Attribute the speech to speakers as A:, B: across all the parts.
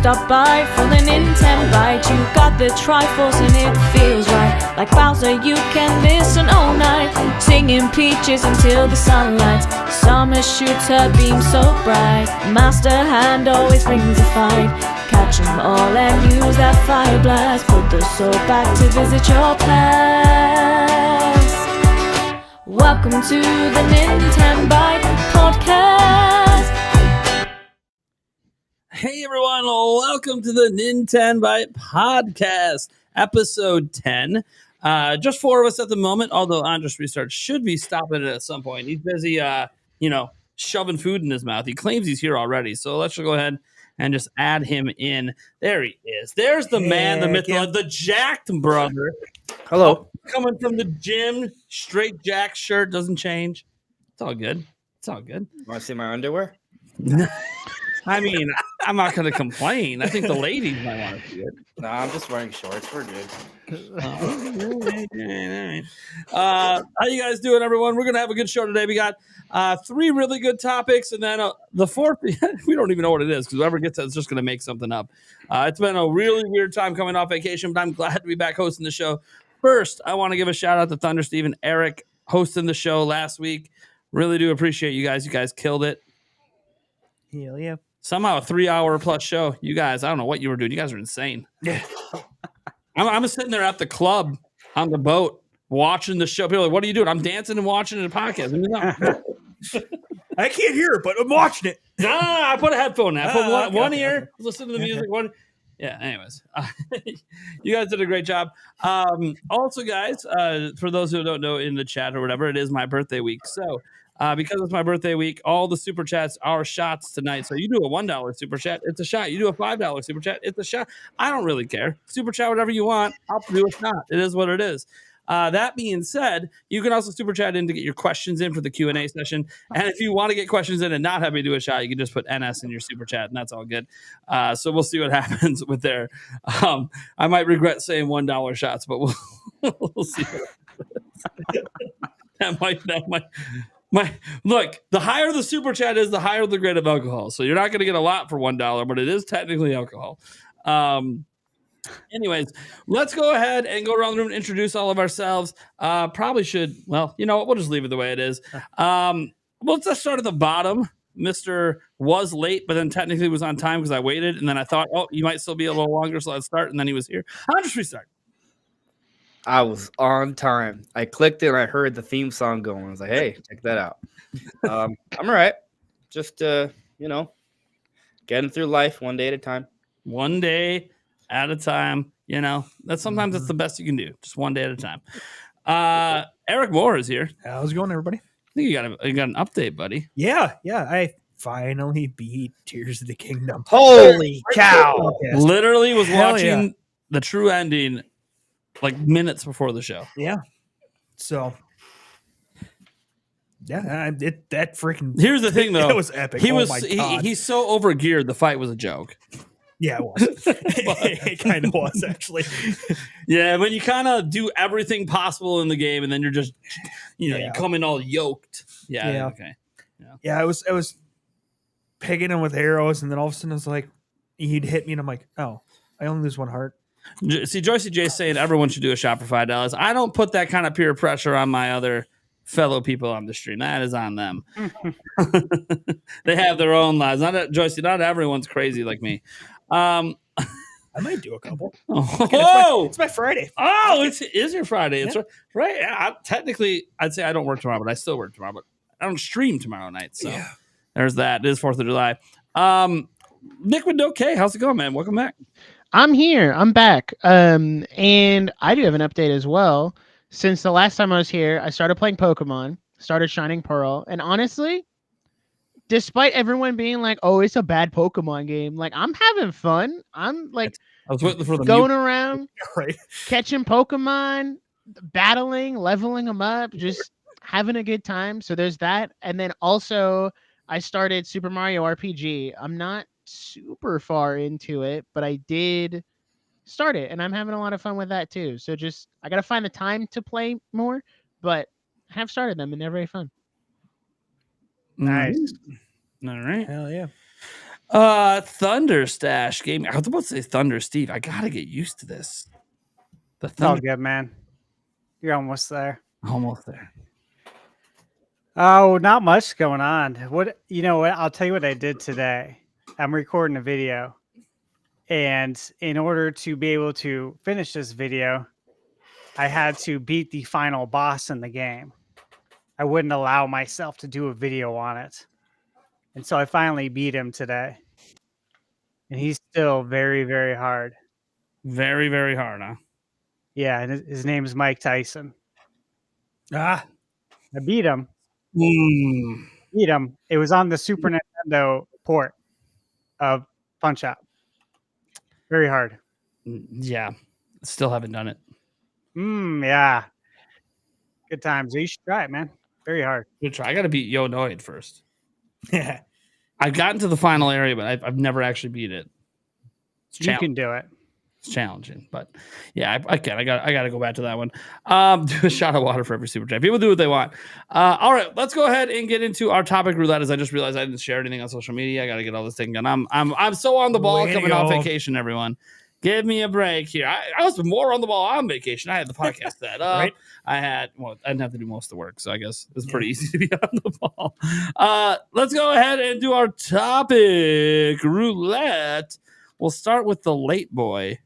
A: stop by for the Nintenbyte. You got the Triforce and it feels right. Like Bowser, you can listen all night, singing peaches until the sun lights. Summer shoots her beam so bright. Master Hand always brings a fight. Catch 'em all and use that fire blast. Put the soul back to visit your past. Welcome to the Nintenbyte Podcast.
B: Hey everyone, welcome to the Nintenbyte Podcast, episode 10. Just four of us at the moment, although Andres Restart should be stopping it at some point. He's busy, shoving food in his mouth. He claims he's here already, so let's just go ahead and just add him in. There he is. There's the man, the myth, the jacked brother.
C: Hello.
B: Coming from the gym, straight jack shirt, doesn't change. It's all good. It's all good.
C: Want to see my underwear?
B: I mean, I'm not going to complain. I think the ladies might want to see it.
C: No, I'm just wearing shorts. We're good.
B: How you guys doing, everyone? We're going to have a good show today. We got three really good topics, and then the fourth, we don't even know what it is, because whoever gets it is just going to make something up. It's been a really weird time coming off vacation, but I'm glad to be back hosting the show. First, I want to give a shout out to Thunder Steve and Eric hosting the show last week. Really do appreciate you guys. You guys killed it.
D: Hell yeah.
B: Somehow a 3-hour plus show. You guys, I don't know what you were doing. You guys are insane.
D: Yeah.
B: I'm sitting there at the club on the boat watching the show. People are like, what are you doing? I'm dancing and watching a podcast. I mean,
D: I can't hear it, but I'm watching it.
B: I put a headphone in. I put one
D: okay,
B: ear,
D: okay.
B: listen to the music. One. Yeah, anyways. You guys did a great job. Also, guys, for those who don't know in the chat or whatever, it is my birthday week. So because it's my birthday week, all the super chats are shots tonight. So you do a $1 super chat, it's a shot. You do a $5 super chat, it's a shot. I don't really care. Super chat whatever you want. I'll do a shot. It is what it is. That being said, you can also super chat in to get your questions in for the Q&A session. And if you want to get questions in and not have me do a shot, you can just put NS in your super chat, and that's all good. So we'll see what happens with there. I might regret saying $1 shots, but we'll see. That might. Look, the higher the super chat is, the higher the grade of alcohol. So you're not going to get a lot for $1, but it is technically alcohol. Anyways, let's go ahead and go around the room and introduce all of ourselves. Probably should, well, you know what? We'll just leave it the way it is. Let's just start at the bottom. Mr. was late, but then technically was on time because I waited. And then I thought, oh, you might still be a little longer, so let's start. And then he was here. I'll just restart.
C: I was on time. I clicked it and I heard the theme song going. I was like, hey, check that out. I'm all right. Just, getting through life one day at a time.
B: One day at a time. That's sometimes that's the best you can do. Just one day at a time. Eric Moore is here.
D: How's it going, everybody?
B: I think you got an update, buddy.
D: Yeah. I finally beat Tears of the Kingdom.
C: Holy cow.
B: Literally was
D: Hell
B: watching the true ending like minutes before the show.
D: Yeah. So, yeah, that freaking.
B: Here's the thing, though.
D: It was epic.
B: He's so overgeared. The fight was a joke.
D: Yeah, it was. It kind of was, actually.
B: Yeah, when you kind of do everything possible in the game, and then you're just, you come in all yoked. Yeah. Okay.
D: Yeah, I was pegging him with arrows, and then all of a sudden, it's like he'd hit me, and I'm like, oh, I only lose one heart.
B: See, Joycey J's saying everyone should do a shot for $5. I don't put that kind of peer pressure on my other fellow people on the stream. That is on them. They have their own lives. Joycey, not everyone's crazy like me. I
D: might do a couple.
B: It's
D: my Friday.
B: Oh, it is your Friday.
D: Yeah.
B: It's right. Technically, I'd say I don't work tomorrow, but I still work tomorrow. But I don't stream tomorrow night. So there's that. It is 4th of July. Nick Window-K, how's it going, man? Welcome back.
E: I'm here. I'm back. And I do have an update as well. Since the last time I was here, I started playing Pokemon, started Shining Pearl, and honestly, despite everyone being like, "Oh, it's a bad Pokemon game," like I'm having fun. I'm like,
B: I was waiting for the
E: going around,
D: right,
E: catching Pokemon, battling, leveling them up, just having a good time. So there's that, and then also I started Super Mario RPG. I'm not super far into it, but I did start it, and I'm having a lot of fun with that too. So just I gotta find the time to play more, but I have started them, and they're very fun.
D: Nice.
B: All right.
D: Hell yeah.
B: Thunder Stash Gaming. I was about to say Thunder Steve. I gotta get used to this. The
F: It's all
B: Thunder.
F: good, man. You're almost there.
B: Almost there.
F: Oh, not much going on. What I'll tell you what I did today. I'm recording a video, and in order to be able to finish this video, I had to beat the final boss in the game. I wouldn't allow myself to do a video on it, and so I finally beat him today. And he's still very, very hard.
B: Very, very hard, huh?
F: Yeah, and his name is Mike Tyson.
D: Ah,
F: I beat him.
B: Mm.
F: Beat him. It was on the Super Nintendo port of Punch Out. Very hard.
B: Yeah. Still haven't done it.
F: Yeah. Good times. You should try it, man. Very hard.
B: Good try. I gotta beat Yo Noid first.
D: yeah.
B: I've gotten to the final area, but I've never actually beat it.
F: You can do it.
B: It's challenging, but yeah, I can. I got to go back to that one. Do a shot of water for every super chat. People do what they want. All right, let's go ahead and get into our topic roulette. As I just realized I didn't share anything on social media. I got to get all this thing done. I'm so on the ball coming off vacation. Everyone, give me a break here. I was more on the ball on vacation. I had the podcast set up.
D: Right.
B: I didn't have to do most of the work, so I guess it's pretty easy to be on the ball. Let's go ahead and do our topic roulette. We'll start with the late boy,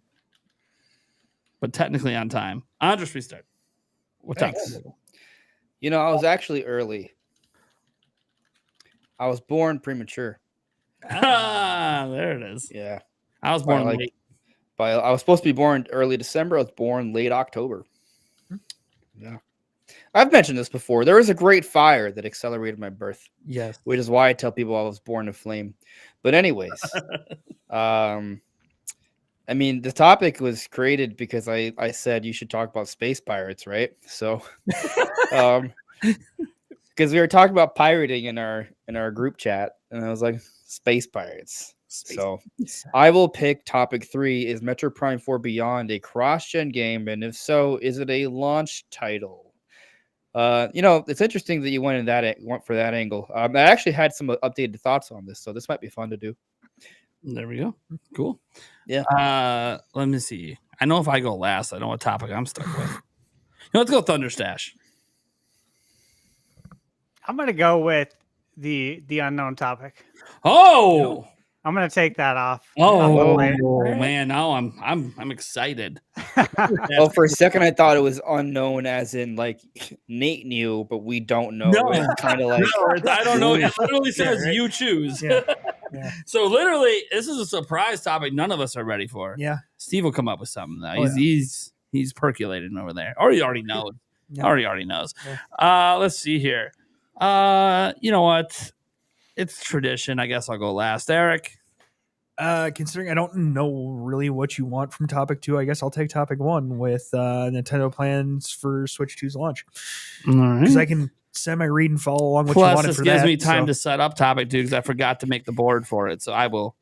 B: but technically on time. I'll just restart. What's up?
C: Thanks. I was actually early. I was born premature.
B: There it is.
C: Yeah.
B: I was born late.
C: I was supposed to be born early December. I was born late October. Yeah. I've mentioned this before. There was a great fire that accelerated my birth.
B: Yes.
C: Which is why I tell people I was born in flame. But anyways, the topic was created because I said you should talk about space pirates, right? So, because we were talking about pirating in our group chat, and I was like, space pirates. So I will pick topic 3. Is Metroid Prime 4 Beyond a cross-gen game? And if so, is it a launch title? It's interesting that you went for that angle. I actually had some updated thoughts on this, so this might be fun to do.
B: There we go. Cool.
C: Yeah.
B: Let me see. I know if I go last, I know what topic I'm stuck with. Let's go Thunder Stash.
F: I'm gonna go with the unknown topic.
B: Oh.
F: I'm gonna take that off.
B: Oh man! Now I'm excited.
C: Oh, for a second I thought it was unknown, as in like Nate knew, but we don't know.
B: No.
C: It's kind of like
B: I don't know. It literally says you choose.
D: Yeah. Yeah.
B: So literally, this is a surprise topic none of us are ready for.
D: Yeah.
B: Steve will come up with something. Though.
D: Oh,
B: He's percolating over there, or he already knows.
D: Yeah.
B: Already knows.
D: Yeah.
B: Let's see here. You know what? It's tradition. I guess I'll go last. Eric.
D: Considering I don't know really what you want from topic 2, I guess I'll take topic 1 with Nintendo plans for Switch 2's launch.
B: All right.
D: Because I can semi-read and follow along what you
B: Plus,
D: wanted
B: this
D: for
B: gives
D: that.
B: me time to set up topic 2 because I forgot to make the board for it. So I will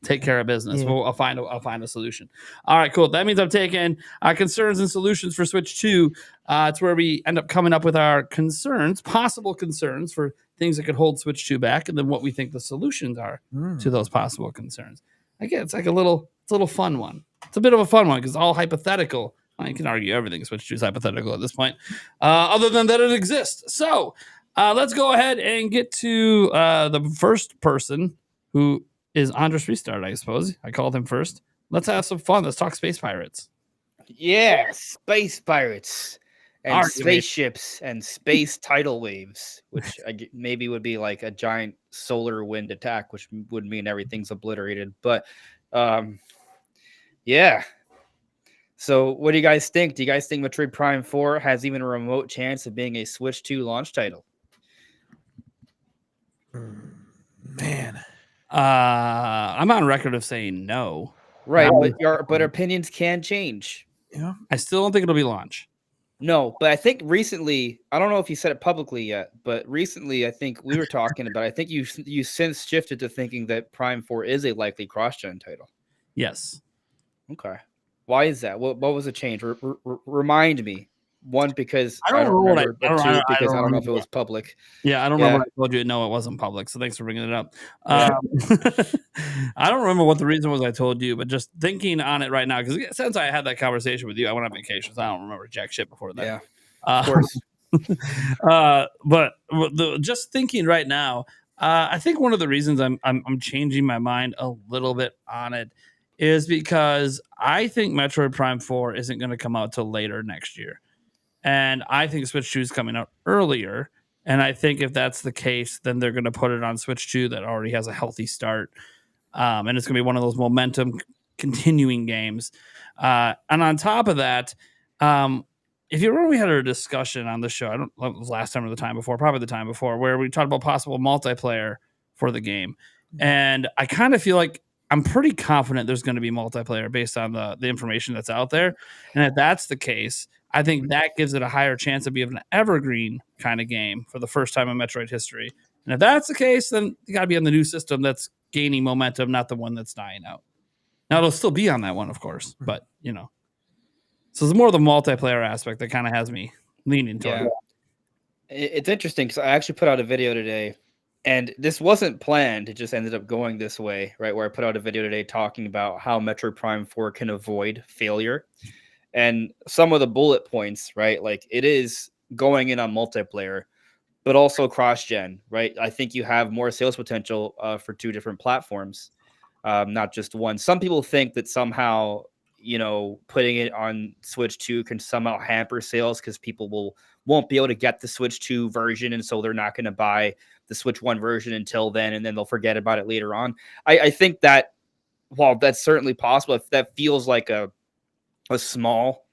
B: take care of business.
D: Yeah.
B: I'll find a solution. All right, cool. That means I'm taking concerns and solutions for Switch 2. It's where we end up coming up with our concerns, possible concerns for things that could hold Switch 2 back, and then what we think the solutions are to those possible concerns. Again, it's like a little fun one. It's a bit of a fun one because it's all hypothetical. Well, you can argue everything Switch 2 is hypothetical at this point, other than that it exists. So let's go ahead and get to the first person, who is Andres Restart, I suppose. I called him first. Let's have some fun. Let's talk space pirates.
C: Yeah, space pirates and
B: Argument.
C: spaceships and space tidal waves, which maybe would be like a giant solar wind attack, which would mean everything's obliterated. But yeah. So what do you guys think? Do you guys think Metroid Prime 4 has even a remote chance of being a Switch 2 launch title?
D: Man.
B: I'm on record of saying no.
C: Right, but opinions can change.
D: Yeah.
B: I still don't think it'll be launch.
C: No, but I think recently, I don't know if you said it publicly yet, but recently I think we were talking about, I think you since shifted to thinking that Prime 4 is a likely cross-gen title.
B: Yes.
C: Okay. Why is that? What was the change? Remind me. One, because
B: I
C: I
B: don't
C: don't
B: remember what
C: remember,
B: I
C: but
B: don't-
C: two,
B: I
C: because
B: don't
C: I don't know if it
B: remember.
C: was public.
B: Yeah, I don't
C: Yeah.
B: remember. I told you no, it wasn't public. So thanks for bringing it up.
C: Yeah.
B: I don't remember what the reason was I told you, but just thinking on it right now, because since I had that conversation with you, I went on vacation, so I don't remember jack shit before that.
C: Yeah,
B: Of
C: of course.
B: but just thinking right now, I think one of the reasons I'm changing my mind a little bit on it is because I think Metroid Prime 4 isn't going to come out till later next year. And I think Switch 2 is coming out earlier. And I think if that's the case, then they're going to put it on Switch 2 that already has a healthy start. And it's going to be one of those momentum continuing games. And on top of that, if you remember, we had a discussion on the show. I don't know if it was last time or the time before, probably the time before, where we talked about possible multiplayer for the game. And I kind of feel like I'm pretty confident there's going to be multiplayer based on the information that's out there. And if that's the case, I think that gives it a higher chance of being an evergreen kind of game for the first time in Metroid history. And if that's the case, then you got to be on the new system that's gaining momentum, not the one that's dying out. Now, it'll still be on that one, of course, but, So it's more the multiplayer aspect that kind of has me leaning toward it.
C: It's interesting because I actually put out a video today, and this wasn't planned. It just ended up going this way, right? Where I put out a video today talking about how Metroid Prime 4 can avoid failure. And some of the bullet points, right? Like, it is going in on multiplayer, but also cross-gen, right? I think you have more sales potential for two different platforms, not just one. Some people think that somehow, putting it on Switch 2 can somehow hamper sales because people won't be able to get the Switch 2 version, and so they're not going to buy the Switch 1 version until then, and then they'll forget about it later on. I think that, while that's certainly possible, if that feels like a small,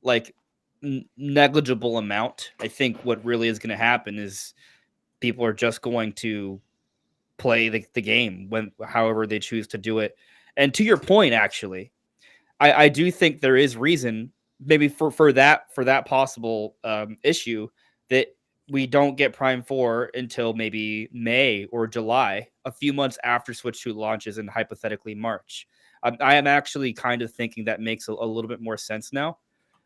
C: like negligible amount, I think what really is going to happen is people are just going to play the game however they choose to do it. And to your point, actually, I do think there is reason maybe for that possible issue that we don't get Prime 4 until maybe May or July, a few months after Switch 2 launches in hypothetically March. I am actually kind of thinking that makes a little bit more sense now.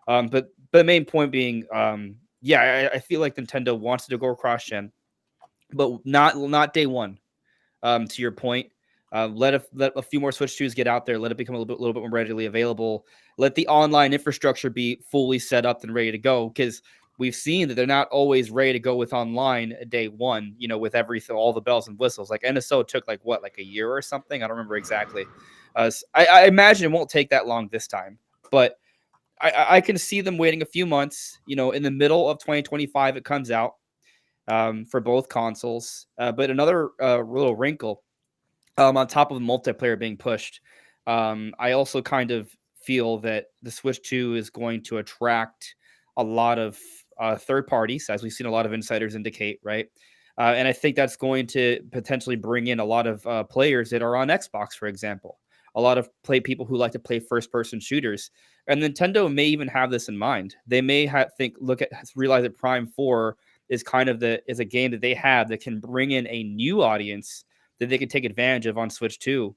C: But the main point being, I feel like Nintendo wants to go cross-gen, but not day one. To your point, let a few more Switch 2s get out there. Let it become a little bit more readily available. Let the online infrastructure be fully set up and ready to go, because we've seen that they're not always ready to go with online day one, with everything, all the bells and whistles. Like NSO took like a year or something. I don't remember exactly. I imagine it won't take that long this time, but I can see them waiting a few months. In the middle of 2025, it comes out for both consoles. But another little wrinkle on top of the multiplayer being pushed, I also kind of feel that the Switch 2 is going to attract a lot of third parties, as we've seen a lot of insiders indicate, right? And I think that's going to potentially bring in a lot of players that are on Xbox, for example. A lot of people who like to play first-person shooters, and Nintendo may even have this in mind. They may realize that Prime 4 is kind of is a game that they have that can bring in a new audience that they can take advantage of on Switch 2.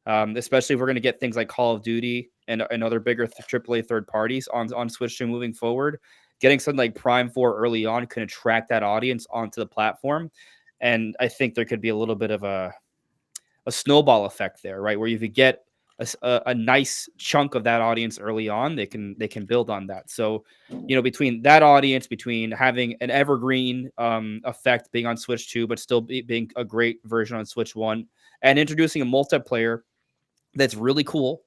C: Especially if we're going to get things like Call of Duty and other bigger AAA third parties on Switch 2 moving forward. Getting something like Prime 4 early on can attract that audience onto the platform, and I think there could be a little bit of a snowball effect there, right? Where if you get a nice chunk of that audience early on, they can build on that. So, between that audience, between having an evergreen effect being on Switch 2, but still being a great version on Switch 1, and introducing a multiplayer that's really cool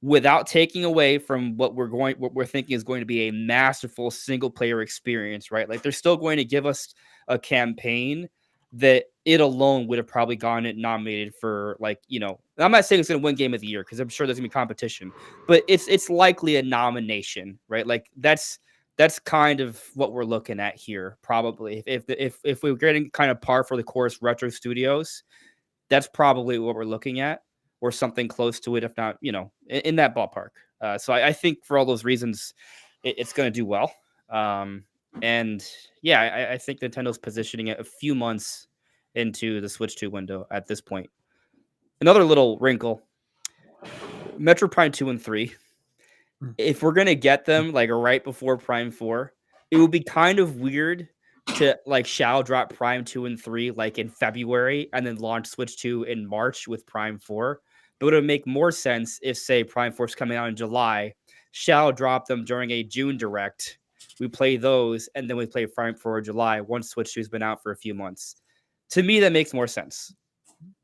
C: without taking away from what we're thinking is going to be a masterful single player experience, right? Like, they're still going to give us a campaign that it alone would have probably gotten it nominated for, I'm not saying it's going to win Game of the Year, because I'm sure there's going to be competition, but it's likely a nomination, right? Like, that's kind of what we're looking at here, probably. If we're getting kind of par for the course retro studios, that's probably what we're looking at, or something close to it, if not, in that ballpark. So I think for all those reasons, it's going to do well. And yeah, I think Nintendo's positioning it a few months into the Switch 2 window at this point. Another little wrinkle: Metroid Prime 2 and 3 if we're gonna get them like right before Prime 4, it would be kind of weird to like shadow drop Prime 2 and 3 like in February and then launch Switch 2 in March with Prime 4. But it would make more sense if, say, Prime 4 is coming out in July, shadow drop them during a June direct. We play those, and then we play Prime 4 in July once Switch 2 has been out for a few months. To me, that makes more sense.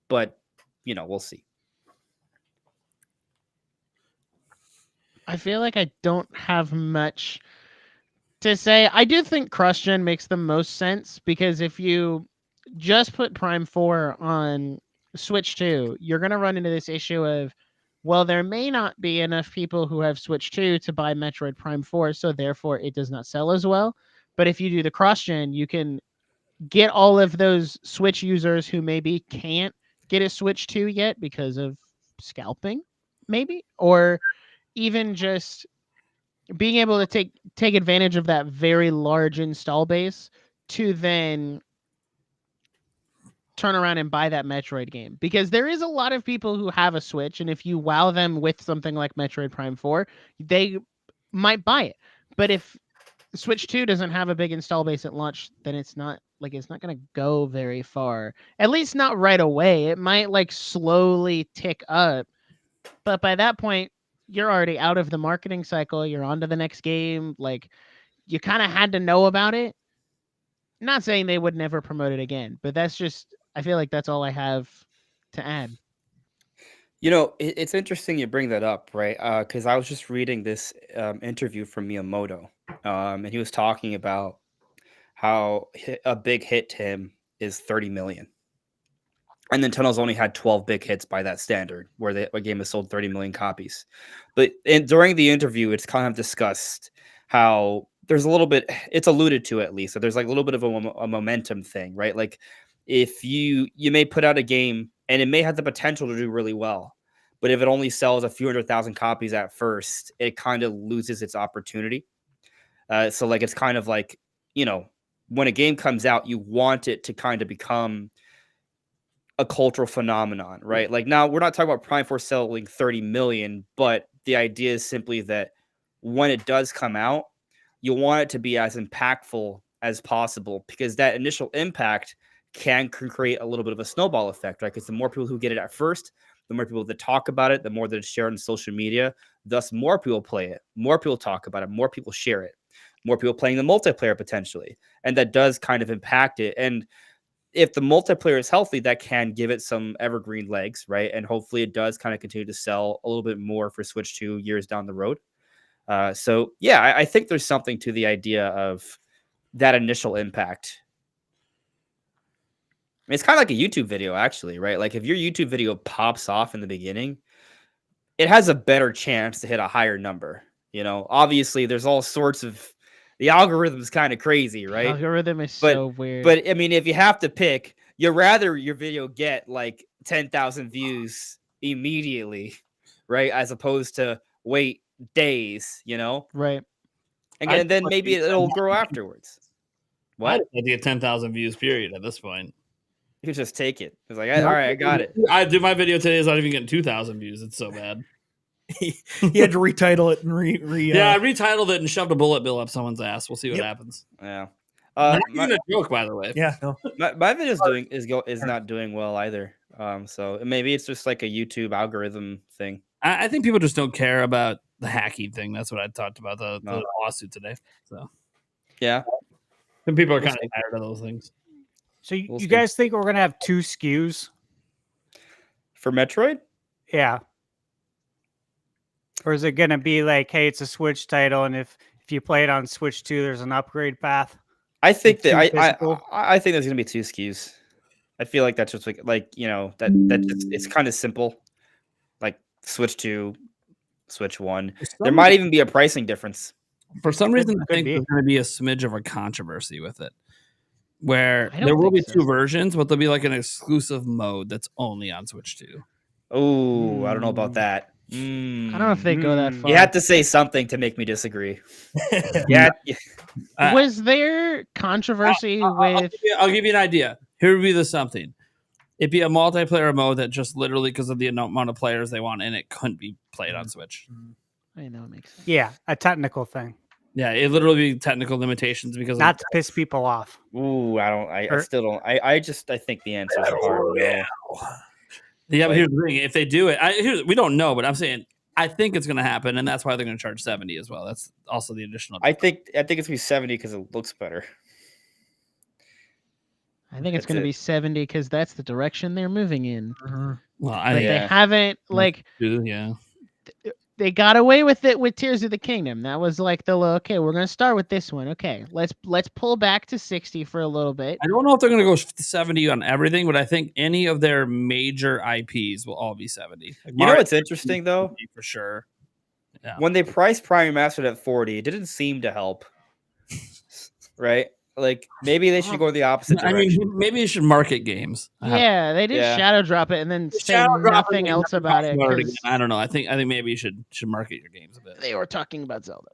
C: But, we'll see.
E: I feel like I don't have much to say. I do think cross-gen makes the most sense because if you just put Prime 4 on Switch 2, you're going to run into this issue of, well, there may not be enough people who have Switch 2 to buy Metroid Prime 4, so therefore it does not sell as well. But if you do the cross-gen, you can get all of those Switch users who maybe can't get a Switch 2 yet because of scalping, maybe, or even just being able to take advantage of that very large install base to then turn around and buy that Metroid game. Because there is a lot of people who have a Switch, and if you wow them with something like Metroid Prime 4, they might buy it. But if Switch 2 doesn't have a big install base at launch, then it's not going to go very far. At least not right away. It might like slowly tick up. But by that point, you're already out of the marketing cycle. You're on to the next game. Like, you kind of had to know about it. Not saying they would never promote it again, but I feel like that's all I have to add.
C: It's interesting you bring that up, right? Because I was just reading this interview from Miyamoto, and he was talking about how a big hit to him is 30 million. And Nintendo's only had 12 big hits by that standard, where a game has sold 30 million copies. But during the interview, it's kind of discussed how there's a little bit, it's alluded to at least, so there's like a little bit of a momentum thing, right? Like if you may put out a game and it may have the potential to do really well, but if it only sells a few 100,000 copies at first, it kind of loses its opportunity. So like, it's kind of like, when a game comes out, you want it to kind of become a cultural phenomenon, right? Like now we're not talking about Prime 4 selling 30 million, but the idea is simply that when it does come out, you want it to be as impactful as possible because that initial impact can create a little bit of a snowball effect, right? Because the more people who get it at first, the more people that talk about it, the more that it's shared on social media, thus more people play it, more people talk about it, more people share it, more people playing the multiplayer potentially. And that does kind of impact it. And if the multiplayer is healthy, that can give it some evergreen legs, right? And hopefully it does kind of continue to sell a little bit more for Switch 2 years down the road. So yeah, I think there's something to the idea of that initial impact. I mean, it's kind of like a YouTube video, actually, right? Like if your YouTube video pops off in the beginning, it has a better chance to hit a higher number. Obviously there's all sorts of, the algorithm is kind of crazy, right?
E: Algorithm is so weird.
C: But I mean, if you have to pick, you'd rather your video get like 10,000 views immediately, right? As opposed to wait days,
E: Right.
C: And then maybe it'll grow afterwards. What?
B: I get 10,000 views, period, at this point.
C: You could just take it. It's like, all right, I got it.
B: I do my video today is not even getting 2,000 views. It's so bad.
D: He had to retitle it and
B: yeah, I retitled it and shoved a bullet bill up someone's ass. We'll see what happens.
C: Yeah.
B: Not even a joke, by the way.
D: Yeah, no.
C: My video is not doing well either. So maybe it's just like a YouTube algorithm thing.
B: I think people just don't care about the hacking thing. That's what I talked about the lawsuit today. So
C: yeah,
B: and people are kind of tired of those things.
F: So you guys think we're gonna have 2 SKUs
C: for Metroid?
F: Yeah. Or is it going to be like, hey, it's a Switch title, and if you play it on Switch 2, there's an upgrade path?
C: I think that I think there's going to be 2 SKUs. I feel like that's just like that just, it's kind of simple, like Switch 2, Switch 1. There might even be a pricing difference.
B: For some reason, I think there's going to be a smidge of a controversy with it, where there will be 2 versions, but there'll be like an exclusive mode that's only on Switch 2.
C: Oh, I don't know about that.
E: I don't know if they go that far.
C: You have to say something to make me disagree. Yeah.
E: Was there controversy with?
B: I'll give you an idea. Here would be the something. It'd be a multiplayer mode that just literally, because of the amount of players they want in it, couldn't be played on Switch.
E: I mean, that would make sense.
F: Yeah, a technical thing,
B: Yeah, it literally be technical limitations because
F: not to piss people off.
C: Ooh, I
F: Or-
C: still don't. I think the answers are hard to know.
B: Yeah, but
C: Like-
B: here's the thing: if they do it, we don't know, but I'm saying I think it's going to happen, and that's why they're going to charge 70 as well. That's also the additional.
C: I think it's gonna be 70 because it looks better.
E: I think it's
C: That's
E: going to
C: it.
E: be 70 because that's the direction they're moving in.
B: Well,
E: But they
C: Yeah.
E: haven't like
B: yeah.
E: they got away with it with Tears of the Kingdom. That was like okay, we're gonna start with this one. Okay, let's pull back to 60 for a little bit.
B: I don't know if they're going to go 70 on everything, but I think any of their major IPs will all be 70. Like
C: You know
B: Mario
C: what's interesting though?
B: for sure. Yeah.
C: When they priced Prime Remastered at 40, it didn't seem to help. Right? Like maybe they should go the opposite
B: I
C: direction.
B: mean, maybe you should market games.
E: Yeah, they did
C: Yeah.
E: shadow drop it and then say
B: Shadow drop it
E: nothing
B: and
E: else
B: never
E: about
B: talk
E: it.
B: about it
E: 'Cause
B: again. I don't know. I think maybe you should market your games a bit.
E: they were talking about Zelda.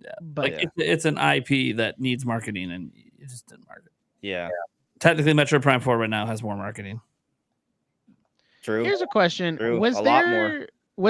B: Yeah,
E: But
B: like it's an IP that needs marketing, and you just didn't market.
C: Yeah,
B: Technically, Metroid Prime 4 right now has more marketing.
C: true.
E: here's a question:
C: True.
E: Was
C: A lot more.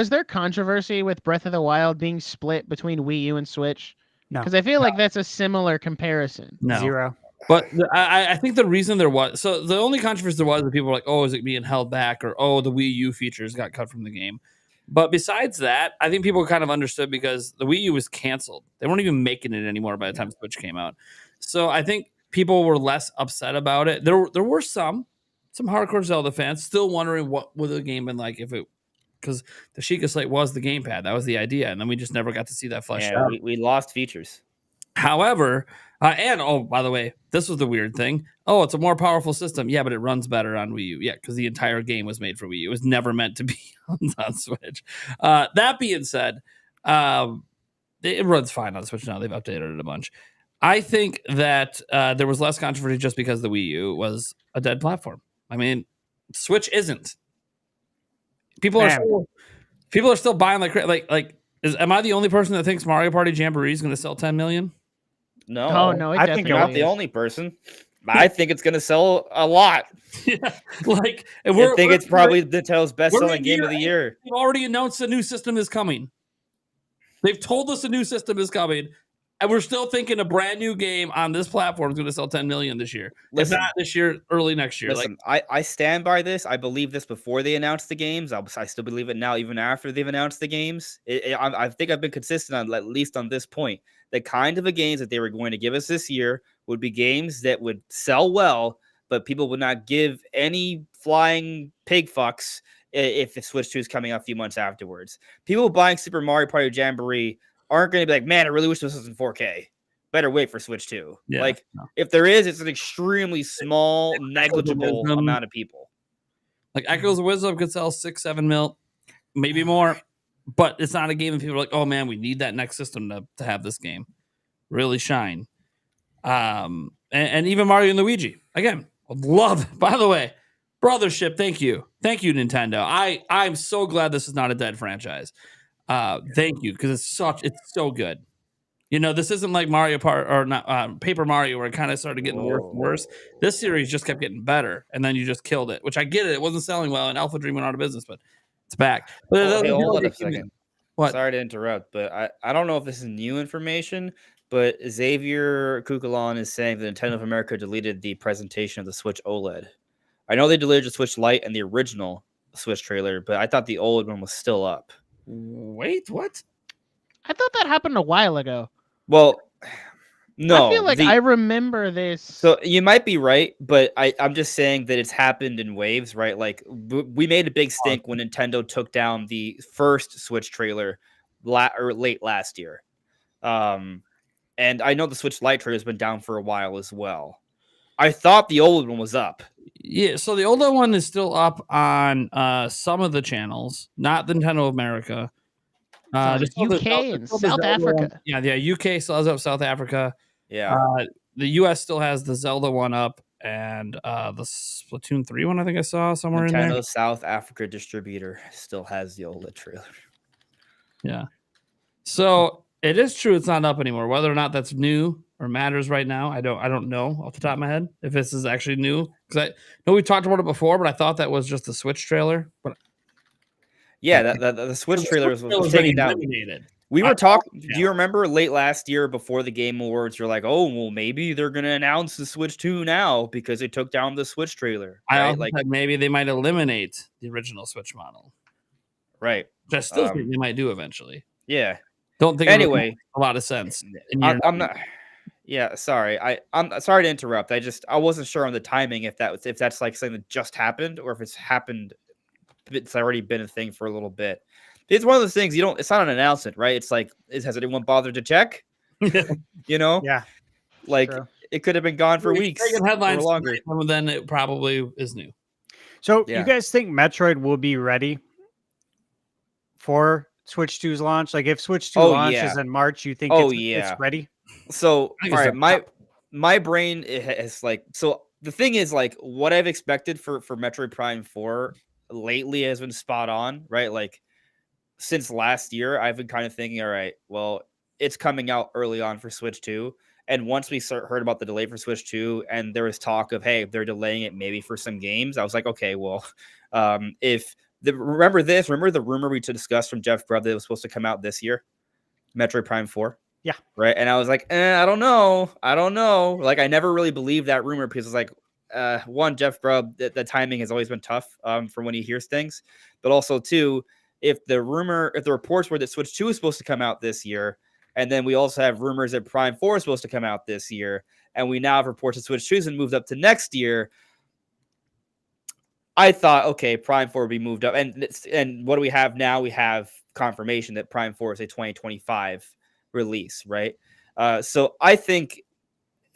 E: there controversy with Breath of the Wild being split between Wii U and Switch?
F: No.
E: Because I feel like that's a similar comparison.
B: No,
F: 0.
B: but I think the reason there was the only controversy there was that people were like, oh, is it being held back, or oh, the Wii U features got cut from the game. But besides that, I think people kind of understood because the Wii U was canceled. They weren't even making it anymore by the time Switch came out. So I think people were less upset about it. There were some hardcore Zelda fans still wondering what would the game been like if it, because the Sheikah Slate was the gamepad. That was the idea, and then we just never got to see that fleshed
C: Yeah,
B: out.
C: we lost features.
B: However, and oh, by the way, this was the weird thing. Oh, it's a more powerful system. Yeah, but it runs better on Wii U. Yeah, because the entire game was made for Wii U. It was never meant to be on Switch. That being said, it runs fine on Switch now. They've updated it a bunch. I think that there was less controversy just because the Wii U was a dead platform. I mean, Switch isn't. People are still buying like. Am I the only person that thinks Mario Party Jamboree is going to sell 10 million?
C: No,
E: Oh no, it
F: I think
E: definitely
C: you're not
E: is.
C: the only person. I think it's gonna sell a lot.
B: Yeah, like and
C: I think it's probably Nintendo's best-selling game of the year.
B: They've already announced a new system is coming. They've told us a new system is coming, and we're still thinking a brand new game on this platform is going to sell 10 million this year.
C: Listen,
B: if not this year, early next year.
C: Listen, I stand by this. I believe this before they announced the games. I still believe it now, even after they've announced the games. I think I've been consistent on at least on this point. The kind of games that they were going to give us this year would be games that would sell well, but people would not give any flying pig fucks if the Switch 2 is coming out a few months afterwards. People buying Super Mario Party Jamboree aren't going to be like, man, I really wish this was in 4K. Better wait for Switch 2.
B: Yeah,
C: like,
B: no.
C: if there is, it's an extremely small, negligible amount of people.
B: Like Echoes of Wisdom could sell 6-7 mil, maybe more, but it's not a game that people are like, oh man, we need that next system to have this game really shine. And even Mario and Luigi, again, would love. By the way, brothership, thank you, Nintendo. I'm so glad this is not a dead franchise. Thank you, because it's so good. You know, this isn't like Mario Part or not Paper Mario, where it kind of started getting worse and worse. This series just kept getting better, and then you just killed it. Which I get it; it wasn't selling well, and Alpha Dream went out of business, but it's back. But it doesn't
C: Hey,
B: feel
C: hold
B: like
C: on a
B: it can-
C: second.
B: What?
C: Sorry to interrupt, but I don't know if this is new information, but Xavier Kukulon is saying that Nintendo of America deleted the presentation of the Switch OLED. I know they deleted the Switch Lite and the original Switch trailer, but I thought the OLED one was still up.
B: Wait, what?
E: I thought that happened a while ago.
C: Well, no.
E: I feel like I remember this.
C: So you might be right, but I'm just saying that it's happened in waves, right? Like we made a big stink when Nintendo took down the first Switch trailer late last year. And I know the Switch Lite trailer has been down for a while as well. I thought the old one was up.
B: Yeah, so the older one is still up on some of the channels, not the Nintendo of America.
E: It's on UK and South Africa.
B: Yeah, UK still has up South Africa.
C: Yeah.
B: The US still has the Zelda one up, and the Splatoon 3 one I think I saw somewhere in there.
C: Nintendo South Africa distributor still has the OLED trailer.
B: Yeah. So it is true it's not up anymore. Whether or not that's new or matters right now, I don't know off the top of my head if this is actually new. Because I know we talked about it before, but I thought that was just the Switch trailer. But
C: yeah, the Switch trailer was taken down.
B: Eliminated.
C: We were talking.
B: yeah.
C: Do you remember late last year before the Game Awards? You're like, oh, well, maybe they're gonna announce the Switch 2 now because they took down the Switch trailer.
B: I
C: Right?
B: also
C: Like,
B: said maybe they might eliminate the original Switch model.
C: right.
B: Which I still think they might do eventually.
C: Yeah.
B: Don't think it would
C: Anyway,
B: make a lot of sense.
C: I'm not. Yeah, sorry. I'm sorry to interrupt. I wasn't sure on the timing if that's like something that just happened or if it's happened. It's already been a thing for a little bit. It's one of those things it's not an announcement, right? It's like, has anyone bothered to check? You know,
F: Yeah.
C: like
F: True.
C: it could have been gone for weeks
B: Taking headlines
C: or longer.
B: tonight, then it probably is new.
F: So
C: Yeah.
F: you guys think Metroid will be ready for Switch 2's launch? Like if Switch 2 launches in March, you think it's ready?
C: So,
B: I think
C: all
B: it's
C: right, my brain is like, so the thing is, like, what I've expected for Metroid Prime 4 lately has been spot on, right? Like, since last year, I've been kind of thinking, all right, well, it's coming out early on for Switch 2. And once we heard about the delay for Switch 2 and there was talk of, hey, they're delaying it maybe for some games, I was like, okay, well, remember the rumor we discussed from Jeff Grubb that it was supposed to come out this year, Metroid Prime 4?
F: Yeah.
C: Right. And I was like, I don't know. Like, I never really believed that rumor because it's like, one, Jeff Grubb, the timing has always been tough from when he hears things. But also, two, if the reports were that Switch 2 is supposed to come out this year, and then we also have rumors that Prime 4 is supposed to come out this year, and we now have reports that Switch 2 has been moved up to next year, I thought, okay, Prime 4 would be moved up. And what do we have now? We have confirmation that Prime 4 is a 2025 release, right? So I think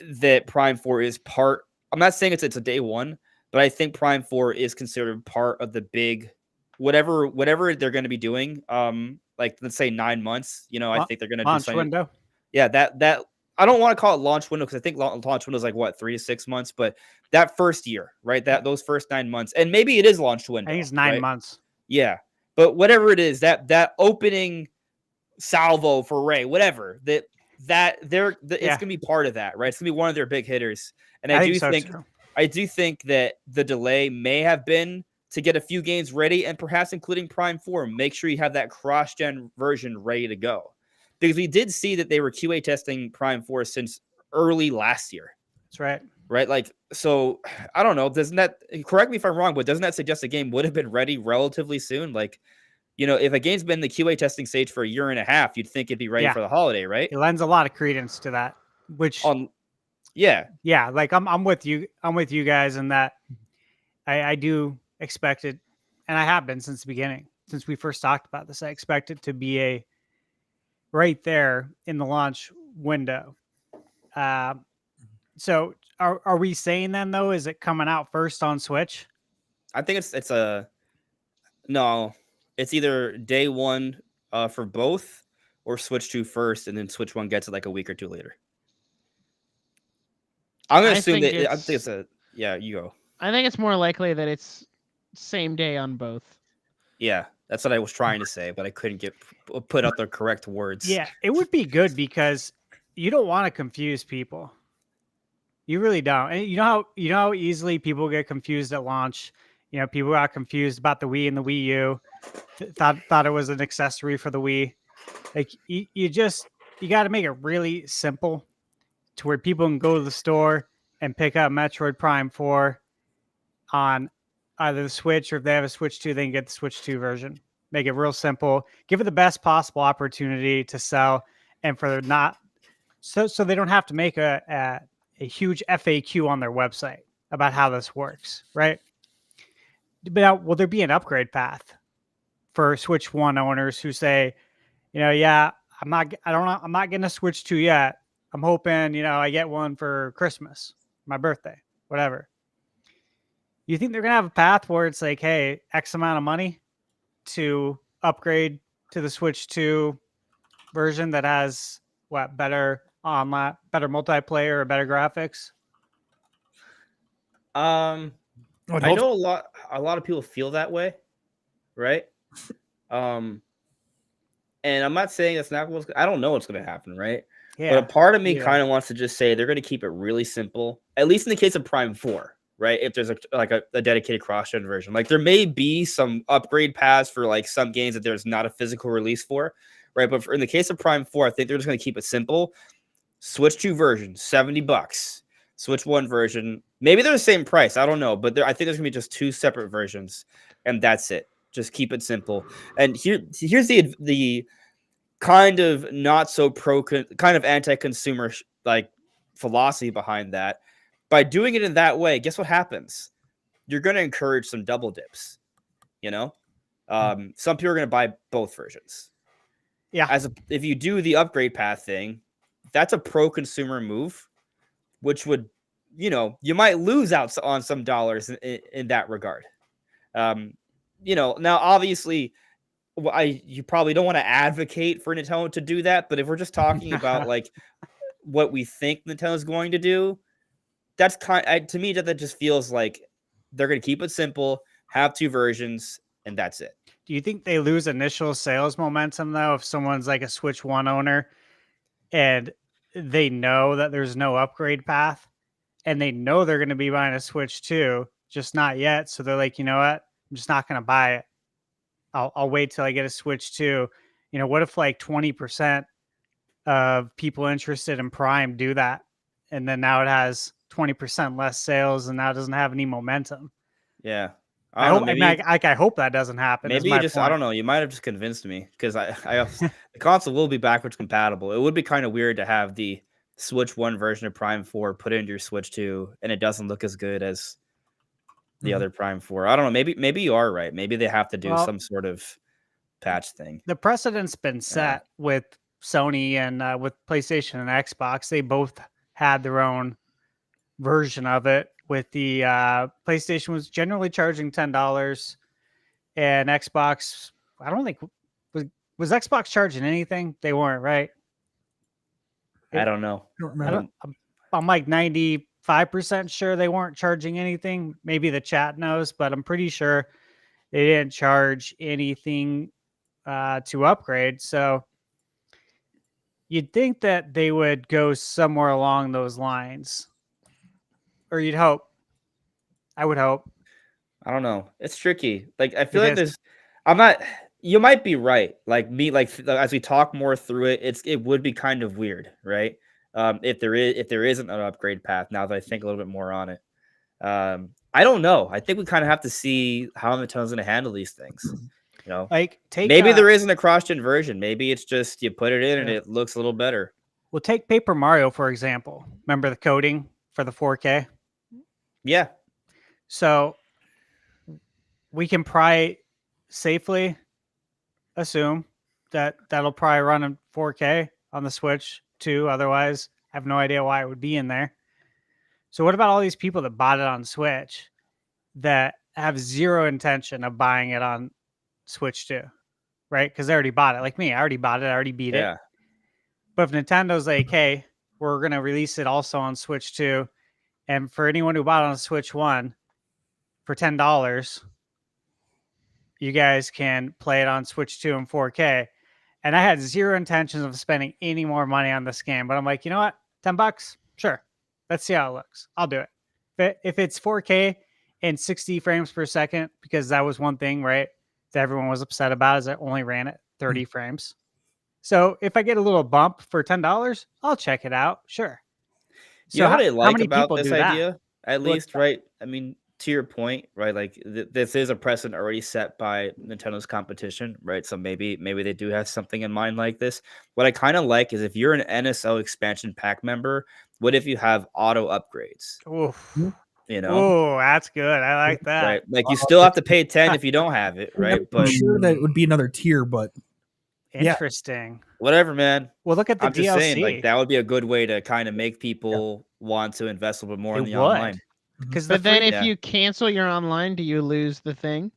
C: that Prime 4 is part. I'm not saying it's a day one, but I think Prime 4 is considered part of the big whatever they're going to be doing. Like, let's say 9 months. I think they're going to do
F: Launch
C: something.
F: window.
C: Yeah, that I don't want to call it launch window because I think launch window is like what, 3 to 6 months, but that first year, right? Those first 9 months, and maybe it is launch window.
F: I think it's 9
C: right?
F: months.
C: Yeah, but whatever it is, that opening salvo for Ray, whatever it's gonna be part of that, right? It's gonna be one of their big hitters, and I do think that the delay may have been to get a few games ready, and perhaps including Prime 4. Make sure you have that cross-gen version ready to go, because we did see that they were QA testing Prime 4 since early last year.
F: That's right.
C: Right, like, so I don't know. Doesn't that, correct me if I'm wrong, but doesn't that suggest the game would have been ready relatively soon? Like, if a game's been in the QA testing stage for a year and a half, you'd think it'd be ready for the holiday, right?
F: It lends a lot of credence to that. Which,
C: yeah,
F: like I'm with you. I'm with you guys in that. I do expect it, and I have been since the beginning, since we first talked about this. I expect it to be right there in the launch window. So are we saying then though? Is it coming out first on Switch?
C: I think it's either day one for both, or Switch 2 first, and then Switch 1 gets it like a week or two later. I'm gonna assume that. I think it's you go.
E: I think it's more likely that it's same day on both.
C: Yeah, that's what I was trying to say, but I couldn't put out the correct words.
F: Yeah, it would be good because you don't want to confuse people. You really don't. And you know how easily people get confused at launch. People got confused about the Wii and the Wii U. Thought it was an accessory for the Wii. Like you got to make it really simple to where people can go to the store and pick up Metroid Prime 4 on either the Switch, or if they have a Switch 2, they can get the Switch 2 version. Make it real simple. Give it the best possible opportunity to sell, and for not so they don't have to make a huge FAQ on their website about how this works, right? But now, will there be an upgrade path for Switch 1 owners who say, I'm not getting a Switch 2 yet. I'm hoping, I get one for Christmas, my birthday, whatever. You think they're going to have a path where it's like, hey, X amount of money to upgrade to the Switch 2 version that has better multiplayer or better graphics?
C: I know a lot of people feel that way, right? And I'm not saying that's not I don't know what's going to happen, right?
F: Yeah.
C: But a part of me kind of wants to just say they're going to keep it really simple, at least in the case of Prime 4, right? If there's a dedicated cross-gen version, like there may be some upgrade paths for like some games that there's not a physical release for, right? But in the case of Prime 4, I think they're just going to keep it simple. Switch 2 version, $70. Switch 1 version, maybe they're the same price. I don't know, but I think there's gonna be just 2 separate versions, and that's it. Just keep it simple. And here's the kind of not so kind of anti-consumer like philosophy behind that. By doing it in that way, guess what happens? You're gonna encourage some double dips. You know, some people are gonna buy both versions.
F: Yeah.
C: If you do the upgrade path thing, that's a pro-consumer move, which would, you might lose out on some dollars in that regard. Now obviously, you probably don't want to advocate for Nintendo to do that, but if we're just talking about like what we think Nintendo's going to do, that's to me that just feels like they're going to keep it simple, have 2 versions, and that's it.
F: Do you think they lose initial sales momentum though if someone's like a Switch 1 owner and they know that there's no upgrade path and they know they're going to be buying a Switch 2, just not yet, so they're like, you know what, I'm just not going to buy it. I'll wait till I get a Switch 2. What if like 20% of people interested in Prime do that, and then now it has 20% less sales and now it doesn't have any momentum?
C: Yeah.
F: I hope that doesn't happen.
C: Maybe you just, I don't know. You might have just convinced me, because the console will be backwards compatible. It would be kind of weird to have the Switch 1 version of Prime 4 put into your Switch 2 and it doesn't look as good as the other Prime 4. I don't know. Maybe you are right. Maybe they have to do some sort of patch thing.
F: The precedent's been set with Sony and with PlayStation and Xbox. They both had their own version of it. With the PlayStation was generally charging $10, and Xbox, I don't think was Xbox charging anything. They weren't, right?
C: I don't know.
D: I don't remember.
F: I'm like 95% sure they weren't charging anything. Maybe the chat knows, but I'm pretty sure they didn't charge anything to upgrade. So you'd think that they would go somewhere along those lines. Or you'd hope. I would hope.
C: I don't know. It's tricky. Like, I feel like you might be right. Like as we talk more through it, it would be kind of weird, right? If there isn't an upgrade path, now that I think a little bit more on it. I don't know. I think we kind of have to see how Nintendo's going to handle these things.
F: Like
C: maybe there isn't a cross-gen version. Maybe it's just you put it in and it looks a little better.
F: Well, take Paper Mario, for example. Remember the coding for the 4K?
C: Yeah.
F: So we can probably safely assume that that'll probably run in 4K on the Switch too. Otherwise, I have no idea why it would be in there. So what about all these people that bought it on Switch that have zero intention of buying it on Switch 2, right? Because they already bought it. Like me, I already bought it. I already beat it. But if Nintendo's like, hey, we're going to release it also on Switch 2, and for anyone who bought it on Switch 1 for $10, you guys can play it on Switch 2 in 4K. And I had zero intentions of spending any more money on this game, but I'm like, you know what? $10? Sure. Let's see how it looks. I'll do it. If it's 4K and 60 frames per second, because that was one thing, right, that everyone was upset about, is it only ran at 30 frames. So if I get a little bump for $10, I'll check it out. Sure.
C: So you know what I like about this idea, at least, right? I mean, to your point, right? Like this is a precedent already set by Nintendo's competition, right? So maybe they do have something in mind like this. What I kind of like is if you're an NSO expansion pack member, what if you have auto upgrades?
F: Oof.
C: Oh,
F: that's good. I like that.
C: Right? Like you still have to pay 10 if you don't have it, right?
D: I'm sure that would be another tier, but
F: interesting.
C: Whatever, man.
F: Well, look at the
C: I'm
F: DLC.
C: Just saying, like that would be a good way to kind of make people want to invest a little bit more in the online.
E: But then if you cancel your online, do you lose the thing?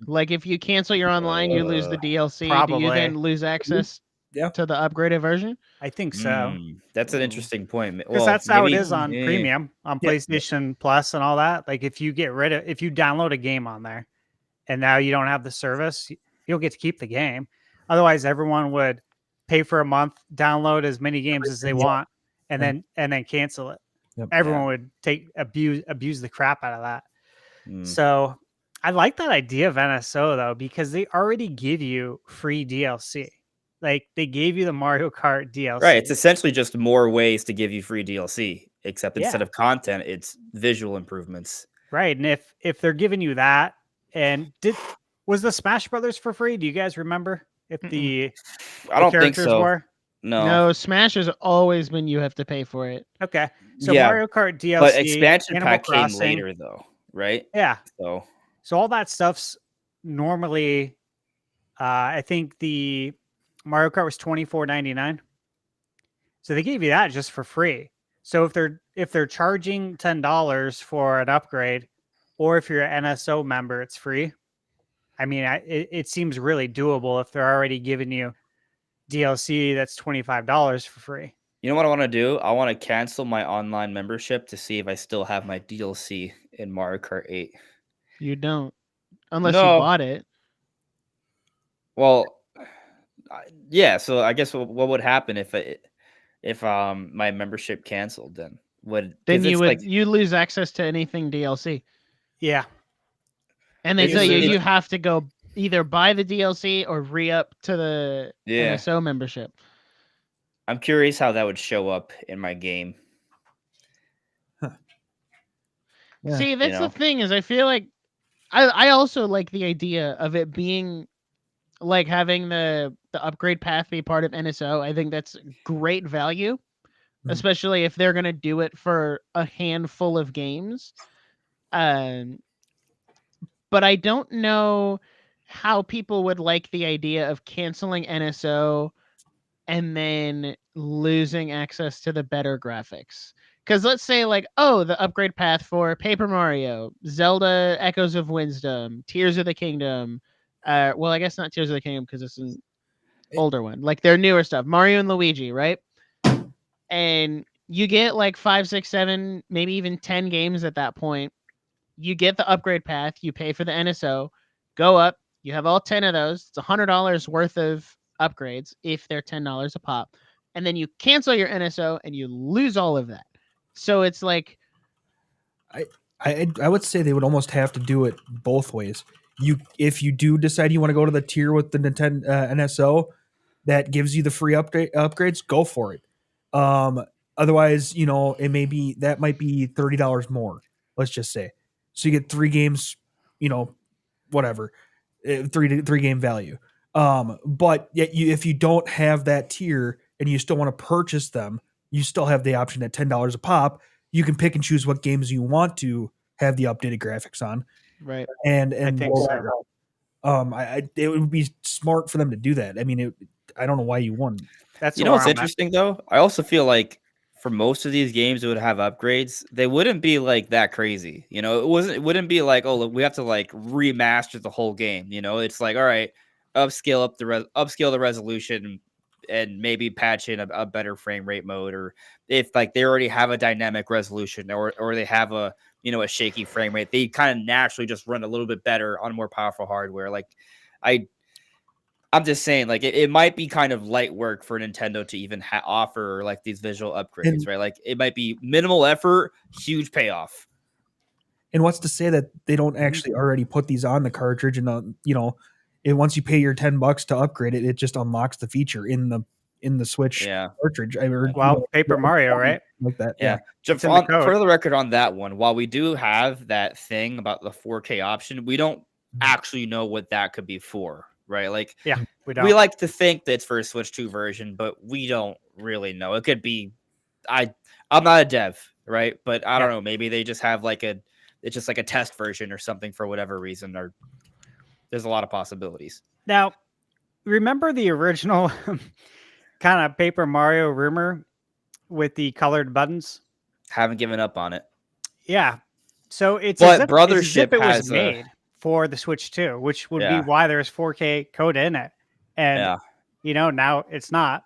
E: Like if you cancel your online, you lose the DLC.
F: Probably.
E: Do you then lose access to the upgraded version?
F: I think so.
C: That's an interesting point.
F: Because that's how it is on premium, on PlayStation Plus and all that. Like if you download a game on there and now you don't have the service, you'll get to keep the game. Otherwise, everyone would pay for a month, download as many games as they want, and then cancel it. Yep. Everyone would abuse the crap out of that. So I like that idea of NSO though, because they already give you free DLC. Like they gave you the Mario Kart DLC.
C: Right. It's essentially just more ways to give you free DLC, except instead
F: Yeah.
C: of content, it's visual improvements.
F: Right. And if they're giving you that, and was the Smash Brothers for free? Do you guys remember if the
C: I don't think
F: characters
C: so.
F: were?
E: No, Smash has always been you have to pay for it.
F: Okay. So
C: Yeah,
F: Mario Kart DLC,
C: but expansion
F: Animal
C: pack came
F: Crossing,
C: later, though, right?
F: Yeah.
C: So
F: all that stuff's normally, I think the Mario Kart was $24.99. So they gave you that just for free. So if they're charging $10 for an upgrade, or if you're an NSO member, it's free. I mean, it seems really doable if they're already giving you DLC that's $25 for free.
C: you know what I want to do? I want to cancel my online membership to see if I still have my DLC in Mario Kart 8.
E: You don't, unless you
C: No.
E: bought it.
C: Well, yeah. So I guess what would happen if my membership canceled? Then
E: Then
C: 'cause
E: you
C: it's
E: would
C: like,
E: you lose access to anything DLC,
F: Yeah.
E: and they
C: It's
E: tell you
C: just-
E: you have to go either buy the DLC or re-up to the
C: Yeah.
E: NSO membership.
C: I'm curious how that would show up in my game.
D: Yeah.
E: See, that's
C: know?
E: the thing is I feel like I also like the idea of it being like having the upgrade path be part of NSO. I think that's great value,
D: Mhm.
E: especially if they're gonna do it for a handful of games. But I don't know how people would like the idea of canceling NSO and then losing access to the better graphics. Because let's say, like, oh, the upgrade path for Paper Mario, Zelda Echoes of Wisdom, Tears of the Kingdom. Well, I guess not Tears of the Kingdom because it's an older one. Like their newer stuff, Mario and Luigi, right? And you get like 5, 6, 7, maybe even 10 games at that point. You get the upgrade path, you pay for the NSO, go up, you have all 10 of those. It's $100 worth of upgrades if they're $10 a pop. And then you cancel your NSO and you lose all of that. So it's like,
D: I would say they would almost have to do it both ways. If you do decide you want to go to the tier with the Nintendo NSO that gives you the free upgrades, go for it. Otherwise, it might be $30 more. Let's just say, so you get 3 games, whatever, three game value. But yet if you don't have that tier and you still want to purchase them, you still have the option at $10 a pop. You can pick and choose what games you want to have the updated graphics on,
E: right.
D: and
F: I think
D: roll
F: so.
D: that route. It would be smart for them to do that. I mean, I don't know why you wouldn't.
F: That's
C: You know
F: where
C: what's
F: I'm at.
C: interesting though? I also feel like for most of these games that would have upgrades, they wouldn't be like that crazy. It wouldn't be like, oh, look, we have to like remaster the whole game. It's like, all right, upscale the resolution and maybe patch in a better frame rate mode, or if like they already have a dynamic resolution or they have a shaky frame rate, they kind of naturally just run a little bit better on more powerful hardware. Like I'm just saying, like, it might be kind of light work for Nintendo to even offer like these visual upgrades, right? Like it might be minimal effort, huge payoff.
D: And what's to say that they don't actually already put these on the cartridge, and once you pay your $10 to upgrade it, it just unlocks the feature in the Switch cartridge.
F: Paper Mario, right?
D: Like that.
C: Yeah.
F: It's in the code.
C: For the record on that one, while we do have that thing about the 4K option, we don't actually know what that could be for, right? Like,
F: Yeah, we don't.
C: we like to think that it's for a Switch 2 version, but we don't really know. It could be, I'm not a dev, right? But I don't know. Maybe they just have it's just like a test version or something for whatever reason, or there's a lot of possibilities.
F: Now, remember the original kind of Paper Mario rumor with the colored buttons?
C: Haven't given up on it.
F: Yeah. So it's
C: But
F: as if
C: Brothership
F: it was
C: has
F: made for the Switch 2, which would
C: Yeah.
F: be why there's 4K code in it. And, now it's not.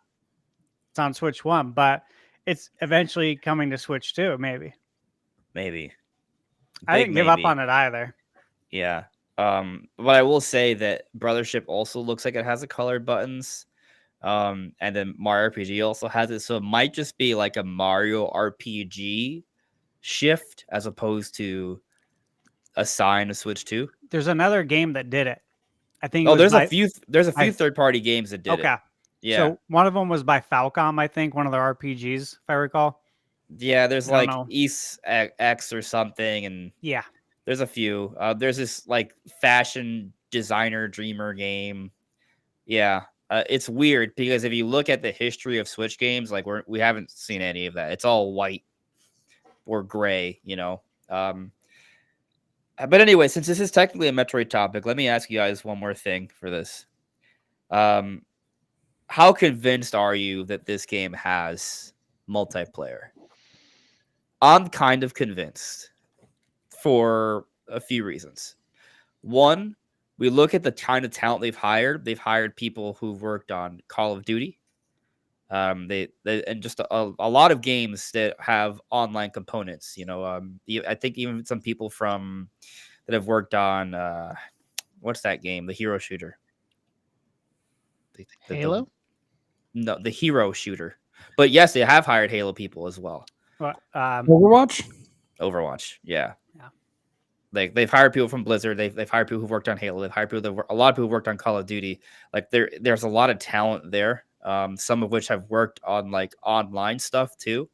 F: It's on Switch 1, but it's eventually coming to Switch 2, maybe.
C: Maybe.
F: I
C: Big
F: didn't give up
C: maybe.
F: on it either.
C: Yeah. But I will say that Brothership also looks like it has the colored buttons. And then Mario RPG also has it. So it might just be like a Mario RPG shift as opposed to a sign of Switch 2.
F: There's another game that did it. I think
C: Oh, there's a few third-party games that did
F: Okay.
C: it. Yeah.
F: So one of them was by Falcom, I think, one of their RPGs, if I recall.
C: Yeah, there's
F: I don't
C: like
F: know.
C: East X or something, and
F: Yeah.
C: there's a few. There's this like fashion designer dreamer game. Yeah, it's weird because if you look at the history of Switch games, like we haven't seen any of that. It's all white or gray, you know. But anyway, since this is technically a Metroid topic, let me ask you guys one more thing for this. How convinced are you that this game has multiplayer? I'm kind of convinced for a few reasons. One, we look at the kind of talent they've hired. They've hired people who've worked on Call of Duty. They and just a lot of games that have online components. You know, I think even some people from that have worked on what's that game? The hero shooter.
E: Halo.
C: No, the hero shooter. But yes, they have hired Halo people as well.
F: Well,
B: Overwatch.
C: Overwatch, yeah.
F: Yeah.
C: Like they've hired people from Blizzard. They've hired people who've worked on Halo. They've hired people a lot of people who've worked on Call of Duty. Like there's a lot of talent there. Some of which have worked on like online stuff too.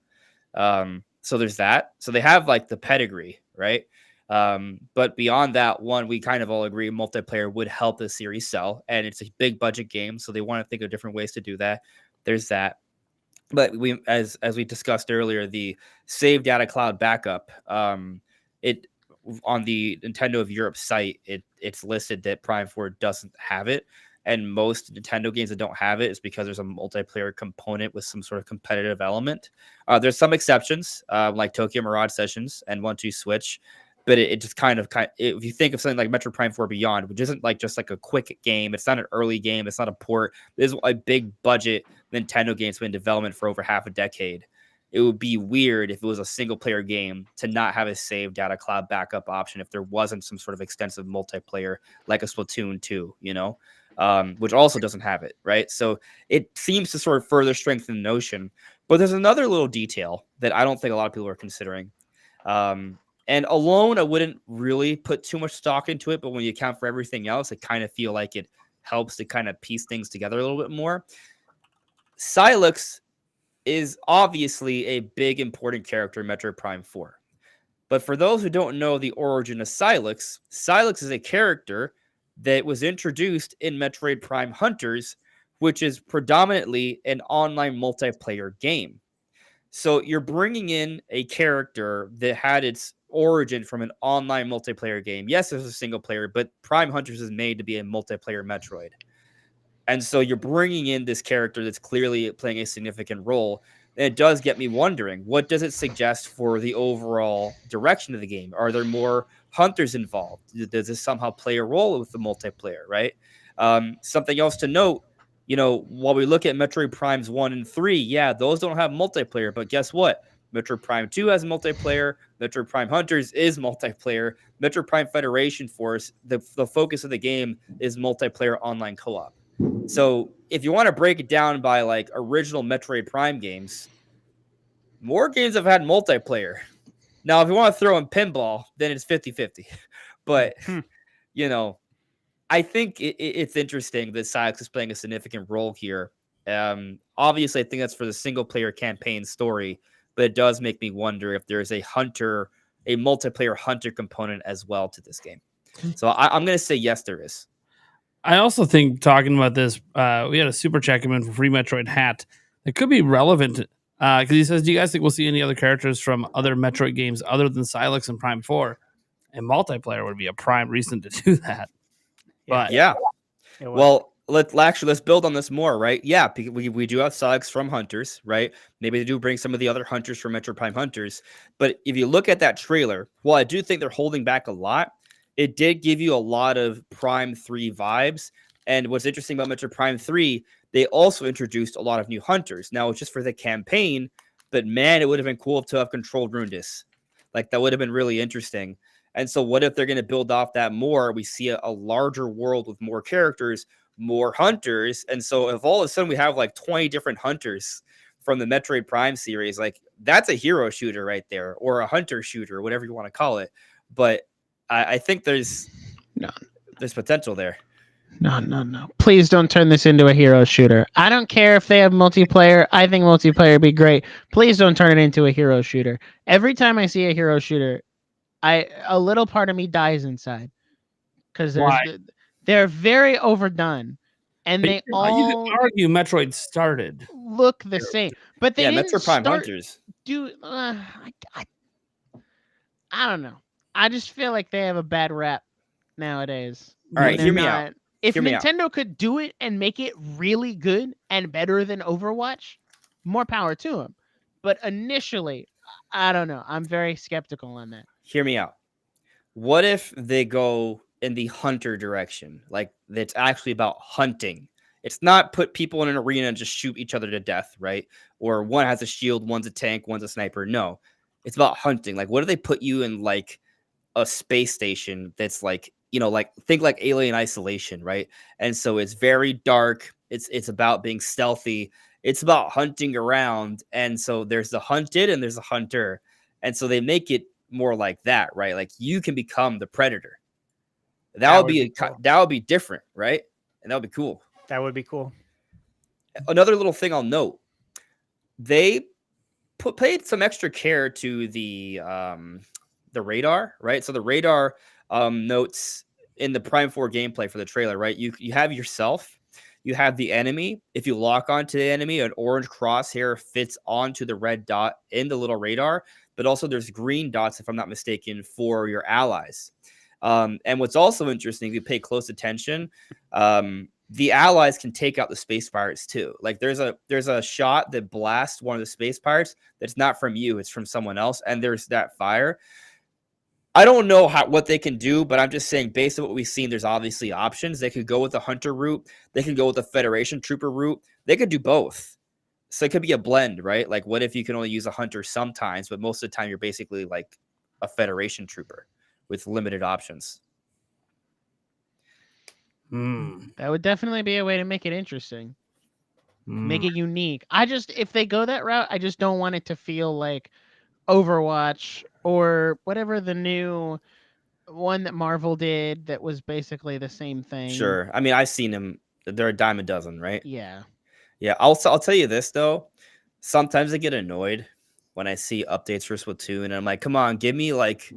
C: So there's that. So they have like the pedigree, right? But beyond that, one, we kind of all agree multiplayer would help the series sell, and it's a big budget game, so they want to think of different ways to do that. There's that. But we, as we discussed earlier, the save data cloud backup, it on the Nintendo of Europe site, it's listed that Prime 4 doesn't have it. And most Nintendo games that don't have it is because there's a multiplayer component with some sort of competitive element. There's some exceptions, like Tokyo Mirage Sessions and 1-2 Switch, but it just kind of if you think of something like Metroid Prime 4 Beyond, which isn't like just like a quick game, it's not an early game, it's not a port. This is a big budget Nintendo game that's been in development for over half a decade. It would be weird if it was a single player game to not have a save data cloud backup option if there wasn't some sort of extensive multiplayer like a Splatoon 2, you know, which also doesn't have it, right? So it seems to sort of further strengthen the notion. But there's another little detail that I don't think a lot of people are considering. And alone, I wouldn't really put too much stock into it. But when you account for everything else, I kind of feel like it helps to kind of piece things together a little bit more. Sylux is obviously a big, important character in Metroid Prime 4. But for those who don't know the origin of Sylux, Sylux is a character that was introduced in Metroid Prime Hunters, which is predominantly an online multiplayer game. So you're bringing in a character that had its origin from an online multiplayer game. Yes, there's a single player, but Prime Hunters is made to be a multiplayer Metroid. And so you're bringing in this character that's clearly playing a significant role. And it does get me wondering, what does it suggest for the overall direction of the game? Are there more hunters involved? Does this somehow play a role with the multiplayer, right? Something else to note, you know, while we look at Metroid Primes 1 and 3, yeah, those don't have multiplayer, but guess what? Metroid Prime 2 has multiplayer. Metroid Prime Hunters is multiplayer. Metroid Prime Federation Force, the focus of the game is multiplayer online co-op. So if you want to break it down by like original Metroid Prime games, more games have had multiplayer. Now, if you want to throw in pinball, then it's 50-50. But, you know, I think it's interesting that Sylux is playing a significant role here. Obviously, I think that's for the single player campaign story, but it does make me wonder if there's a multiplayer hunter component as well to this game. So I'm going to say yes, there is.
B: I also think talking about this, we had a super chat come in for Free Metroid Hat. It could be relevant because he says, do you guys think we'll see any other characters from other Metroid games other than Sylux and Prime 4? And multiplayer would be a prime reason to do that. But
C: yeah. Well, let's build on this more, right? Yeah, we do have Sylux from Hunters, right? Maybe they do bring some of the other hunters from Metroid Prime Hunters. But if you look at that trailer, while I do think they're holding back a lot, it did give you a lot of Prime 3 vibes. And what's interesting about Metroid Prime 3, they also introduced a lot of new hunters. Now, it's just for the campaign, but man, it would have been cool to have controlled Rundis. Like, that would have been really interesting. And so what if they're going to build off that more? We see a larger world with more characters, more hunters. And so if all of a sudden we have like 20 different hunters from the Metroid Prime series, like that's a hero shooter right there, or a hunter shooter, whatever you want to call it. But I think there's potential there.
E: No. Please don't turn this into a hero shooter. I don't care if they have multiplayer. I think multiplayer would be great. Please don't turn it into a hero shooter. Every time I see a hero shooter, a little part of me dies inside because
B: Why?
E: they're very overdone, and
B: But
E: they
B: you
E: all
B: could argue Metroid started.
E: look the same. But they
C: Yeah,
E: didn't
C: Metroid Prime
E: start.
C: Hunters.
E: Do I don't know. I just feel like they have a bad rap nowadays.
C: All right,
E: and
C: hear
E: they're
C: me
E: not-
C: out.
E: If
C: Hear me out.
E: Nintendo could do it and make it really good and better than Overwatch, more power to them. But initially, I don't know. I'm very skeptical on that.
C: Hear me out. What if they go in the hunter direction? Like it's actually about hunting. It's not put people in an arena and just shoot each other to death, right? Or one has a shield, one's a tank, one's a sniper. No, it's about hunting. Like, what if they put you in like a space station that's like, like think like Alien Isolation, right? And so it's very dark. It's about being stealthy. It's about hunting around. And so there's the hunted and there's a hunter. And so they make it more like that, right? Like you can become the predator. That would be
F: cool.
C: that would be different, right? And that would be cool.
F: That would be cool.
C: Another little thing I'll note: they paid some extra care to the radar, right? So the radar notes in the Prime 4 gameplay for the trailer, right? You have yourself, you have the enemy. If you lock onto the enemy, an orange crosshair fits onto the red dot in the little radar, but also there's green dots, if I'm not mistaken, for your allies. And what's also interesting, if you pay close attention, the allies can take out the space pirates too. Like there's a shot that blasts one of the space pirates that's not from you, it's from someone else, and there's that fire. I don't know what they can do, but I'm just saying, based on what we've seen, there's obviously options. They could go with the hunter route. They can go with the Federation trooper route. They could do both. So it could be a blend, right? Like, what if you can only use a hunter sometimes, but most of the time you're basically like a Federation trooper with limited options.
E: That would definitely be a way to make it interesting. Make it unique. If they go that route, I just don't want it to feel like Overwatch or whatever the new one that Marvel did that was basically the same thing.
C: Sure. I mean, I've seen them. They're a dime a dozen, right?
E: Yeah.
C: Yeah. I'll tell you this, though. Sometimes I get annoyed when I see updates for Splatoon, and I'm like, come on, give me like,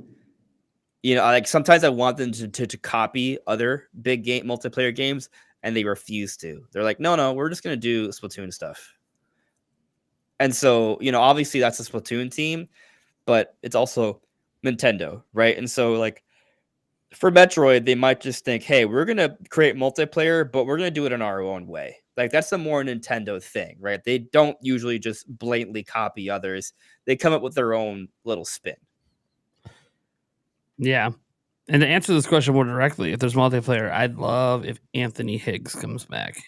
C: like sometimes I want them to copy other big game multiplayer games, and they refuse to. They're like, no, we're just going to do Splatoon stuff. And so, obviously that's a Splatoon team, but it's also Nintendo, right? And so, like, for Metroid, they might just think, hey, we're going to create multiplayer, but we're going to do it in our own way. Like, that's the more Nintendo thing, right? They don't usually just blatantly copy others. They come up with their own little spin.
B: Yeah. And to answer this question more directly, if there's multiplayer, I'd love if Anthony Higgs comes back.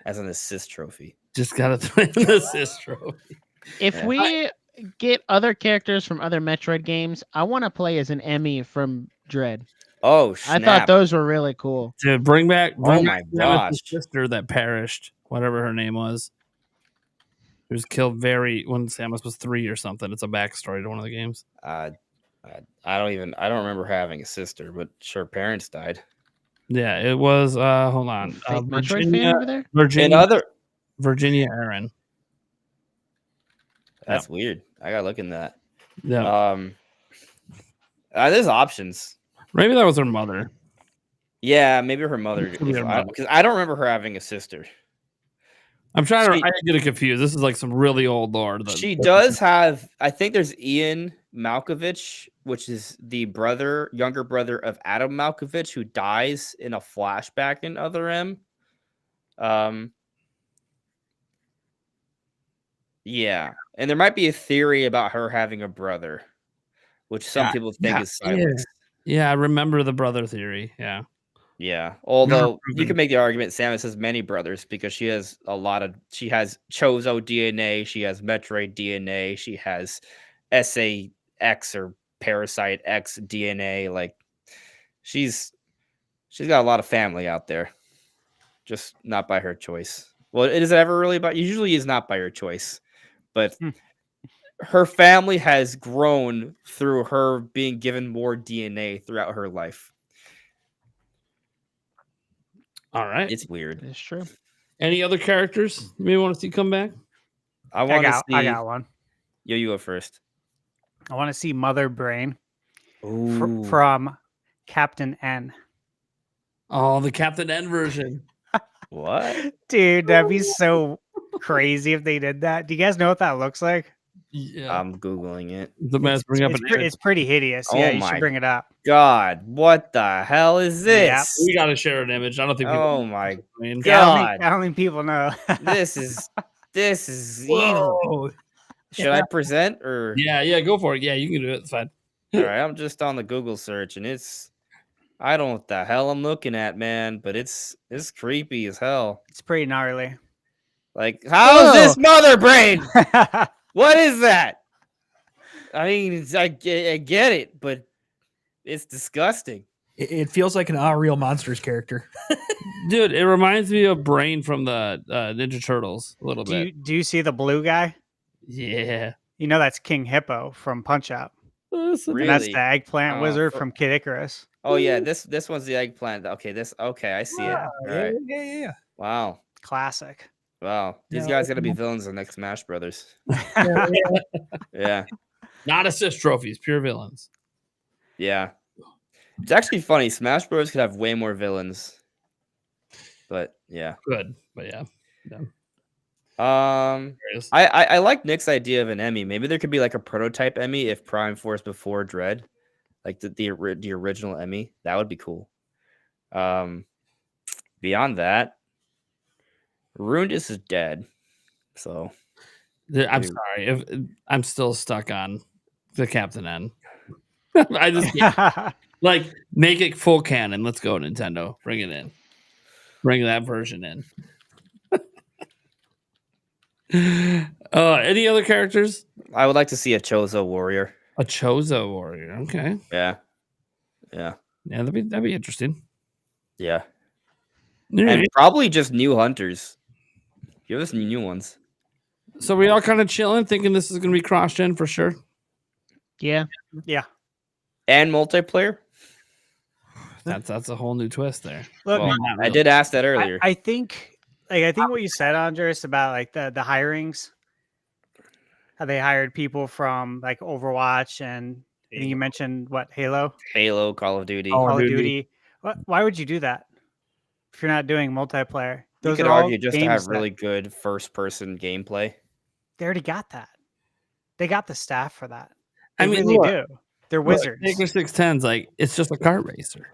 C: As an assist trophy.
B: Just got to win an assist trophy.
E: If we get other characters from other Metroid games, I want to play as an Emmy from Dread.
C: Oh, snap.
E: I thought those were really cool.
B: To bring back
C: my gosh.
B: sister that perished, whatever her name was. She was killed when Samus was 3 or something. It's a backstory to one of the games.
C: I don't remember having a sister, but sure, parents died.
B: Yeah, it was. Hold on,
E: Fake Metroid fan over there?
B: Virginia Aaron.
C: That's weird. I gotta look in that.
B: Yeah.
C: There's options.
B: Maybe that was her mother.
C: Yeah, maybe her mother.
B: Could be her mother.
C: Because I don't remember her having a sister.
B: I'm trying to. I get it confused. This is like some really old lore.
C: She does have. I think there's Ian Malkovich, which is the younger brother of Adam Malkovich, who dies in a flashback in Other M. Yeah, and there might be a theory about her having a brother, which some people think is Silex.
B: Yeah, I remember the brother theory. Yeah.
C: Yeah. Although you can make the argument Samus has many brothers because she has she has Chozo DNA, she has Metroid DNA, she has SAX or Parasite X DNA. Like she's got a lot of family out there. Just not by her choice. Well, it is ever really usually is not by her choice. But her family has grown through her being given more DNA throughout her life.
B: All right.
C: It's weird.
E: It's true.
B: Any other characters you may want to see come back?
C: I want to see.
F: I got one.
C: Yo, you go first.
F: I want to see Mother Brain
C: Ooh.
F: from Captain N.
B: Oh, the Captain N version.
C: What?
F: Dude, that'd be so crazy if they did that. Do you guys know what that looks like?
B: Yeah.
C: I'm Googling it.
B: The man bring up an image.
F: It's pretty hideous.
C: Oh
F: Yeah, you
C: my
F: should bring it up.
C: God, what the hell is this?
B: We got to share an image. I don't think.
C: Oh
B: people
C: my
B: I mean,
F: Yeah,
C: God.
F: I don't think people know.
C: This is evil.
D: Whoa.
C: Should I present or?
B: yeah, go for it. Yeah, you can do it. It's fine.
C: All right, I'm just on the Google search and I don't know what the hell I'm looking at, man, but it's creepy as hell.
F: It's pretty gnarly.
C: Like, how is this Mother Brain? What is that? I mean, I get it, but it's disgusting.
D: It feels like an Real Monsters character.
B: Dude, it reminds me of Brain from the Ninja Turtles a little bit.
F: Do you see the blue guy?
B: Yeah.
F: You know that's King Hippo from Punch Out.
C: Really?
F: And that's the eggplant
C: Oh,
F: wizard from Kid Icarus.
C: Oh yeah, this one's the eggplant. Okay, I see it. All right.
D: Yeah.
C: Wow.
F: Classic.
C: Wow. These
D: Yeah.
C: guys gotta be villains in the next Smash Brothers. Yeah.
B: Not assist trophies, pure villains.
C: Yeah. It's actually funny. Smash Bros could have way more villains. But yeah.
B: Good, but yeah.
C: I like Nick's idea of an Emmy. Maybe there could be like a prototype Emmy if Prime Force before Dread, like the original Emmy. That would be cool. Beyond that, Ruinous is dead. So
B: I'm sorry. If I'm still stuck on the Captain N. I just can't. Like, make it full canon. Let's go, Nintendo. Bring it in. Bring that version in. Any other characters?
C: I would like to see a Chozo warrior.
B: A Chozo warrior. Okay.
C: Yeah.
B: Yeah, that'd be interesting.
C: Yeah.
B: All right.
C: And probably just new hunters. Give us new ones.
B: So we all kind of chilling, thinking this is gonna be cross-gen for sure.
E: Yeah.
F: Yeah.
C: And multiplayer?
B: That's a whole new twist there.
F: Look,
C: Well, I did ask that earlier.
F: I think what you said, Andres, about like the hirings, how they hired people from like Overwatch and I think you mentioned what, Halo,
C: Call of Duty.
F: Call of Duty. Why would you do that if you're not doing multiplayer?
C: You could
F: are all
C: argue just to
F: games
C: have
F: that-
C: really good first-person gameplay.
F: They already got that. They got the staff for that.
B: I
F: They
B: mean,
F: really
B: look,
F: do. They're wizards.
B: Maker 610's like, it's just a kart racer.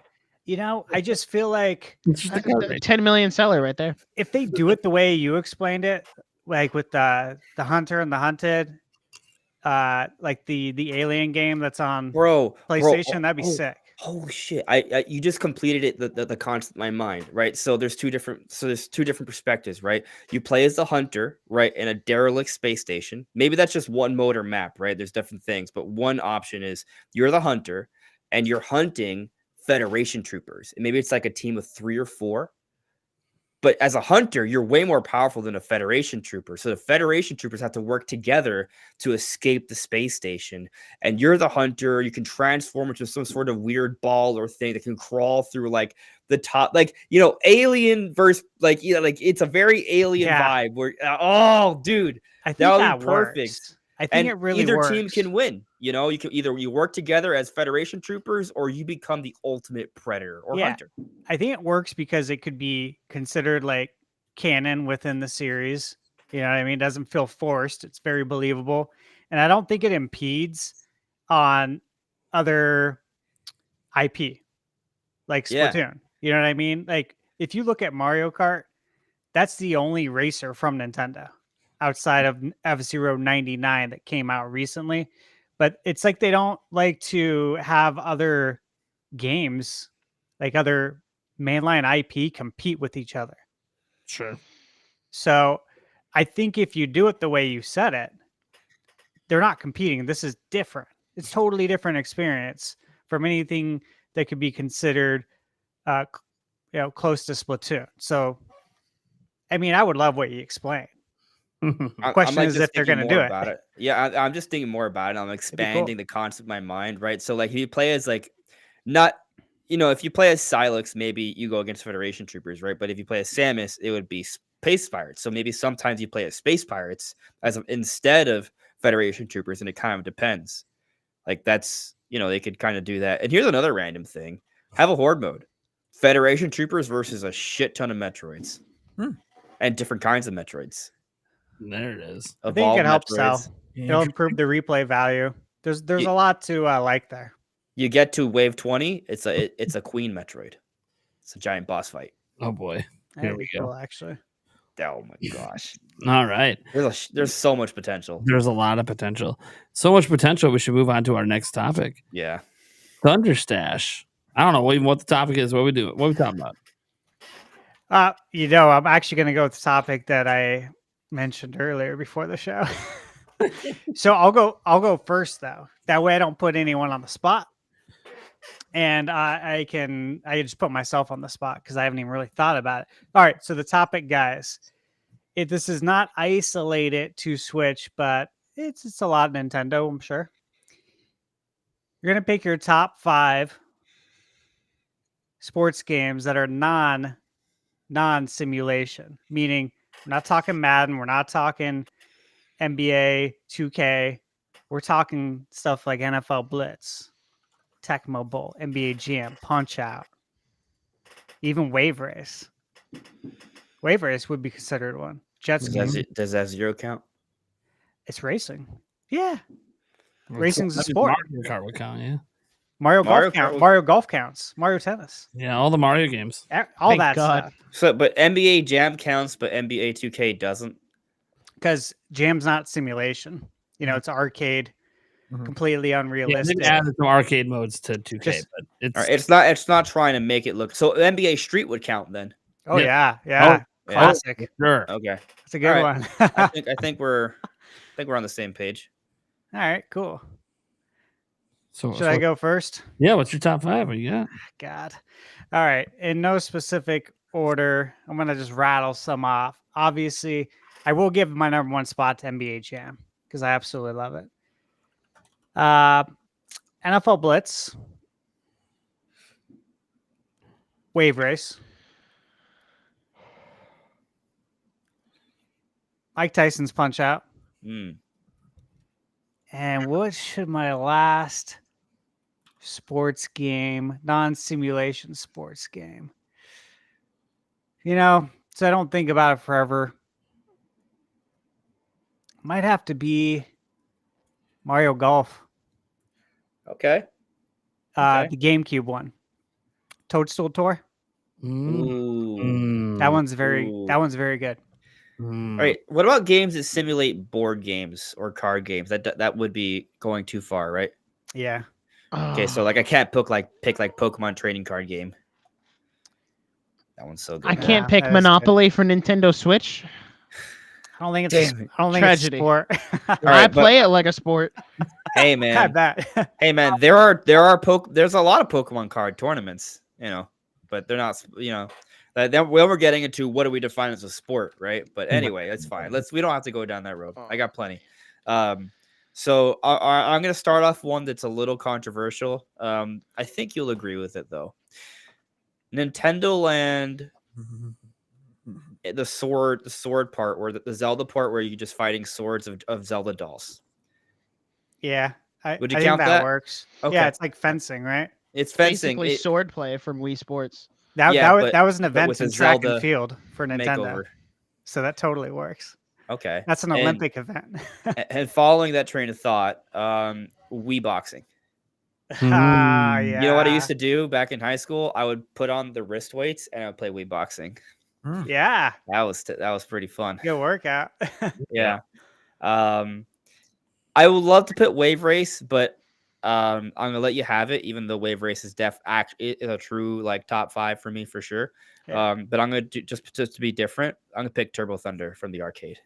F: You know, I just feel like
B: It's just a kart racer.
E: 10 million seller right there.
F: if they do it the way you explained it, like with the hunter and the hunted, like the alien game that's on
C: Bro,
F: PlayStation, that'd be sick.
C: Holy shit! I you just completed it. The concept in my mind, right? So there's two different perspectives, right? You play as the hunter, right, in a derelict space station. Maybe that's just one mode or map, right? There's different things, but one option is you're the hunter and you're hunting Federation troopers. And maybe it's like a team of 3 or 4. But as a hunter, you're way more powerful than a Federation trooper. So the Federation troopers have to work together to escape the space station. And you're the hunter. You can transform into some sort of weird ball or thing that can crawl through like the top, like, alien versus like, like it's a very alien vibe where, oh, dude,
F: I think
C: that would
F: that
C: be perfect.
F: works. I think it really
C: either
F: works.
C: team can win. You can either you work together as Federation troopers or you become the ultimate predator or hunter.
F: I think it works because it could be considered like canon within the series. You know what I mean? It doesn't feel forced. It's very believable. And I don't think it impedes on other IP like Splatoon. You know what I mean? Like if you look at Mario Kart, that's the only racer from Nintendo outside of F-Zero 99 that came out recently. But it's like they don't like to have other games, like other mainline IP, compete with each other.
B: Sure.
F: So I think if you do it the way you said it, they're not competing. This is different. It's totally different experience from anything that could be considered close to Splatoon. So, I mean, I would love what you explained. Question is if they're going to do it.
C: Yeah, I'm just thinking more about it. I'm expanding the concept in my mind, right? So, like, if you play as like not, if you play as Silex, maybe you go against Federation troopers, right? But if you play as Samus, it would be Space Pirates. So maybe sometimes you play as Space Pirates instead of Federation troopers, and it kind of depends. Like that's they could kind of do that. And here's another random thing: have a horde mode, Federation troopers versus a shit ton of Metroids, and different kinds of Metroids.
B: There it is.
F: I think it can help sell.
D: Yeah,
F: It'll improve the replay value. There's a lot to like there.
C: You get to wave 20, it's a Queen Metroid. It's a giant boss fight.
B: Oh boy. Here we go.
F: Cool, actually.
C: Oh my gosh.
B: All right.
C: There's so much potential.
B: There's a lot of potential. So much potential. We should move on to our next topic.
C: Yeah.
B: Thunderstash. I don't know even what the topic is. What we talking about?
F: I'm actually going to go with the topic that I mentioned earlier before the show. So I'll go first though. That way I don't put anyone on the spot. And I just put myself on the spot because I haven't even really thought about it. All right. So the topic, guys, this is not isolated to Switch, but it's a lot of Nintendo, I'm sure. You're going to pick your top 5 sports games that are non-simulation, meaning we're not talking Madden, we're not talking NBA 2K, we're talking stuff like NFL Blitz, Tecmo Bowl, NBA Jam, Punch Out, even Wave Race. Wave Race would be considered one. Jet ski.
C: Does that 0 count?
F: It's racing. Yeah. Racing's a sport.
B: Mario Kart would count, yeah.
F: Mario Golf counts. Mario Tennis.
B: Yeah, all the Mario games.
F: All
E: Thank
F: that
E: God.
F: stuff.
C: So, but NBA Jam counts, but NBA 2K doesn't.
F: Because Jam's not simulation. It's arcade, completely
B: Yeah,
F: unrealistic.
B: they've added some arcade modes to 2K, but
C: It's not trying to make it look. So NBA Street would count then.
F: Oh
B: Yeah.
F: yeah. Classic.
B: sure.
C: Okay.
F: That's a good
C: All
F: one.
C: I think we're on the same page.
F: All right, cool.
B: So
F: Should I go first?
B: Yeah, what's your top 5? What you got?
F: God. All right. In no specific order, I'm going to just rattle some off. Obviously, I will give my number 1 spot to NBA Jam because I absolutely love it. NFL Blitz. Wave Race. Mike Tyson's Punch Out. And what should my last sports game, non-simulation sports game? So I don't think about it forever. Might have to be Mario Golf.
C: Okay.
F: The GameCube one. Toadstool Tour.
C: Ooh.
F: That one's very good.
C: All right. What about games that simulate board games or card games? That would be going too far, right?
F: Yeah.
C: Okay, so like I can't pick Pokemon trading card game. That one's so good.
E: I can't
F: Yeah,
E: pick
F: that is
E: Monopoly for Nintendo Switch.
F: I don't think it's
C: Damn it.
F: I don't think
E: Tragedy.
F: it's a sport.
E: I play it like a sport.
C: Hey
F: Had
C: man,
F: that.
C: hey man, there's a lot of Pokemon card tournaments, but they're not, then we're getting into what do we define as a sport, right? But anyway, that's fine. We don't have to go down that road. I got plenty. So I'm gonna start off one that's a little controversial. I think you'll agree with it though. Nintendo Land, the sword part, where the Zelda part, where you're just fighting swords of Zelda dolls.
F: Yeah.
C: Would you
F: I
C: count
F: think
C: that?
F: works.
C: Okay.
F: Yeah, it's like fencing, right?
C: It's fencing.
E: Basically, swordplay from Wii Sports.
F: That was an event
C: with
F: in
C: a
F: track
C: Zelda
F: and field for Nintendo.
C: makeover.
F: So that totally works.
C: Okay.
F: That's an
C: And-
F: Olympic event.
C: And following that train of thought, Wii boxing.
F: Yeah.
C: You know what I used to do back in high school? I would put on the wrist weights and I would play Wii boxing.
F: Yeah.
C: That was pretty fun.
F: Good workout.
C: Yeah. I would love to put Wave Race, but I'm gonna let you have it, even though Wave Race is is a true like top 5 for me for sure.
F: Yeah.
C: But I'm gonna do just to be different. I'm gonna pick Turbo Thunder from the arcade.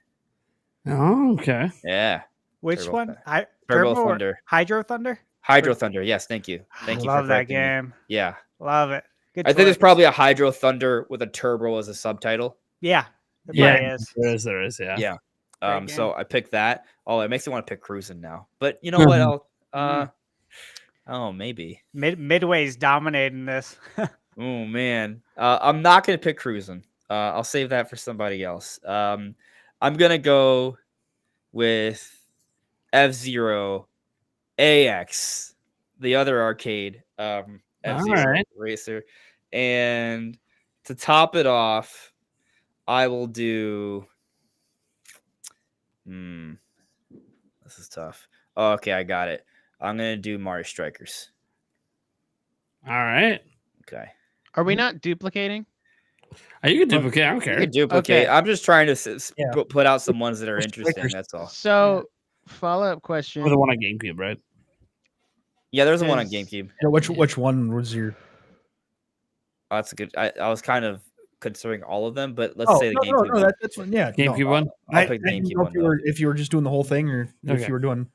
B: Oh, okay.
C: Yeah.
F: Which
C: Turbo
F: one?
C: Thunder.
F: Turbo
C: Turbo
F: or
C: Thunder.
F: Hydro Thunder?
C: Hydro Thunder. Yes, thank you. Thank you.
F: Love
C: for
F: that
C: correcting me.
F: game.
C: Yeah.
F: Love it. Good
C: I think there's
F: choice.
C: probably a Hydro Thunder with a turbo as a subtitle.
F: Yeah. There
B: Yeah,
F: probably is.
B: there is, yeah.
C: Yeah.
F: Great
C: So
F: game.
C: I picked that. Oh, it makes me want to pick Cruising now. But you know what else? Oh, maybe.
F: Midway's dominating this.
C: Oh man, I'm not gonna pick cruising. I'll save that for somebody else. I'm gonna go with F-Zero AX, the other arcade F-Zero
B: right.
C: racer, and to top it off, I will do. This is tough. Oh, okay, I got it. I'm gonna do Mario Strikers.
B: All right.
C: Okay.
E: Are we not duplicating?
B: You can duplicate. I don't
C: You
B: care.
C: can duplicate.
E: Okay.
C: I'm just trying to
D: Yeah.
C: put out some ones that are
D: Mario
C: interesting.
D: Strikers.
C: That's all.
E: So, follow-up question.
B: For the one on GameCube, right?
C: Yeah, there's a one on
E: Is-
C: GameCube.
D: Yeah, which one was your?
C: Oh, that's a good. I was kind of considering all of them, but let's say the GameCube.
D: No,
C: one.
D: that's one. Yeah,
B: GameCube one.
C: I'll pick the
D: I didn't
C: GameCube
D: know
C: one.
D: if you were just doing the whole thing or if
B: Okay.
D: you were doing.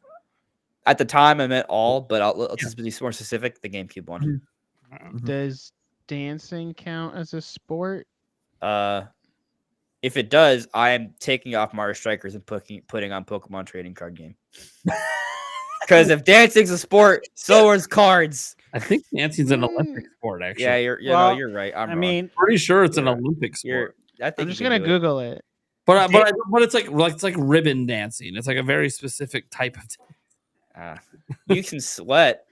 C: At the time, I meant all, but let's just be more specific. The GameCube one.
E: Does dancing count as a sport?
C: If it does, I am taking off Mario Strikers and putting on Pokemon Trading Card Game. Because if dancing's a sport, so is cards.
B: I think dancing's an Olympic sport, actually.
C: Yeah, you're right. I'm
F: I
C: wrong.
F: mean,
B: pretty sure it's an
C: You're-
B: Olympic sport.
C: I think
E: I'm
C: you
E: just
C: can
E: gonna
C: do it.
E: Google it.
B: But it's like ribbon dancing. It's like a very specific type of.
C: You can sweat,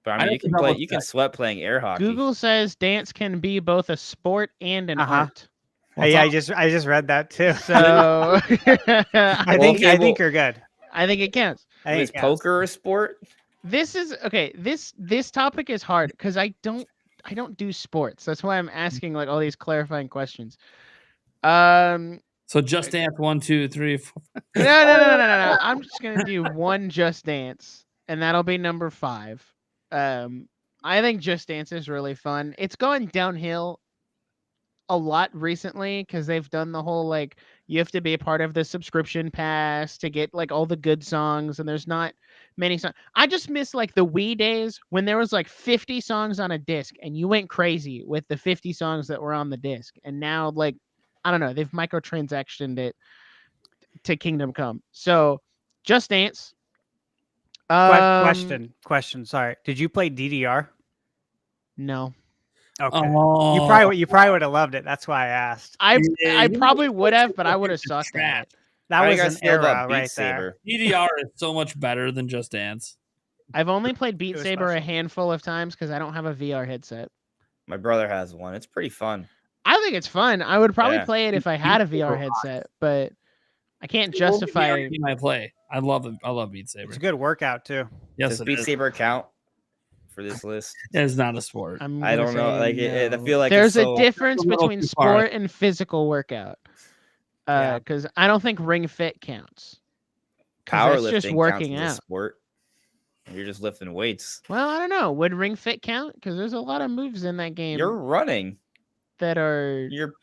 C: but I
B: I
C: mean,
B: don't
C: you can
B: know
C: play.
B: what
C: You can
B: that-
C: sweat playing air hockey.
E: Google says dance can be both a sport and an art.
F: yeah, I just read that too.
E: So
F: I think
C: okay,
F: I think you're good.
E: I think it counts.
F: I think
C: Is
F: it counts.
C: poker a sport?
E: This is okay. This topic is hard because I don't do sports. That's why I'm asking like all these clarifying questions.
B: So Just Dance 1, 2, 3, 4.
E: No. I'm just gonna do one Just Dance, and that'll be number 5. I think Just Dance is really fun. It's going downhill a lot recently because they've done the whole like you have to be a part of the subscription pass to get like all the good songs, and there's not many songs. I just miss like the Wii days when there was like 50 songs on a disc and you went crazy with the 50 songs that were on the disc. And now like I don't know, they've microtransactioned it to Kingdom Come. So Just Dance.
F: Question. Sorry, did you play DDR?
E: No.
F: Okay.
B: Oh,
F: You probably would have loved it. That's why I asked.
E: I
B: Yeah, you
E: probably would have, but I
B: fucking
E: would have sucked at
B: trap.
E: it.
F: That
C: How do
F: was
C: you guys
F: an
C: feel
F: era
C: about Beat
F: right
C: Saber?
F: there.
B: DDR is so much better than Just Dance.
E: I've only played Beat
F: was
E: Saber a
F: special.
E: handful of times because I don't have a VR headset.
C: My brother has one. It's pretty fun.
E: I think it's fun. I would probably
C: Yeah.
E: play it if I had a VR headset, but I can't
B: It's the only
E: justify.
B: VR game I play. I love it. I love Beat Saber.
F: It's a good workout too.
B: Yes,
C: Does
B: it
C: Beat
B: is.
C: Saber count for this list?
B: It's not a sport.
E: I'm
C: I
E: gonna
C: don't know.
E: say
C: Like I
E: no.
C: feel like
E: there's
C: it's
E: a
C: so,
E: difference
B: a little
E: between
B: too far.
E: sport and physical workout.
F: Yeah.
E: Because I don't think Ring Fit counts. 'Cause that's
C: powerlifting
E: just
C: counts
E: working
C: as a
E: out.
C: sport. You're just lifting weights.
E: Well, I don't know. Would Ring Fit count? Because there's a lot of moves in that game
C: You're running.
E: that are
C: You're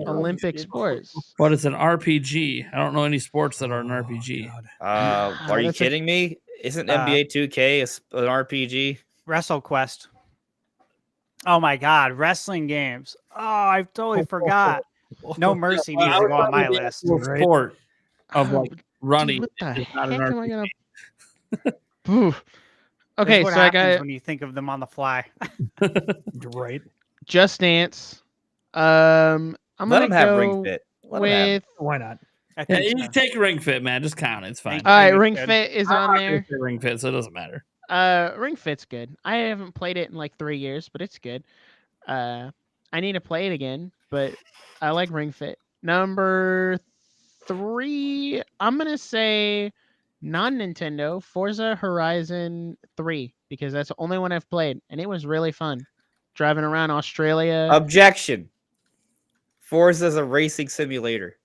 E: Olympic sports.
B: But it's an RPG. I don't know any sports that are an RPG.
C: Are you
E: That's a-
C: kidding me? Isn't NBA 2K an RPG?
F: WrestleQuest. Oh my God, wrestling games. Oh, I totally forgot. No Mercy needs to go on my list.
B: Actual sport of
E: Oh,
B: like running.
E: Dude, what the
B: is not
E: heck
B: an
E: am I
B: RPG.
E: gonna? Oof. Okay,
F: This is
E: so
F: what
E: I
F: happens
E: got
F: when you think of them on the fly.
D: Right.
E: Just Dance. I'm
C: Let
E: gonna
C: them have
E: go
C: Ring Fit. Let 'em have it.
E: with.
D: Why not?
F: I
B: Yeah,
F: think
B: you
F: so.
B: can take Ring Fit, man. Just count it. It's fine.
F: Thank
E: All right,
F: you.
E: Ring
F: Good.
E: Fit is
B: I'm
E: on
B: not
E: there.
B: gonna say Ring Fit, so it doesn't matter.
E: Ring Fit's good. I haven't played it in like 3 years, but it's good. I need to play it again, but I like Ring Fit. Number 3, I'm gonna say non-Nintendo Forza Horizon 3 because that's the only one I've played, and it was really fun. Driving around Australia.
C: Objection. Forza's a racing simulator,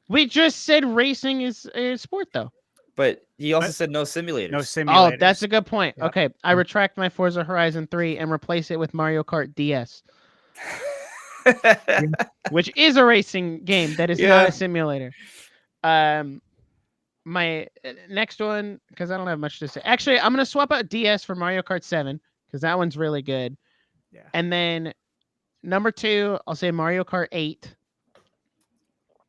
E: We just said racing is a sport, though.
C: but he also
F: What?
C: said no simulators.
F: No simulators.
E: Oh, that's a good point.
D: Yep.
E: Okay, I retract my Forza Horizon 3 and replace it with Mario Kart DS, which is a racing game that is not
C: Yeah.
E: a simulator. My next one, because I don't have much to say. Actually, I'm gonna swap out DS for Mario Kart 7 because that one's really good.
F: Yeah.
E: And then number 2, I'll say Mario Kart 8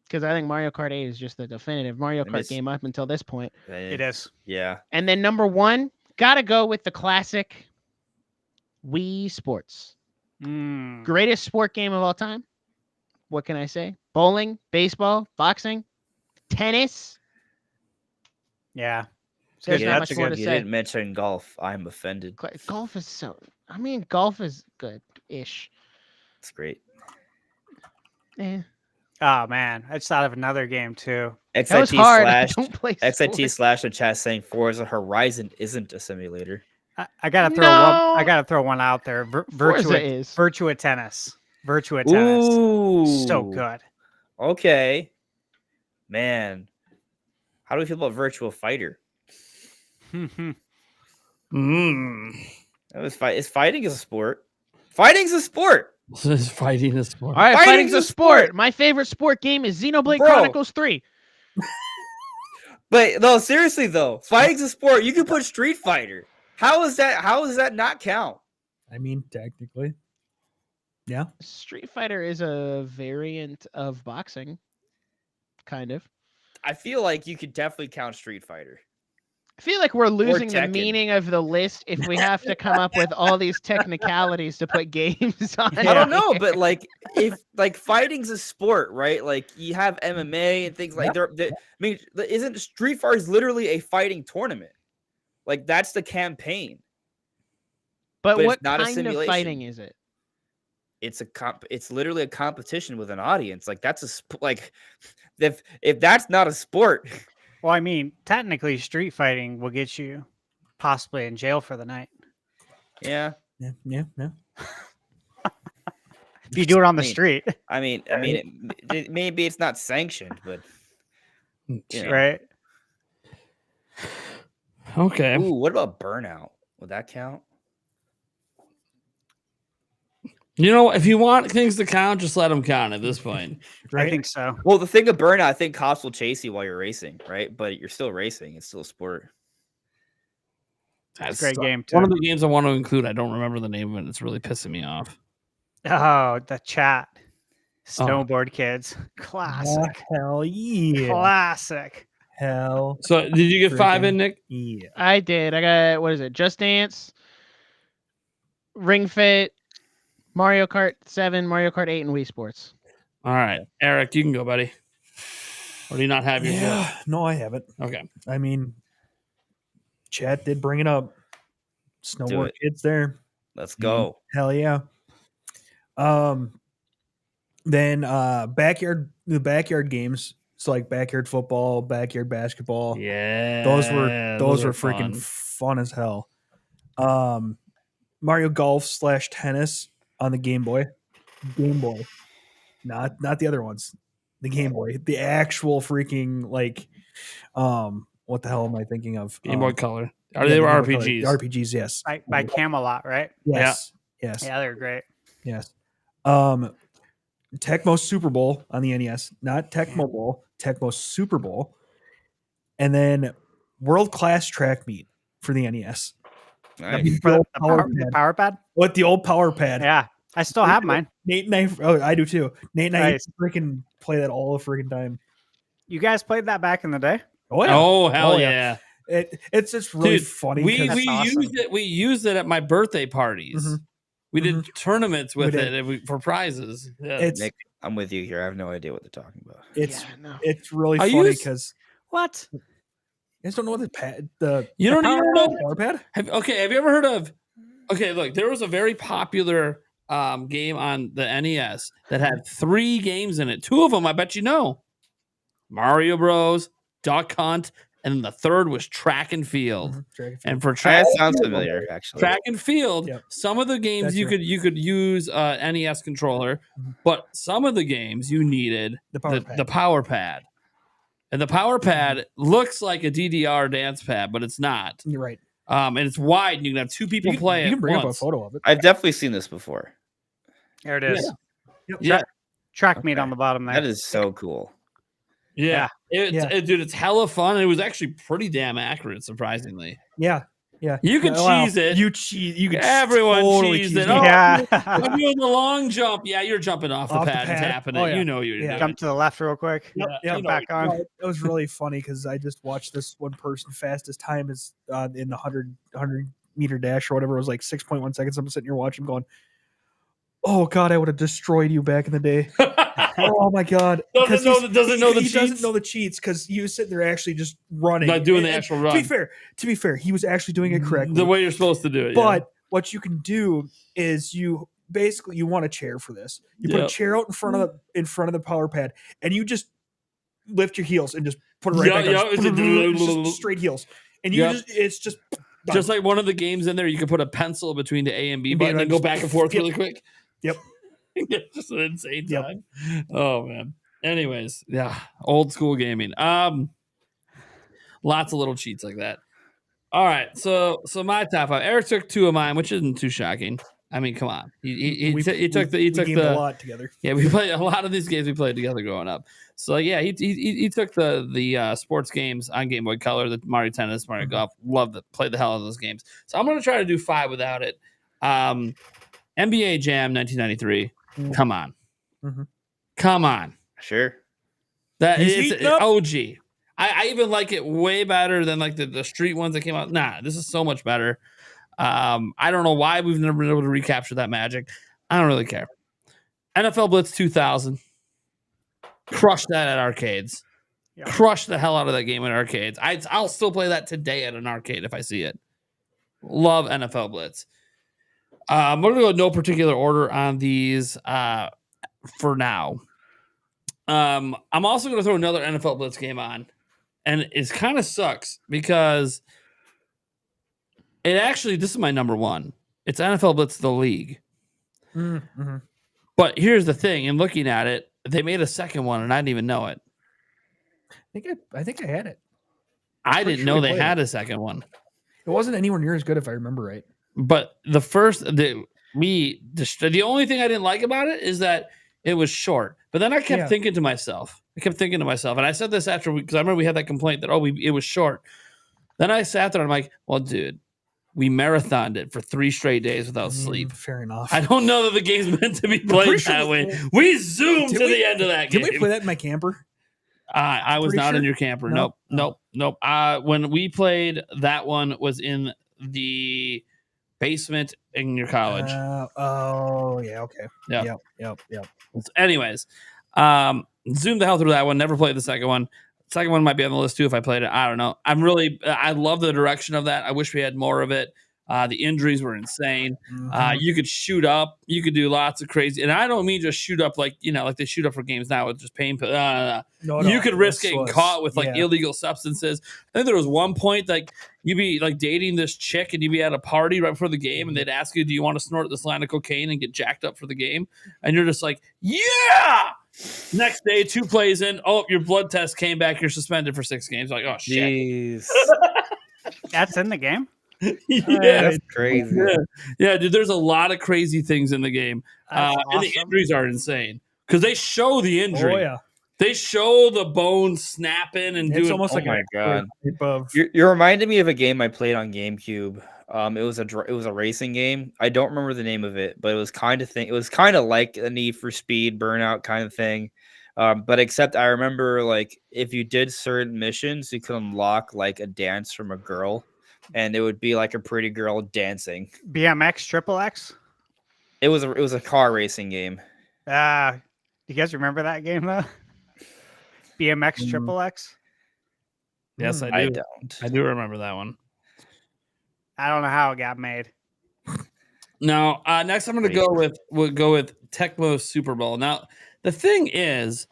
E: because I think Mario Kart 8 is just the definitive Mario
C: And
E: Kart
C: it's-
E: game up until this point.
F: It is.
C: Yeah.
E: And then number 1, Gotta go with the classic Wii Sports. Greatest sport game of all time. What can I say? Bowling, baseball, boxing, tennis.
F: Yeah.
E: There's not much
C: You
E: more to say.
C: didn't mention golf. I'm offended.
E: Golf is so. I mean, golf is good-ish.
C: It's great.
E: Eh.
F: Oh man, I just thought of another game too.
E: That was hard. I
C: XIT
E: don't play
C: XIT
E: sports.
C: slash the chat saying Forza Horizon isn't a simulator.
F: I gotta throw
E: No.
F: one. I gotta throw one out there.
E: Forza is.
F: Virtua Tennis. Virtua Tennis.
C: Ooh,
F: So good.
C: Okay, man. How do we feel about Virtua Fighter? That was Is fighting is a sport? Fighting's a sport.
B: This is fighting a sport.
E: All right,
C: Fighting's
E: fighting's
C: a
E: a sport.
C: sport.
E: My favorite sport game is Xenoblade
C: Bro.
E: Chronicles 3.
C: But no, seriously though, fighting's a sport. You can put Street Fighter. How does that not count?
D: I mean, technically. Yeah.
E: Street Fighter is a variant of boxing, kind of.
C: I feel like you could definitely count Street Fighter.
E: I feel like we're losing the
C: Tekken.
E: meaning of the list if we have to come up with all these technicalities to put games on.
C: I don't know, but like if like fighting's a sport, right? Like you have MMA and things like I mean, isn't Street Fighter is literally a fighting tournament? Like that's the campaign.
E: But
C: it's
E: what
C: not a
E: kind of
C: simulation.
E: fighting is it?
C: It's literally a competition with an audience. Like that's like if that's not a sport.
F: Well, I mean, technically, street fighting will get you possibly in jail for the night
C: Yeah.
D: Yeah.
F: if you do it on the
C: I mean,
F: street,
C: I mean, maybe it's not sanctioned, but you know.
F: right?
B: Okay.
C: Ooh, what about Burnout? Would that count?
B: You know, if you want things to count, just let them count at this point.
F: I think so.
C: Well, the thing of Burnout, I think cops will chase you while you're racing, right? But you're still racing. It's still a sport.
F: That's a great game too.
B: One of the games I want to include, I don't remember the name of it. It's really pissing me off.
F: Oh, the chat. Snowboard kids. Classic.
D: Hell yeah.
F: Classic.
D: Hell
B: So, did you get 5 in, Nick?
D: yeah.
E: I did. I got, what is it? Just Dance, Ring Fit, Mario Kart 7, Mario Kart 8, and Wii Sports.
B: All right, Eric, you can go, buddy. Or do you not have your
D: Yeah. No, I haven't.
B: Okay.
D: I mean, chat did bring it up. Snowboard
C: it.
D: kids there.
C: Let's go.
D: Hell yeah. Then the backyard games. So like backyard football, backyard basketball.
B: Yeah.
D: Those were
B: fun.
D: freaking fun as hell. Mario Golf / tennis on the Game Boy. Game Boy. Not the other ones. The Game Boy. The actual freaking like what the hell am I thinking of?
B: Game Boy Color.
D: Yeah,
B: They were
D: Game Boy Color.
B: RPGs.
D: RPGs, yes.
F: By Camelot, right?
D: Yes. Yes.
F: Yeah, they're great.
D: Yes. Tecmo Super Bowl on the NES, not Tecmo Bowl, Tecmo Super Bowl, and then World Class Track Meet for the NES.
C: Nice.
F: For the
D: Power
F: power pad?
D: What the old power pad?
F: Yeah. I still have mine.
D: Nate and I, I do too. Nate and I
F: Nice.
D: freaking play that all the freaking time.
F: You guys played that back in the day?
D: Oh yeah.
B: Oh, hell
D: Oh,
B: yeah.
D: It's just really
B: Dude,
D: funny.
B: We
D: 'cause-
F: awesome.
B: used it at my birthday parties.
D: Mhm.
B: We did tournaments with
D: We
B: it
D: did.
B: and for prizes. Yeah.
D: it's
C: Nick, I'm with you here. I have no idea what they're talking about.
D: it's
E: Yeah, no.
D: it's really
B: I
D: funny
B: used-
D: because
F: What?
D: you guys don't know what the pad the
B: You don't even know.
D: power pad.
B: Have you ever heard of? Okay, look, there was a very popular game on the NES that had 3 games in it. 2 of them, I bet you know. Mario Bros, Duck Hunt, and the third was Track and Field.
D: Dragon Field.
B: And for track,
C: That sounds familiar, actually.
B: track and field,
D: Yep.
B: some of the games
D: That's
B: you
D: right.
B: could use NES controller,
D: Mhm.
B: but some of the games you needed
D: The power pad.
B: the power pad. And the power pad looks like a DDR dance pad, but it's not.
D: You're right.
B: And it's wide, and you can have 2 people play
D: You
B: it.
D: can bring up a
B: once.
D: photo of it.
C: I've definitely seen this before.
F: There it is.
B: Yeah,
F: Track meet on the bottom there.
C: That is so cool.
B: yeah.
D: Yeah.
B: Dude, it's hella fun. And it was actually pretty damn accurate, surprisingly.
D: Yeah. Yeah,
B: You could cheese it.
D: You cheese. You could
B: Everyone
D: totally
B: cheese
D: cheese
B: it.
D: it.
B: Oh,
F: Yeah.
B: I'm doing the long jump. Yeah, you're jumping off the
D: Off the
B: pad and
D: pad.
B: tapping
D: Oh,
B: it.
D: yeah.
B: You know you're
D: Yeah.
B: doing
F: Jump to the left real quick.
D: Yep,
B: Yeah,
D: yep.
F: Jump back on.
D: No, it was really funny because I just watched this one person fastest time is in the 100 meter dash or whatever. It was like 6.1 seconds. I'm sitting here watching, going, "Oh God, I would have destroyed you back in the day." Oh my God!
B: Doesn't know the
D: he
B: cheats?
D: doesn't know the cheats because he was sitting there actually just running,
B: Not doing the
D: And
B: actual
D: To
B: run.
D: be fair, he was actually doing it correctly.
B: The way you're supposed to do it.
D: But what you can do is you want a chair for this. You put
B: Yep.
D: a chair out in front of the power pad, and you just lift your heels and just put it right back
B: Yeah,
D: on. It's just straight heels, and you
B: Yep.
D: it's just done.
B: Just like one of the games in there, you can put a pencil between the A and B
D: And
B: button and go back and forth
D: Yep.
B: really quick.
D: Yep.
B: It's just an insane
D: Yep.
B: time. Oh man. Anyways, yeah, old school gaming. Lots of little cheats like that. All right, so my top 5. Eric took 2 of mine, which isn't too shocking. I mean, come on. He took
D: gamed a
B: the
D: lot together.
B: Yeah, we played a lot of these games we played together growing up. So yeah, he took the sports games on Game Boy Color, the Mario Tennis, Mario
D: Mm-hmm.
B: Golf. Loved it. Played the hell out of those games. So I'm gonna try to do 5 without it. NBA Jam 1993.
D: Mm.
B: Come on,
D: Mhm.
B: come on.
C: Sure.
B: That
D: He's
B: is
D: heating up.
B: OG. I even like it way better than like the street ones that came out. Nah, this is so much better. I don't know why we've never been able to recapture that magic. I don't really care. NFL Blitz 2000. Crush that at arcades.
F: Yeah.
B: Crush the hell out of that game at arcades. I'll still play that today at an arcade if I see it. Love NFL Blitz. I'm going to go in no particular order on these for now. I'm also going to throw another NFL Blitz game on. And it kind of sucks because this is my number 1. It's NFL Blitz the League.
D: Mm-hmm.
B: But here's the thing, in looking at it, they made a second one and I didn't even know it.
D: I think I had it.
B: I
D: pretty
B: didn't
D: sure
B: know
D: we
B: they
D: played
B: had a second one.
D: It wasn't anywhere near as good if I remember right.
B: But the only thing I didn't like about it is that it was short. But then I kept thinking to myself, and I said this after because I remember we had that complaint that it was short. Then I sat there and I'm like, well, dude, we marathoned it for 3 straight days without sleep.
D: Fair enough.
B: I don't know that the game's meant to be played that way. We zoomed to the end of that game.
D: Did we play that in my camper?
B: I was
D: Pretty
B: not in
D: sure?
B: your camper.
D: No?
B: Nope. When we played that one was in the basement in your college.
D: Yeah. Okay.
B: Yeah.
D: Yep.
B: Anyways, zoomed the hell through that one. Never played the second one. Second one might be on the list too if I played it. I don't know. I love the direction of that. I wish we had more of it. The injuries were insane.
D: Mhm.
B: You could shoot up. You could do lots of crazy. And I don't mean just shoot up like they shoot up for games now with just pain.
D: No,
B: You could risk
D: this
B: getting
D: was-
B: caught with like
D: yeah.
B: illegal substances. I think there was one point like you'd be like dating this chick and you'd be at a party right before the game and they'd ask you, do you want to snort this line of cocaine and get jacked up for the game? And you're just like, yeah. Next day, 2 plays in. Oh, your blood test came back. You're suspended for 6 games. Like, oh shit.
C: Jeez.
F: That's in the game.
B: Yeah.
C: That's crazy.
B: Yeah, dude. There's a lot of crazy things in the game,
F: That's
B: and the
F: awesome.
B: injuries are insane because they show the injury.
D: Oh yeah.
B: They show the bone snapping and
D: It's
B: doing.
D: almost like
C: my God.
D: type of
C: You're reminding me of a game I played on GameCube. It was a racing game. I don't remember the name of it, but it was kind of like a Need for Speed Burnout kind of thing. But except I remember like if you did certain missions, you could unlock like a dance from a girl, and it would be like a pretty girl dancing.
F: BMX Triple X.
C: It was a car racing game.
F: Do you guys remember that game though? BMX Triple X.
B: Yes,
C: I
B: I do.
C: don't.
B: I do remember that one.
F: I don't know how it got made.
B: Now, next I'm going to go with Tecmo Super Bowl. Now, the thing is,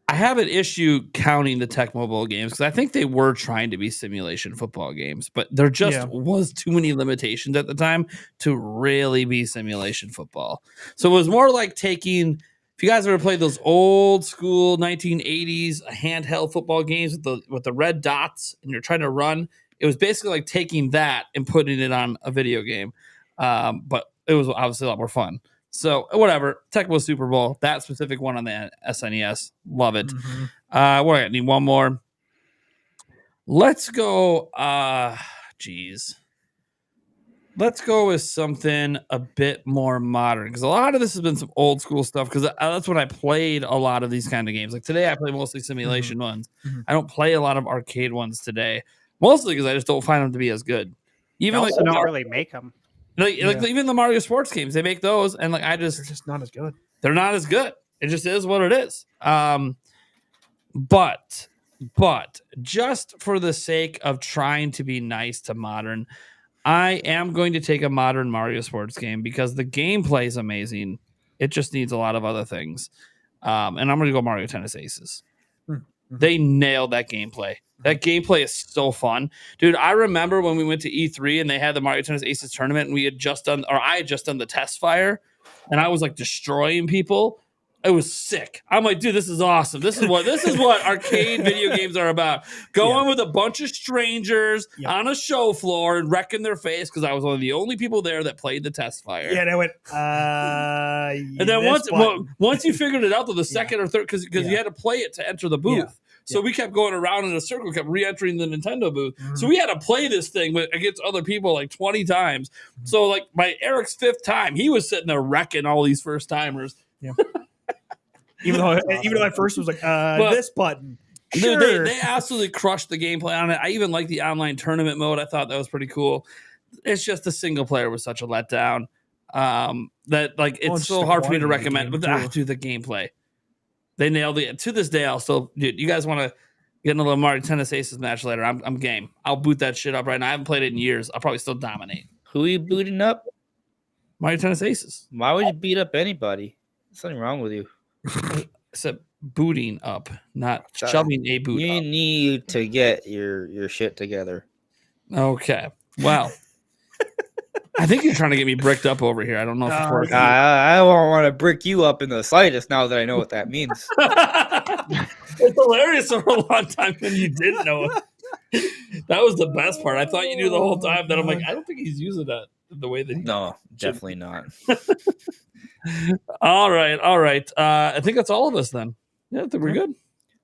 B: I have an issue counting the Tecmo Bowl games because I think they were trying to be simulation football games, but there just was too many limitations at the time to really be simulation football. So it was more like taking. If you guys ever played those old school 1980s handheld football games with the red dots and you're trying to run, it was basically like taking that and putting it on a video game. But it was obviously a lot more fun. So whatever, Tecmo Super Bowl, that specific one on the SNES, love it. What I need one more. Let's go. geez. Let's go with something a bit more modern because a lot of this has been some old school stuff because that's when I played a lot of these kind of games. Like today, I play mostly simulation ones. I don't play a lot of arcade ones today, mostly because I just don't find them to be as good.
F: They
B: Even
F: also don't really make them.
B: like even the Mario sports games, they make those, and like
D: they're just not as good.
B: they're not as good. It just is what it is. But just for the sake of trying to be nice to modern, I am going to take a modern Mario sports game because the gameplay is amazing. It just needs a lot of other things. And I'm going to go Mario Tennis Aces. They nailed that gameplay. That gameplay is so fun. Dude, I remember when we went to E3 and they had the Mario Tennis Aces tournament and I had just done the test fire and I was like destroying people. It was sick. I'm like, dude, this is awesome. This is what arcade video games are about. Going with a bunch of strangers on a show floor and wrecking their face because I was one of the only people there that played the test fire.
D: Yeah, and I went,
B: and then once you figured it out, though, the second or third, because you had to play it to enter the booth. Yeah. So we kept going around in a circle, kept re-entering the Nintendo booth. So we had to play this thing against other people like 20 times. So like by Eric's 5th time, he was sitting there wrecking all these first timers.
D: Yeah. Even though at first it was like this button.
B: Sure. Dude, they absolutely crushed the gameplay on it. I even like the online tournament mode. I thought that was pretty cool. It's just the single player was such a letdown that like it's so hard for me to recommend. But dude, the gameplay, they nailed it. To this day, I'll still. Dude, you guys want to get in a little Mario Tennis Aces match later? I'm game. I'll boot that shit up right now. I haven't played it in years. I'll probably still dominate.
C: Who are you booting up?
B: Mario Tennis Aces.
C: Why would you beat up anybody? There's something wrong with you.
B: I said booting up, not shoving a boot.
C: You need to get your shit together.
B: Okay. Well, I think you're trying to get me bricked up over here. I don't know if it's working.
C: I don't want to brick you up in the slightest now that I know what that means.
B: It's hilarious for a long time when you didn't know it. That was the best part. I thought you knew the whole time. Then I'm like, I don't think he's using that the way that he
C: definitely not.
B: All right. I think that's all of us then. Yeah, I think we're good.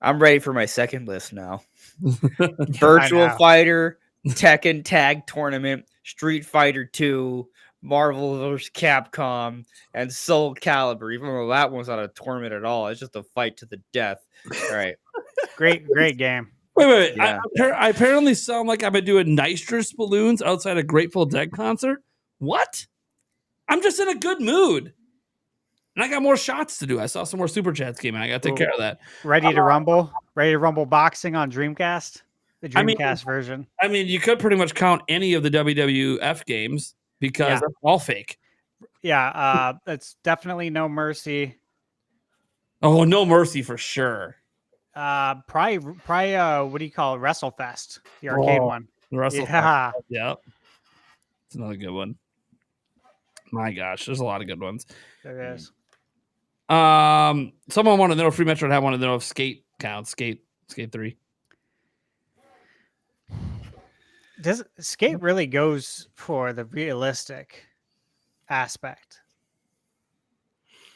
C: I'm ready for my second list now. Virtual Fighter, Tekken Tag Tournament, Street Fighter 2, Marvel vs. Capcom, and Soul Calibur. Even though that one's not a tournament at all, it's just a fight to the death. All right.
F: Great game.
B: Wait. Yeah. I apparently sound like I've been doing nitrous balloons outside a Grateful Dead concert. What? I'm just in a good mood. And I got more shots to do. I saw some more super chats came in. I got to take care of that.
F: Ready to rumble? Ready to rumble boxing on Dreamcast? The Dreamcast version.
B: I mean, you could pretty much count any of the WWF games because they're all fake.
F: Yeah, it's definitely No Mercy.
B: Oh, No Mercy for sure.
F: Probably what do you call it? WrestleFest, the arcade one.
B: WrestleFest. Yeah. It's another good one. My gosh, there's a lot of good ones.
F: There is.
B: Someone wanted to know if Free Metroid had wanted to know if Skate counts. Skate 3.
F: Does Skate really goes for the realistic aspect?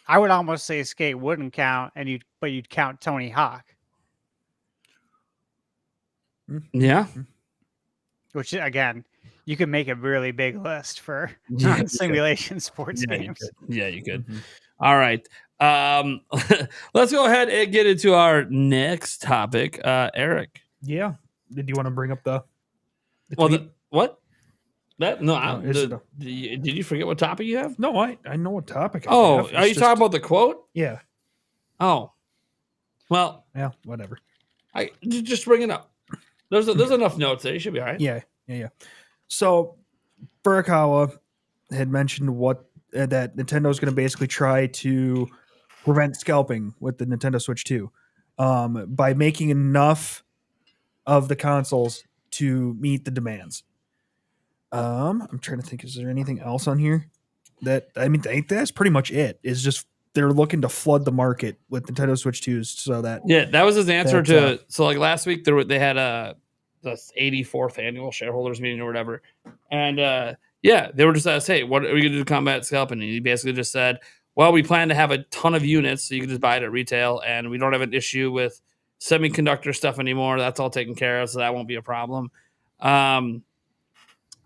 F: I would almost say Skate wouldn't count, but you'd count Tony Hawk.
B: Yeah.
F: Which again, you could make a really big list for non-simulation sports games.
B: You could. All right. Let's go ahead and get into our next topic. Eric.
D: Yeah. Did you want to bring up the
B: what? Did you forget what topic you have?
D: No, I know what topic I have.
B: Are you talking about the quote?
D: Yeah.
B: Oh. Well.
D: Yeah, whatever.
B: I just bring it up. There's enough notes there. You should be all right.
D: Yeah. So, Furukawa had mentioned that Nintendo's going to basically try to prevent scalping with the Nintendo Switch 2 by making enough of the consoles to meet the demands. I'm trying to think, is there anything else on here? That's pretty much it. It's just they're looking to flood the market with Nintendo Switch 2s so that...
B: Yeah, that was his answer to... So, like, last week, they had the 84th annual shareholders meeting or whatever. And, they were just asked, hey, what are we going to do to combat scalping? And he basically just said, well, we plan to have a ton of units so you can just buy it at retail, and we don't have an issue with semiconductor stuff anymore. That's all taken care of, so that won't be a problem.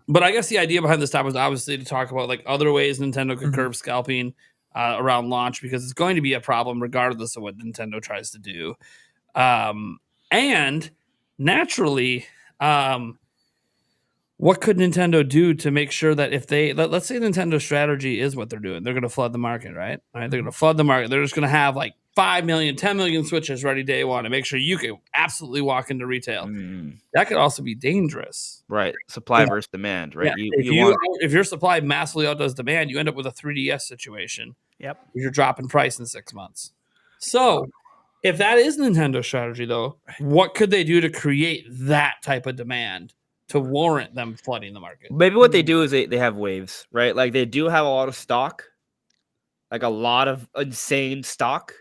B: But I guess the idea behind this topic was obviously to talk about like other ways Nintendo could curb scalping around launch, because it's going to be a problem regardless of what Nintendo tries to do. And naturally, what could Nintendo do to make sure that if they let's say Nintendo's strategy is what they're doing, they're going to flood the market, right? They're going to flood the market. They're just going to have like 5 million, 10 million Switches ready day one to make sure you can absolutely walk into retail. That could also be dangerous.
C: Right. Supply versus demand, right?
B: Yeah.
C: You
B: If your supply massively outdoes demand, you end up with a 3DS situation.
F: Yep.
B: You're dropping price in 6 months. So if that is Nintendo's strategy, though, what could they do to create that type of demand to warrant them flooding the market?
C: maybe what they do is they have waves, right? Like they do have a lot of stock, like a lot of insane stock,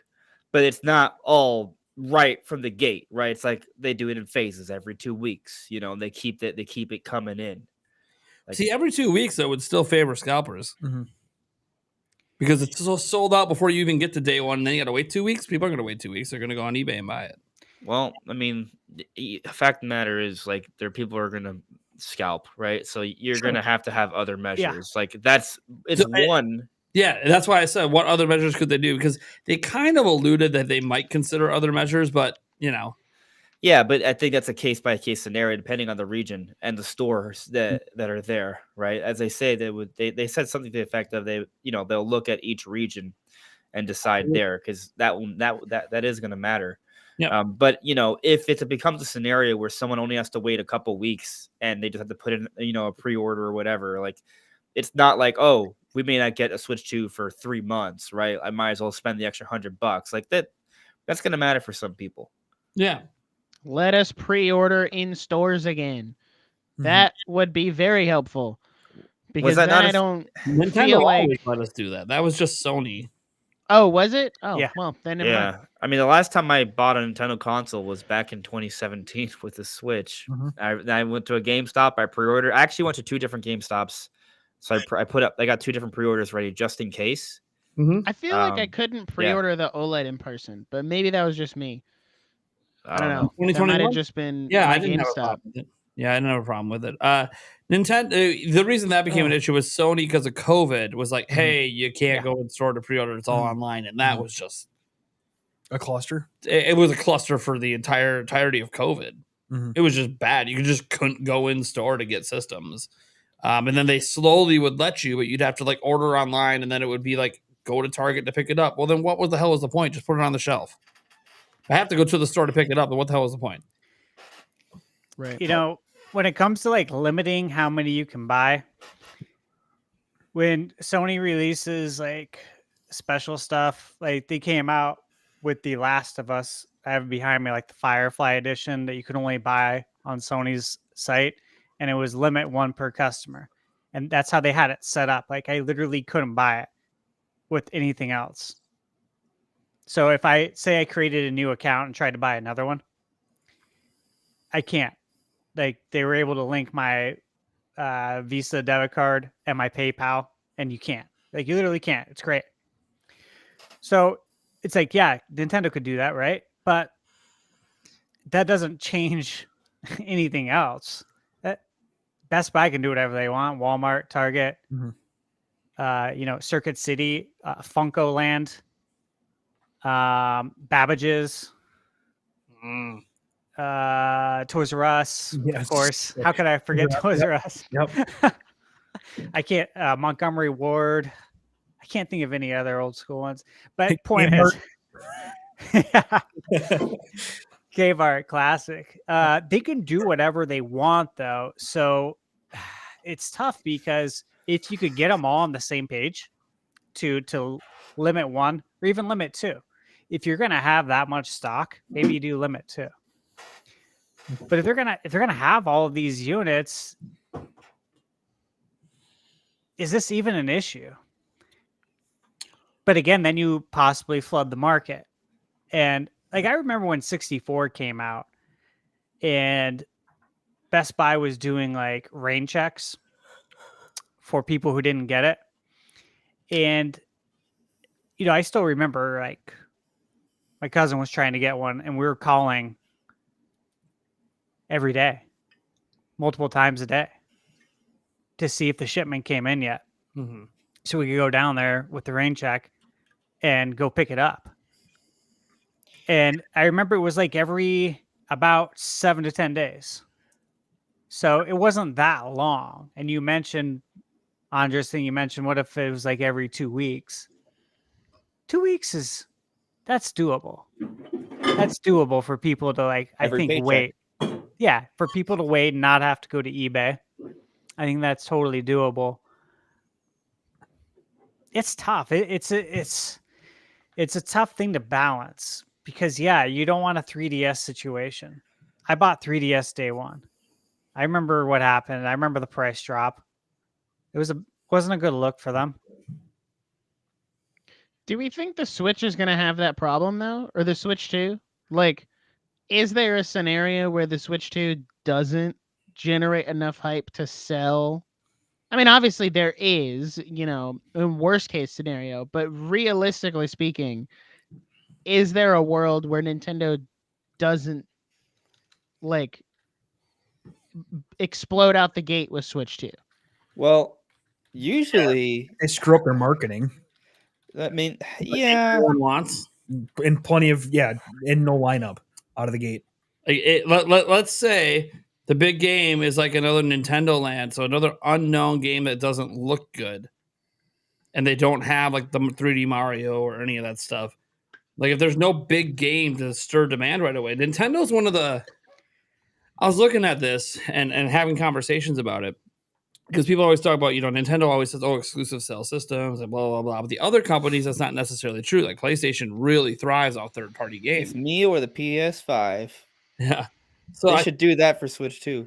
C: but it's not all right from the gate, right? It's like they do it in phases every 2 weeks, you know, and they keep it coming in. Like,
B: See, every 2 weeks, though, would still favor scalpers
D: Mhm.
B: because it's so sold out before you even get to day one. And then you got to wait 2 weeks. People are going to wait 2 weeks. They're going to go on eBay and buy it.
C: well, I mean, the fact of the matter is, like, there are people who are gonna scalp, right? So you're gonna have to have other measures. Like it's
B: So,
C: one.
B: Yeah, and that's why I said, what other measures could they do? Because they kind of alluded that they might consider other measures, but, you know.
C: Yeah, but I think that's a case by case scenario depending on the region and the stores that are there, right? As they say, they said something to the effect of they'll look at each region and decide there, because that is going to matter.
B: Yeah.
C: But if it becomes a scenario where someone only has to wait a couple weeks and they just have to put in a pre-order or whatever, like it's not like, oh, we may not get a Switch 2 for 3 months, right? I might as well spend the extra $100. Like that's going to matter for some people.
B: Yeah.
E: Let us pre-order in stores again. That would be very helpful. Because
C: that
E: then
C: not
E: I
C: a-
E: don't
B: Nintendo
E: feel like.
B: always let us do that. That was just Sony.
E: Oh, was it? Oh,
F: Yeah.
E: well, then never mind.
C: Yeah, I mean, the last time I bought a Nintendo console was back in 2017 with the Switch. I went to a GameStop. I pre-ordered. I actually went to 2 different GameStops, so I got 2 different pre-orders ready just in case.
E: I feel like I
C: Um,
E: couldn't pre-order the OLED in person, but maybe that was just me.
C: I
E: I don't know. That might
B: 2021?
E: have just been
B: Yeah,
E: my
B: I didn't have a
E: GameStop.
B: problem with it. Yeah, I didn't have a problem with it. Nintendo. The reason that became an issue was Sony, because of COVID, was like, "Hey, you can't go in store to pre-order; it's all online," and that was just
D: A cluster.
B: it was a cluster for the entirety of COVID. It was just bad. You just couldn't go in store to get systems, and then they slowly would let you, but you'd have to like order online, and then it would be like go to Target to pick it up. Well, then what was the hell was the point? Just put it on the shelf. I have to go to the store to pick it up, but what the hell was the point?
E: Right.
F: When it comes to like limiting how many you can buy, when Sony releases like special stuff, like they came out with The Last of Us. I have it behind me, like the Firefly edition that you could only buy on Sony's site, and it was limit 1 per customer, and that's how they had it set up. Like I literally couldn't buy it with anything else. So if I say I created a new account and tried to buy another one, I can't. Like they were able to link my Visa debit card and my PayPal, and you can't. Like you literally can't. It's great. So it's like, yeah, Nintendo could do that, right? But that doesn't change anything else. Best Buy can do whatever they want. Walmart, Target, Circuit City, Funko Land, Babbage's. Toys R Us, of course. How could I forget Toys R Us?
D: Yep.
F: I can't. Montgomery Ward. I can't think of any other old school ones. But point is, Cave Art Classic. They can do whatever they want, though. So it's tough because if you could get them all on the same page to limit 1 or even limit 2, if you're gonna have that much stock, maybe you do limit 2. But if they're gonna have all of these units, is this even an issue? But again, then you possibly flood the market. And like I remember when 64 came out, and Best Buy was doing like rain checks for people who didn't get it. And I still remember like my cousin was trying to get one, and we were calling every day, multiple times a day. to see if the shipment came in yet.
B: Mm-hmm.
F: So we could go down there with the rain check and go pick it up. And I remember it was like every about 7 to 10 days. So it wasn't that long. And you mentioned, Andres thing, you mentioned, what if it was like every 2 weeks? 2 weeks that's doable. That's doable for people to like, I
C: Every
F: think,
C: paycheck.
F: wait. Yeah, for people to wait and not have to go to eBay. I think that's totally doable. It's tough. It's a tough thing to balance because you don't want a 3DS situation. I bought 3DS day one. I remember what happened. I remember the price drop. It wasn't a good look for them.
E: Do we think the Switch is going to have that problem though, or the Switch 2? Like, is there a scenario where the Switch 2 doesn't generate enough hype to sell? I mean, obviously there is, in worst case scenario, but realistically speaking, is there a world where Nintendo doesn't like explode out the gate with Switch 2?
C: Well, usually,
D: They screw up their marketing
C: I mean, yeah.
B: Everyone wants.
D: in plenty of in no lineup out of the gate.
B: Let's say the big game is like another Nintendo Land, so another unknown game that doesn't look good, and they don't have like the 3D Mario or any of that stuff. Like if there's no big game to stir demand right away, Nintendo's one of the. I was looking at this and having conversations about it because people always talk about, Nintendo always says, oh, exclusive sell systems and blah, blah, blah. But the other companies, that's not necessarily true. Like PlayStation really thrives off third-party games.
C: It's me or the PS5.
B: Yeah. So
C: They should do that for Switch 2.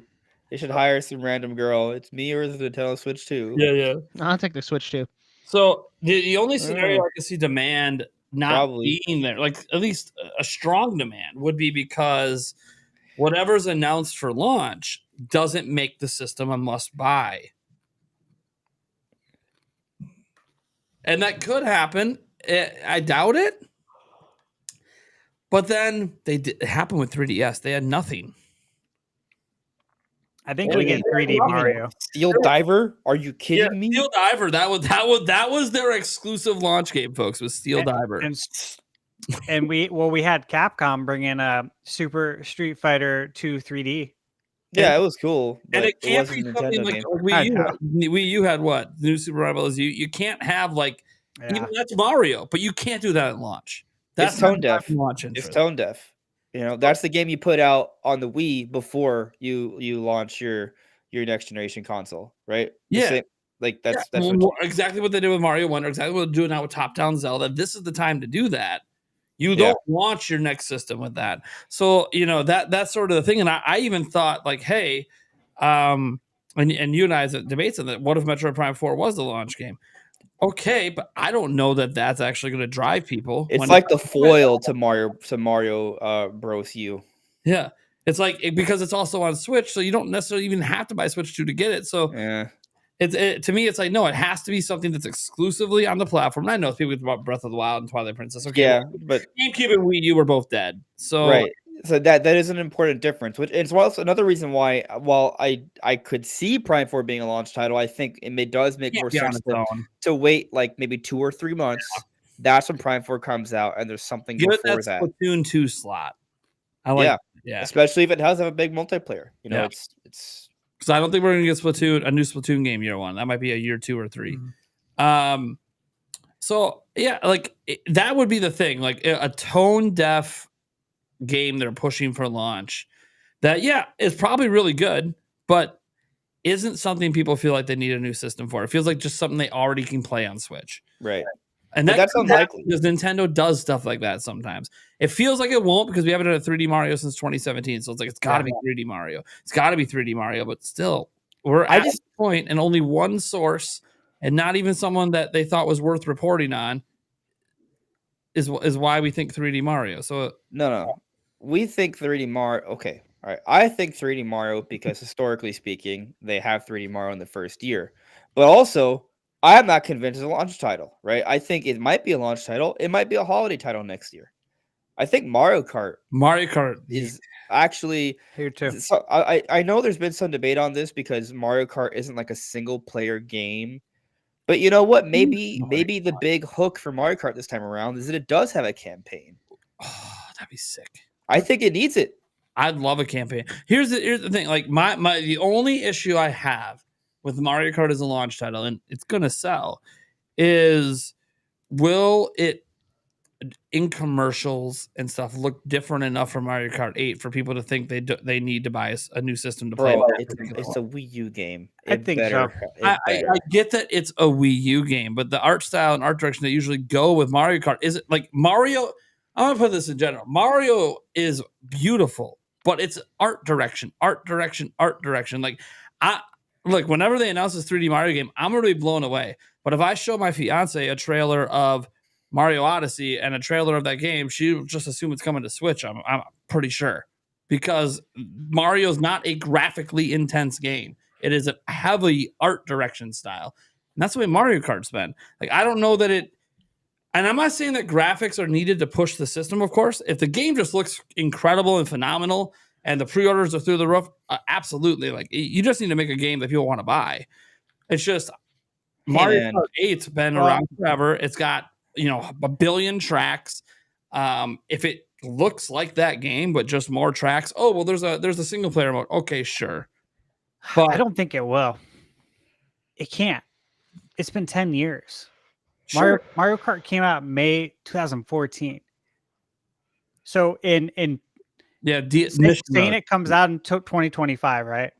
C: They should hire some random girl. It's me or the Nintendo Switch 2.
B: Yeah.
E: I'll take the Switch 2.
B: So the only scenario I can see demand not being there, like at least a strong demand, would be because whatever's announced for launch doesn't make the system a must buy. And that could happen. I doubt it. But then it happened with 3DS. They had nothing.
F: I think we get 3D Mario.
C: Steel Diver? Are you kidding me?
B: Steel Diver. That was their exclusive launch game, folks. Was Steel Diver.
F: And we had Capcom bring in a Super Street Fighter 2 3D.
C: Yeah, it was cool.
B: And it can't be
C: wasn't a
B: something
C: Nintendo
B: like
C: game.
B: Wii U had what? New Super Mario Bros. You can't have even that's Mario, but you can't do that at launch. That's
C: It's tone deaf.
B: Launch
C: It's tone deaf. That's the game you put out on the Wii before you launch your next generation console, right?
B: Yeah.
C: That's
B: exactly what they did with Mario Wonder, exactly what they're doing now with Top Down Zelda. This is the time to do that. You don't launch your next system with that. So, that's sort of the thing. And I even thought like, hey, and you and I had debates on that. What if Metroid Prime 4 was the launch game? Okay, but I don't know that that's actually going to drive people.
C: It's like the foil to Mario Bros. U.
B: Yeah, it's like because it's also on Switch, so you don't necessarily even have to buy Switch 2 to get it. So to me, it's like no, it has to be something that's exclusively on the platform. And I know people about Breath of the Wild and Twilight Princess. Okay,
C: but
B: GameCube and Wii U were both dead. So
C: right. So that is an important difference, which is also another reason why, while I could see Prime 4 being a launch title, I think it does make more sense to wait like maybe 2 or 3 months. Yeah. That's when Prime 4 comes out, and there's something before that.
B: Splatoon 2 slot. I like,
C: yeah, especially if it has a big multiplayer. It's
B: because I don't think we're going to get a new Splatoon game year 1. That might be a year 2 or 3. Mm-hmm. So yeah, like that would be the thing, like a tone deaf game they're pushing for launch that is probably really good, but isn't something people feel like they need a new system for. It feels like just something they already can play on Switch,
C: right?
B: And that's unlikely because Nintendo does stuff like that sometimes. It feels like it won't because we haven't done a 3D Mario since 2017, so it's like it's got to be 3D Mario. It's got to be 3D Mario, but still, we're at this point, and only one source, and not even someone that they thought was worth reporting on, is why we think 3D Mario. So
C: no. We think 3D Mario. Okay, all right. I think 3D Mario because historically speaking, they have 3D Mario in the first year. But also, I'm not convinced it's a launch title, right? I think it might be a launch title. It might be a holiday title next year. I think Mario Kart
B: is
C: is actually.
F: Here too.
C: So I know there's been some debate on this because Mario Kart isn't like a single player game. But you know what? Maybe the big hook for Mario Kart this time around is that it does have a campaign.
B: Oh, that'd be sick.
C: I think it needs it.
B: I'd love a campaign. Here's the thing. Like the only issue I have with Mario Kart as a launch title, and it's gonna sell, is will it in commercials and stuff look different enough for Mario Kart 8 for people to think they need to buy a new system to play?
C: Bro,
B: it?
C: it's a Wii U game.
F: I think so.
B: I get that it's a Wii U game, but the art style and art direction that usually go with Mario Kart is it like Mario. I'm gonna put this in general. Mario is beautiful, but it's art direction. Like look, whenever they announce this 3D Mario game, I'm gonna be blown away. But if I show my fiance a trailer of Mario Odyssey and a trailer of that game, she'll just assume it's coming to Switch. I'm pretty sure, because Mario's not a graphically intense game. It is a heavy art direction style, and that's the way Mario Kart's been. Like, I don't know that it. And I'm not saying that graphics are needed to push the system, of course. If the game just looks incredible and phenomenal and the pre-orders are through the roof, absolutely. Like, you just need to make a game that people want to buy. It's just Mario Kart 8's been around forever. It's got, a billion tracks. If it looks like that game, but just more tracks, there's a single player mode. Okay, sure. But
F: I don't think it will. It can't. It's been 10 years.
B: Sure.
F: Mario Kart came out May 2014. So saying it comes out in 2025, right?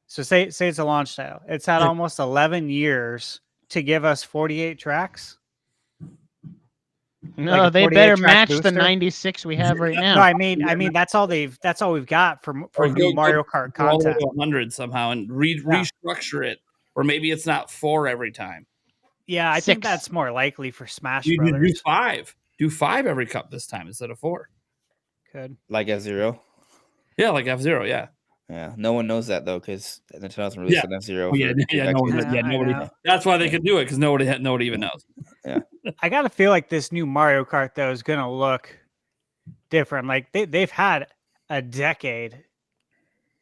F: So say it's a launch title. It's had almost 11 years to give us 48 tracks.
E: No,
F: like
E: they better
F: 48 track
E: match
F: booster?
E: the 96 we have right now.
F: No, I mean that's all we've got for new Mario Kart content.
B: 100 somehow and restructure it, or maybe it's not 4 every time.
F: Yeah, I think that's more likely for Smash Brothers.
B: Do 5. Do 5 every cup this time instead of 4.
F: Could.
C: Like F-Zero?
B: Yeah, like F-Zero, yeah.
C: Yeah, no one knows that though, because Nintendo hasn't released an F-Zero.
B: Nobody. That's why they could do it, because nobody even knows.
C: Yeah,
F: I gotta feel like this new Mario Kart though is gonna look different. Like they've had a decade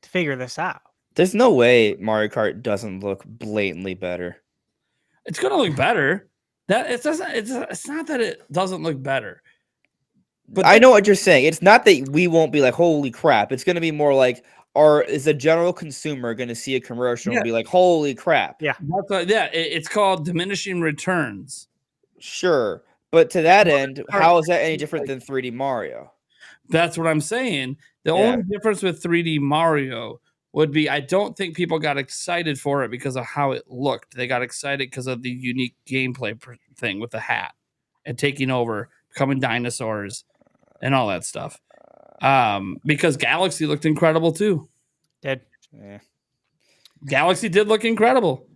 F: to figure this out.
C: There's no way Mario Kart doesn't look blatantly better.
B: It's gonna look better. It's not that it doesn't look better.
C: But I know what you're saying. It's not that we won't be like, holy crap. It's gonna be more like, is the general consumer going to see a commercial and be like, holy crap?
F: Yeah.
B: It's called diminishing returns.
C: Sure. But to that end, how is that any different than 3D Mario?
B: That's what I'm saying. The only difference with 3D Mario would be I don't think people got excited for it because of how it looked. They got excited because of the unique gameplay thing with the hat and taking over, becoming dinosaurs and all that stuff. Because Galaxy looked incredible too.
F: Did.
C: Yeah.
B: Galaxy did look incredible.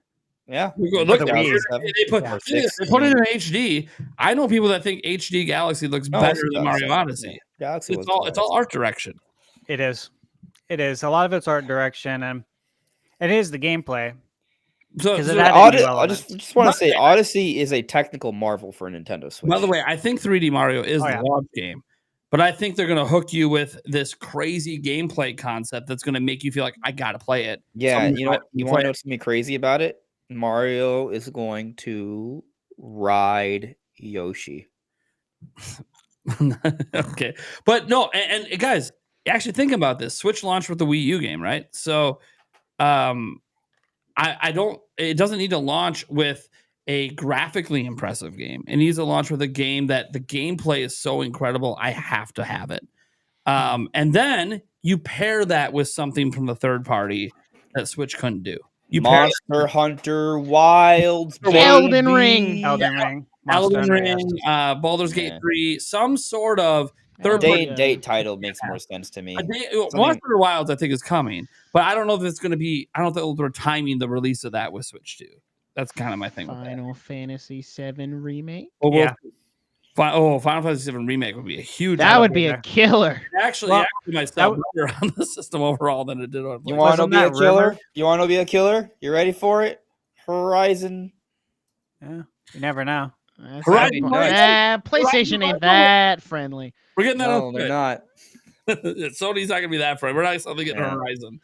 C: Yeah.
B: Look, they put it in HD. I know people that think HD Galaxy looks better than Mario Odyssey.
C: Galaxy
B: it's all art direction.
F: It is. A lot of it's art direction, and it is the gameplay.
C: I just want to say Odyssey is a technical marvel for Nintendo Switch.
B: By the way, I think 3D Mario is the launch game. But I think they're going to hook you with this crazy gameplay concept that's going to make you feel like, I got to play it.
C: Yeah, you want to know what's going to be crazy about it? Mario is going to ride Yoshi.
B: Okay. But no, and guys, actually think about this. Switch launched with the Wii U game, right? So it doesn't need to launch with a graphically impressive game. It needs to launch with a game that the gameplay is so incredible, I have to have it. And then you pair that with something from the third party that Switch couldn't do.
C: Monster Hunter Wilds,
E: Elden Ring,
B: Baldur's Gate 3, some sort of third
C: date title makes more sense to me.
B: Monster Hunter Wilds, I think, is coming, but I don't know if it's going to be. I don't think they're timing the release of that with Switch 2. That's kind of my thing.
E: Final Fantasy VII remake.
B: Final Fantasy VII remake would be a huge.
E: That would be a killer.
B: Actually might sell better on the system overall than it did on.
C: You want to be a killer? You want to be a killer? You ready for it? Horizon.
F: Yeah, you never know.
E: That's
B: Horizon
E: a good point.
C: nuts.
E: PlayStation ain't that friendly.
B: We're getting that
C: No,
B: on
C: they're
B: Switch.
C: not.
B: Sony's not gonna be that friendly. We're not suddenly getting
C: Yeah.
B: Horizon.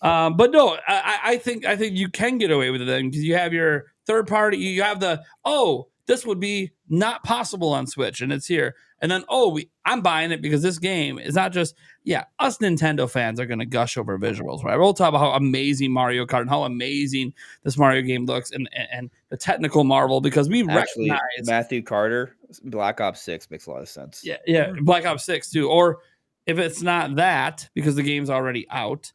B: But no, I think you can get away with it then because you have your third party. You have this would be not possible on Switch, and it's here. And then I'm buying it because this game is not just us Nintendo fans are gonna gush over visuals, right? We'll talk about how amazing Mario Kart and how amazing this Mario game looks, and the technical marvel because we
C: Actually,
B: recognize
C: Matthew Carter, Black Ops 6 makes a lot of sense.
B: yeah, Black Ops 6 too. Or if it's not that because the game's already out.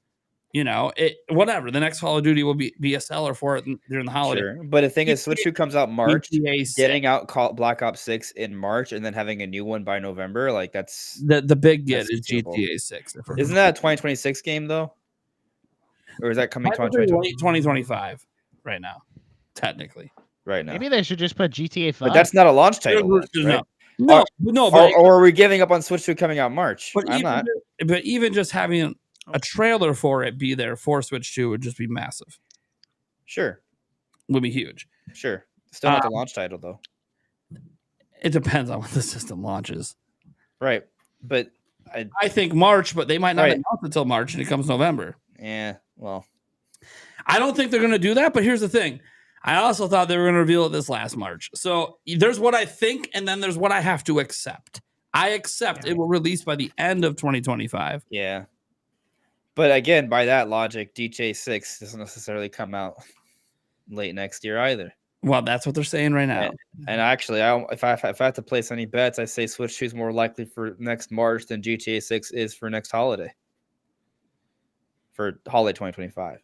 B: Whatever. The next Call of Duty will be a seller for it during the holiday.
C: Sure. But the thing is, Switch 2 comes out March.
B: GTA 6.
C: Getting out Black Ops 6 in March and then having a new one by November, like that's
B: The big get
C: That's
B: is
C: doable.
B: GTA 6.
C: isn't that a 2026 game though? Or is that coming
B: Technically
C: 2020?
B: late 2025 right now, technically.
C: Right now?
E: Maybe they should just put GTA 5.
C: But that's not a launch title. then, right?
B: No, but
C: Or are we giving up on Switch 2 coming out March? I'm not.
B: But even just having a trailer for it be there for Switch 2 would just be massive.
C: Sure.
B: Would be huge.
C: Sure. Still not the launch title though.
B: It depends on when the system launches.
C: Right. But
B: I think March, but they might not
C: Right.
B: announce it until March and it comes November.
C: well,
B: I don't think they're going to do that, but here's the thing. I also thought they were going to reveal it this last March. So there's what I think, and then there's what I have to accept. I accept it will release by the end of 2025.
C: yeah. But again, by that logic, GTA 6 doesn't necessarily come out late next year either.
B: Well, that's what they're saying right now.
C: And actually, if I have to place any bets, I say Switch 2 is more likely for next March than GTA 6 is for next holiday. For holiday 2025.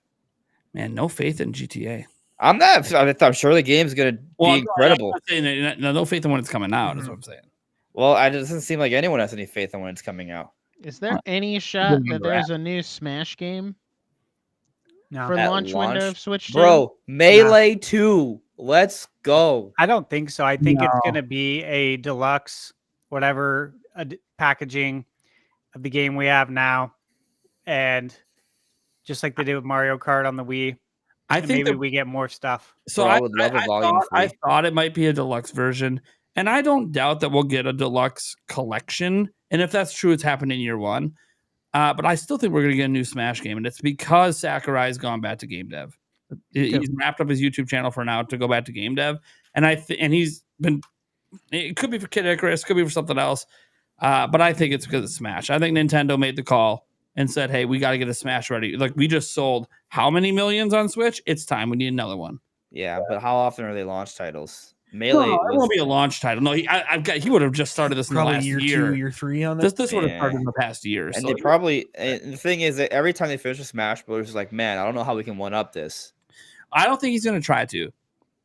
B: Man, no faith in GTA.
C: I'm sure the game's going to be incredible.
B: I'm not saying that, no faith in when it's coming out, is what I'm saying.
C: Well, it doesn't seem like anyone has any faith in when it's coming out.
E: Is there any shot that there's a new Smash game
F: No.
E: for
C: At
E: launch window
C: launch?
E: of Switch 2?
C: Bro, Melee 2. Let's go.
F: I don't think so. I think it's
B: No.
F: going to be a deluxe, whatever packaging of the game we have now, and just like they did with Mario Kart on the Wii,
B: I
F: and
B: think
F: maybe we get more stuff.
B: so.
C: Bro, I
B: I
C: would love a volume
B: I
C: 3.
B: thought it might be a deluxe version, and I don't doubt that we'll get a deluxe collection. And if that's true, it's happened in year one. But I still think we're going to get a new Smash game, and it's because Sakurai's gone back to game dev. He's wrapped up his YouTube channel for now to go back to game dev, and and he's been. It could be for Kid Icarus, could be for something else, but I think it's because of Smash. I think Nintendo made the call and said, "Hey, we got to get a Smash ready. Like we just sold how many millions on Switch? It's time. We need another one."
C: Yeah, but how often are they launch titles? Melee
B: No, it
C: was
B: won't be a launch title. No, he would have just started this in the
D: Probably
B: last
D: year
B: year.
D: 2, year 3 on this.
B: This would have
C: Yeah.
B: started in the past year.
C: And
B: So
C: they probably and the thing is that every time they finish a Smash Bros, is like, man, I don't know how we can one up this.
B: I don't think he's going to try to.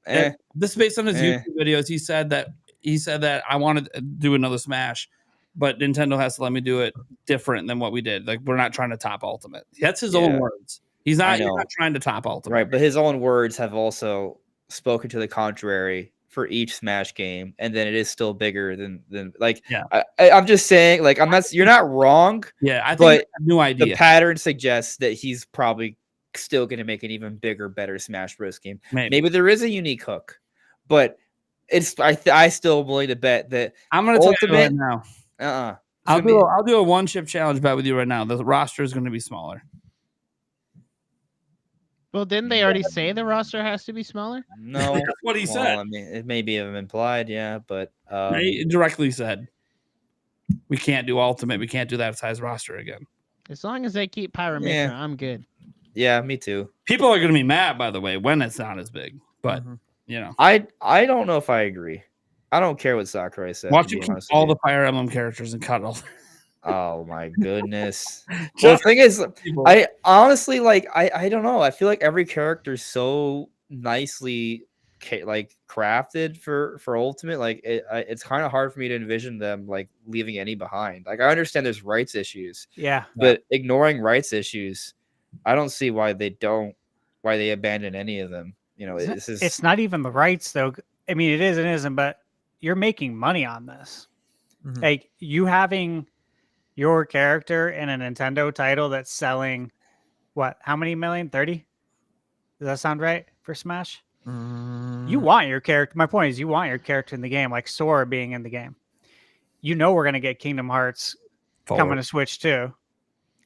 B: This is based on his YouTube videos. He said that I wanted to do another Smash, but Nintendo has to let me do it different than what we did. Like we're not trying to top Ultimate. That's his own words. He's not trying to top Ultimate.
C: Right, but his own words have also spoken to the contrary for each Smash game, and then it is still bigger than like.
B: Yeah.
C: I'm just saying, like, you're not wrong.
B: Yeah, I think
C: But
B: that's a new idea.
C: The pattern suggests that he's probably still going to make an even bigger, better Smash Bros. Game. Maybe there is a unique hook, but it's I still am willing to bet that
B: I'm going to tell you right
C: Ultimate-
B: now. I'll do a one chip challenge bet with you right now. The roster is going to be smaller.
E: Well, didn't they already say the roster has to be smaller?
C: No,
B: That's what he said.
C: I mean, it may be implied, yeah, but
B: He directly said, "We can't do Ultimate. We can't do that size roster again."
E: As long as they keep Pyramithra,
C: Yeah.
E: I'm good.
C: yeah, me too.
B: People are going to be mad, by the way, when it's not as big. But you know,
C: I don't know if I agree. I don't care what Sakurai said.
B: watch
C: to
B: you
C: be
B: keep
C: honest with
B: all
C: you.
B: the Fire Emblem characters and cut all.
C: Oh my goodness. Well, the thing is, I honestly like I don't know. I feel like every character is so nicely like crafted for Ultimate. Like it's kind of hard for me to envision them like leaving any behind. Like I understand there's rights issues,
F: Yeah.
C: but ignoring rights issues, I don't see why they abandon any of them. You know,
F: It's not even the rights though. I mean, it is and isn't, but you're making money on this. Like you having your character in a Nintendo title that's selling what? How many million? 30? Does that sound right for Smash? You You want your character. My point is, you want your character in the game, like Sora being in the game. You know, we're gonna get Kingdom Hearts coming to Switch too,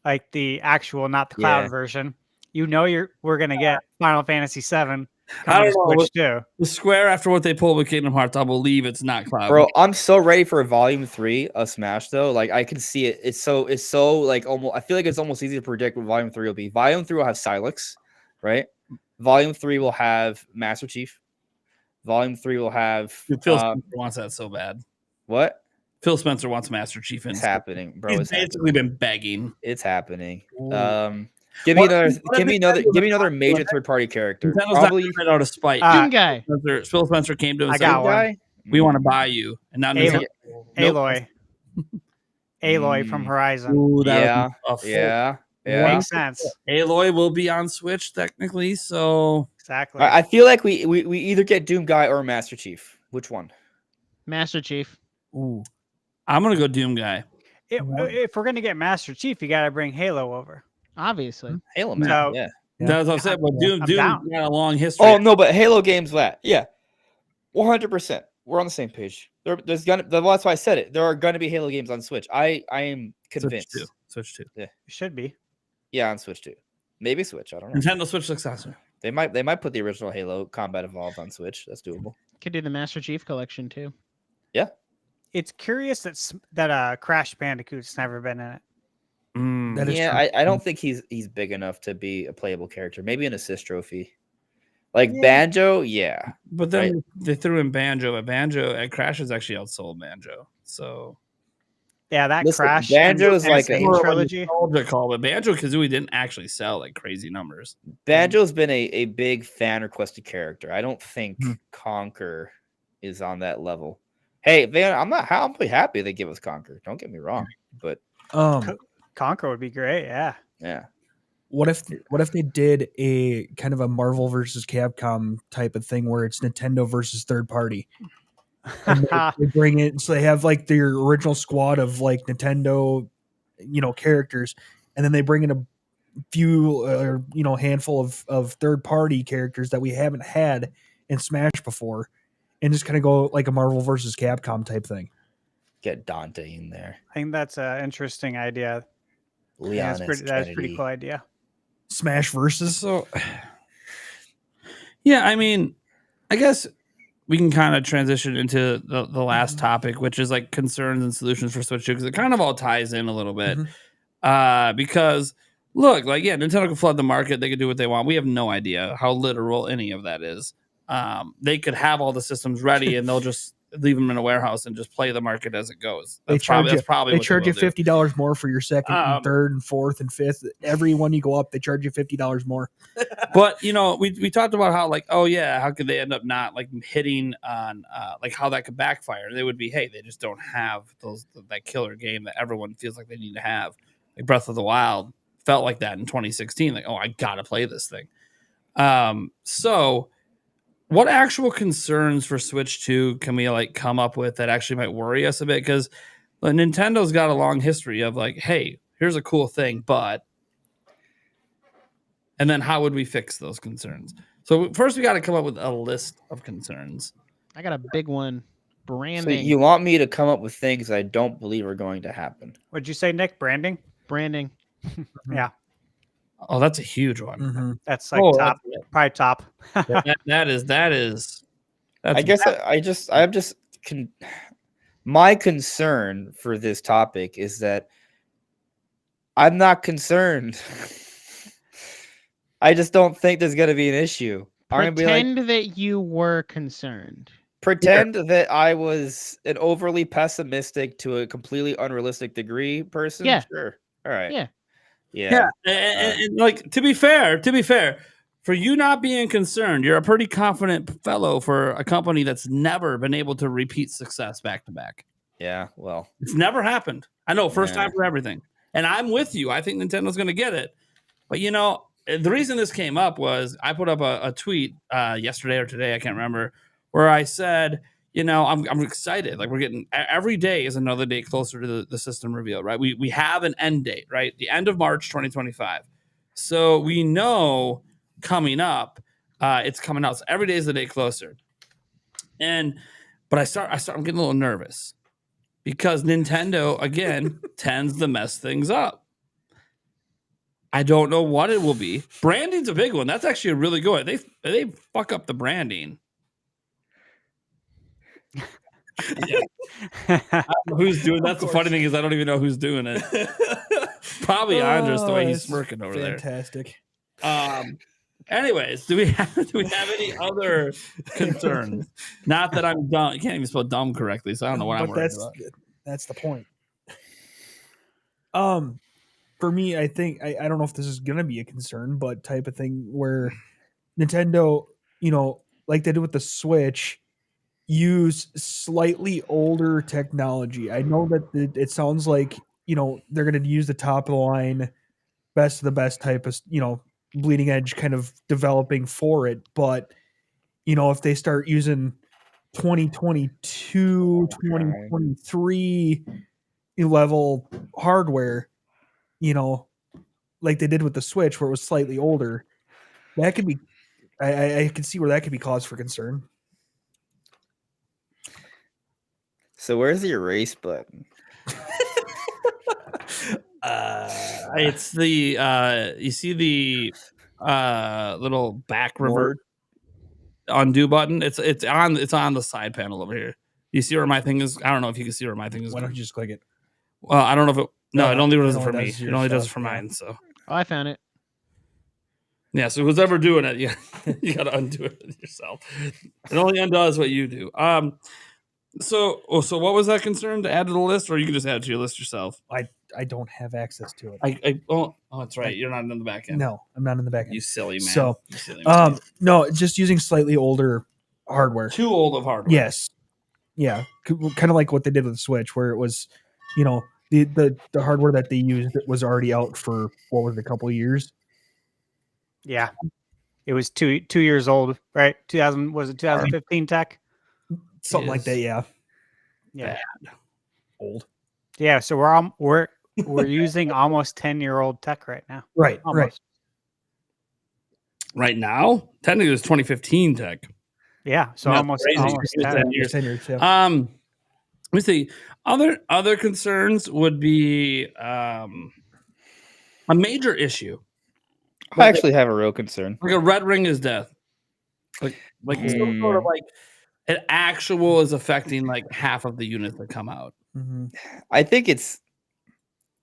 F: like the actual, not the cloud version. You know, we're gonna get Final Fantasy VII coming to Switch too.
B: The Square, after what they pulled with Kingdom Hearts, I believe it's not cloud.
C: Bro, I'm so ready for Volume 3 of Smash though. Like I can see it. It's so like almost. I feel like it's almost easy to predict what Volume 3 will be. Volume 3 will have Silex, right? Volume 3 will have Master Chief. Volume 3 will have.
B: Phil Spencer wants that so bad.
C: What?
B: Phil Spencer wants Master Chief in.
C: It's happening, bro.
B: He's basically been begging.
C: It's happening. Give me another major third-party character.
B: Probably right out of spite.
E: Doom guy.
B: Phil Spencer came to him and
F: said,
B: one. We want to buy you. And now
F: Aloy. Aloy from Horizon.
B: Ooh,
C: yeah.
F: Makes sense.
B: Aloy will be on Switch technically, so
F: exactly.
C: I feel like we either get Doom Guy or Master Chief. Which one?
E: Master Chief.
B: Ooh, I'm gonna go Doom Guy.
F: If we're gonna get Master Chief, you gotta bring Halo over.
E: Obviously,
C: Halo man.
F: So,
C: yeah,
B: that's what I'm saying. But Doom got a long history.
C: Oh no, but Halo games that 100%. We're on the same page. That's why I said it. There are gonna be Halo games on Switch. I am convinced.
B: Switch 2.
C: Yeah,
F: it should be.
C: Yeah, on Switch 2. Maybe Switch. I don't know.
B: Nintendo Switch successor.
C: They might put the original Halo Combat Evolved on Switch. That's doable.
E: Could do the Master Chief collection too.
C: Yeah.
F: It's curious that Crash Bandicoot's never been in it.
C: I don't think he's big enough to be a playable character. Maybe an assist trophy. Like Banjo, yeah.
B: But then they threw in Banjo, but Banjo Crash has actually outsold Banjo. So
F: yeah, that Crash
C: Banjo is like a
F: trilogy.
B: But Banjo Kazooie didn't actually sell like crazy numbers.
C: Banjo's been a big fan requested character. I don't think Conquer is on that level. Hey, Van, I'm pretty happy they give us Conquer. Don't get me wrong, but
F: Conquer would be great.
C: Yeah.
D: What if they did a kind of a Marvel versus Capcom type of thing where it's Nintendo versus third party? And they bring it, so they have like their original squad of like Nintendo, characters, and then they bring in a few handful of third party characters that we haven't had in Smash before, and just kind of go like a Marvel versus Capcom type thing.
C: Get Dante in there.
F: I think that's an interesting idea.
C: Leon,
F: that's a pretty cool idea.
D: Smash versus.
B: So, yeah, I mean, I guess we can kind of transition into the last topic, which is like concerns and solutions for Switch 2, because it kind of all ties in a little bit. Because look, like, Nintendo can flood the market. They can do what they want. We have no idea how literal any of that is. They could have all the systems ready and they'll just leave them in a warehouse and just play the market as it goes.
D: They charge you $50 more for your second and third and fourth and fifth. Every one you go up, they charge you $50 more.
B: But we talked about how how could they end up not like hitting on like how that could backfire? They would be, hey, they just don't have that killer game that everyone feels like they need to have. Like Breath of the Wild felt like that in 2016. Like, I gotta play this thing. So what actual concerns for Switch 2 can we like come up with that actually might worry us a bit? Because Nintendo's got a long history of like, hey, here's a cool thing, and then how would we fix those concerns? So first we got to come up with a list of concerns.
E: I got a big one. Branding.
C: So you want me to come up with things I don't believe are going to happen?
F: What'd you say, Nick? Branding? Yeah.
B: Oh, that's a huge one.
F: That's like top, probably top.
B: That is.
C: I guess my concern for this topic is that I'm not concerned. I just don't think there's going to be an issue.
E: Pretend that you were concerned.
C: Pretend that I was an overly pessimistic to a completely unrealistic degree person.
E: Yeah.
C: Sure. All right.
E: Yeah.
B: And like to be fair, for you not being concerned, you're a pretty confident fellow for a company that's never been able to repeat success back to back.
C: Yeah, well,
B: it's never happened. I know, first time for everything. And I'm with you. I think Nintendo's going to get it. But the reason this came up was I put up a tweet yesterday or today, I can't remember, where I said, I'm excited. Like, we're getting every day is another day closer to the system reveal, right? We have an end date, right? The end of March 2025. So we know coming up, it's coming out. So every day is a day closer. But I'm getting a little nervous because Nintendo again tends to mess things up. I don't know what it will be. Branding's a big one. That's actually a really good one. They fuck up the branding. Yeah. I don't know who's doing. That's the funny thing is I don't even know who's doing it. Probably Andres the way he's smirking over
D: fantastic.
B: there. Anyways, do we have any other concerns? Not that I'm dumb. You can't even spell dumb correctly, so I don't know what I'm worried about.
D: That's the point. For me, I think I don't know if this is gonna be a concern, but type of thing where Nintendo, like they did with the Switch, use slightly older technology. I know that it sounds like they're going to use the top of the line, best of the best type of bleeding edge kind of developing for it. But if they start using 2022, 2023 level hardware, like they did with the Switch, where it was slightly older, that could be. I can see where that could be cause for concern.
C: So where's the erase button?
B: It's the you see the little back revert undo button. It's on the side panel over here. You see where my thing is? I don't know if you can see where my thing is.
D: Why don't you just click it?
B: Well, I don't know if it. No, it only does it for me.
D: It
B: only does it for mine. So
E: I found it.
B: Yeah, so who's ever doing it, you got to undo it yourself. It only undoes what you do. So what was that concern to add to the list, or you can just add it to your list yourself?
D: I don't have access to it.
B: Oh, that's right. You're not in the back end.
D: No, I'm not in the back end.
B: You silly man.
D: So,
B: silly man.
D: no, just using slightly older hardware.
B: Too old of hardware.
D: Yes. Yeah, kind of like what they did with the Switch, where it was, the hardware that they used was already out for what was it, a couple of years.
F: Yeah, it was 2 years old, right? 2015 tech,
D: something like that. Yeah,
F: yeah,
B: bad.
D: Old.
F: Yeah, so we're using almost 10-year-old tech right now.
D: Right,
F: almost.
B: Right now, technically it's 2015 tech.
F: Yeah, so almost 10
D: years. 10 years. Yeah.
B: Let me see. Other concerns would be a major issue.
C: I actually have a real concern.
B: Like a red ring is death. Like some sort of like an actual is affecting like half of the units that come out.
D: Mm-hmm.
C: I think it's.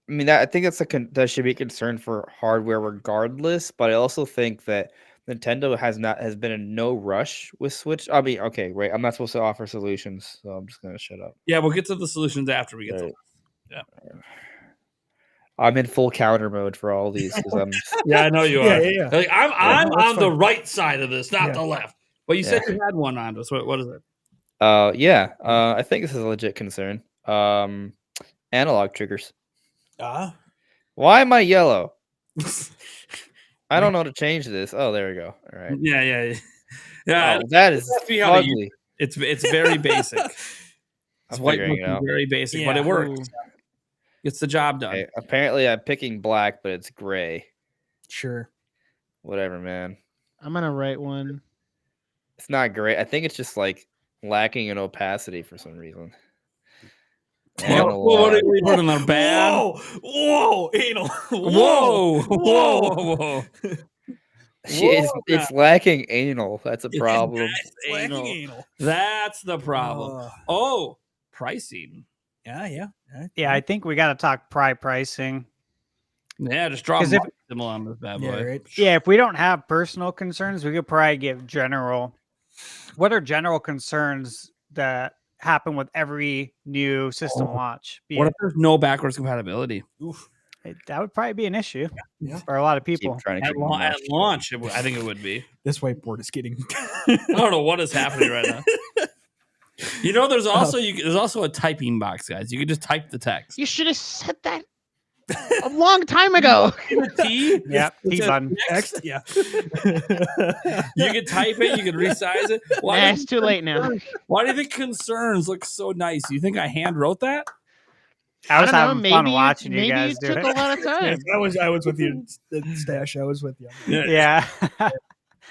C: I mean, I think that should be a concern for hardware regardless. But I also think that Nintendo has been in no rush with Switch. I mean, okay, wait, I'm not supposed to offer solutions, so I'm just gonna shut up.
B: Yeah, we'll get to the solutions after we get to. Yeah.
C: I'm in full counter mode for all these.
B: Yeah, I know you are.
D: Yeah.
B: Like, I'm on the
D: fine.
B: right side of this, not the left. But you said you had one on us. What is it?
C: I think this is a legit concern. Analog triggers. Why am I yellow? I don't know how to change this. Oh, there we go. All right.
B: Yeah.
C: Oh, that is ugly.
B: It's very basic. It's white, very basic, but it works. Gets the job done.
C: Okay. Apparently, I'm picking black, but it's gray.
D: Sure.
C: Whatever, man.
E: I'm gonna write one.
C: It's not great. I think it's just like lacking in opacity for some reason.
B: What are we putting on bad?
D: Whoa, anal.
B: Whoa.
C: It's lacking anal. That's a problem.
B: Anal. That's the problem. Pricing.
D: Yeah.
F: Yeah, I think we got to talk pricing.
B: Yeah, just drop them on this bad boy.
D: Yeah, right.
F: Yeah, if we don't have personal concerns, we could probably give general. What are general concerns that happen with every new system launch?
B: What if there's no backwards compatibility?
D: Oof.
F: That would probably be an issue
D: Yeah.
F: for a lot of people.
B: At launch, I think it would be.
D: This whiteboard is getting.
B: I don't know what is happening right now. There's also a typing box, guys. You can just type the text.
E: You should have said that a long time ago.
B: T?
F: Yeah, T button.
D: Text? Yeah.
B: You can type it. You can resize it.
E: It's too late now.
B: Why do you think concerns look so nice? You think I hand wrote that?
F: I was having fun watching you guys do it.
E: Maybe it took a lot of time.
D: I was with you, Stash. I was with you.
F: Yeah.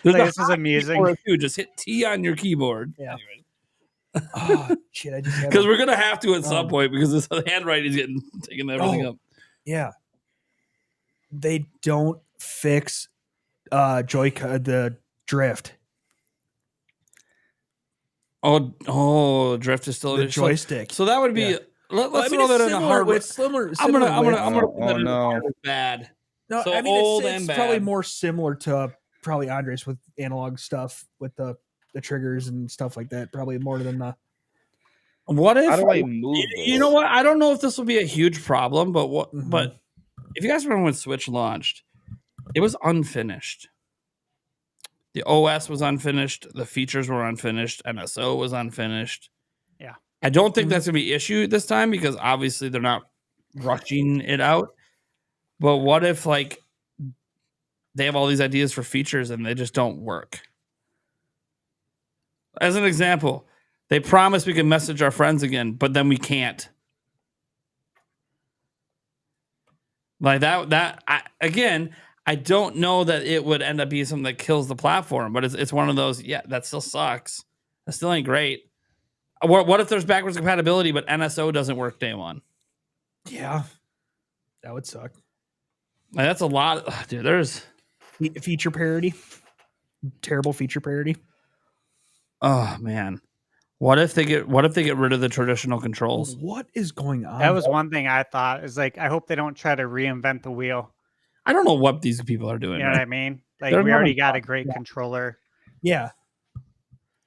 F: This is amusing.
B: Just hit T on your keyboard.
D: Yeah. Oh shit! I just had
B: Because
D: a-
B: we're gonna have to at some
D: Um,
B: point because this handwriting's getting taking everything up.
D: yeah. They don't fix the drift.
B: Drift is still
D: The
B: an issue.
D: joystick.
B: So that would be.
D: Yeah.
B: Let's throw that in a hard.
D: It's similar.
B: I'm gonna
D: with-
B: put that in
C: no.
B: hard bad.
D: No,
B: So
D: I mean
B: old
D: it's
B: and
D: probably
B: bad.
D: more similar to probably Andres with analog stuff with the triggers and stuff like that. Probably more than the.
B: What if
C: How do I move
B: you know
C: this?
B: what? I don't know if this will be a huge problem, but
D: Mhm.
B: but if you guys remember when Switch launched, it was unfinished. The OS was unfinished, the features were unfinished, NSO was unfinished.
F: Yeah.
B: I don't think that's gonna be an issue this time because obviously they're not rushing it out. But what if like they have all these ideas for features and they just don't work? As an example, they promise we can message our friends again, but then we can't. Like I don't know that it would end up being something that kills the platform, but it's one of those, yeah, that still sucks. That still ain't great. What if there's backwards compatibility, but NSO doesn't work day one?
D: Yeah, that would suck.
B: Like, that's a lot. Dude, there's
D: Feature parity. Terrible feature parity.
B: oh man. What if they get rid of the traditional controls?
D: What is going on?
F: That was one thing I thought is like, I hope they don't try to reinvent the wheel.
B: I don't know what these people are doing.
F: You know
B: right?
F: what I mean? Like
B: They're
F: we
B: not
F: already
B: on
F: got a
B: top.
F: great controller.
D: Yeah.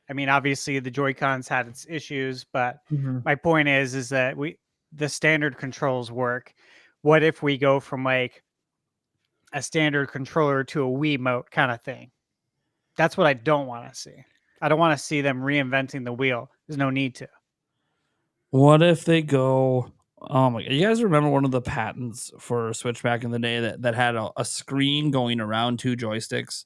F: I mean, obviously the Joy-Cons had its issues, but
D: Mhm.
F: my point is that the standard controls work. What if we go from like a standard controller to a Wiimote kind of thing? That's what I don't want to see. I don't want to see them reinventing the wheel. There's no need to.
B: What if they go? Oh my god! You guys remember one of the patents for Switch back in the day that had a screen going around two joysticks?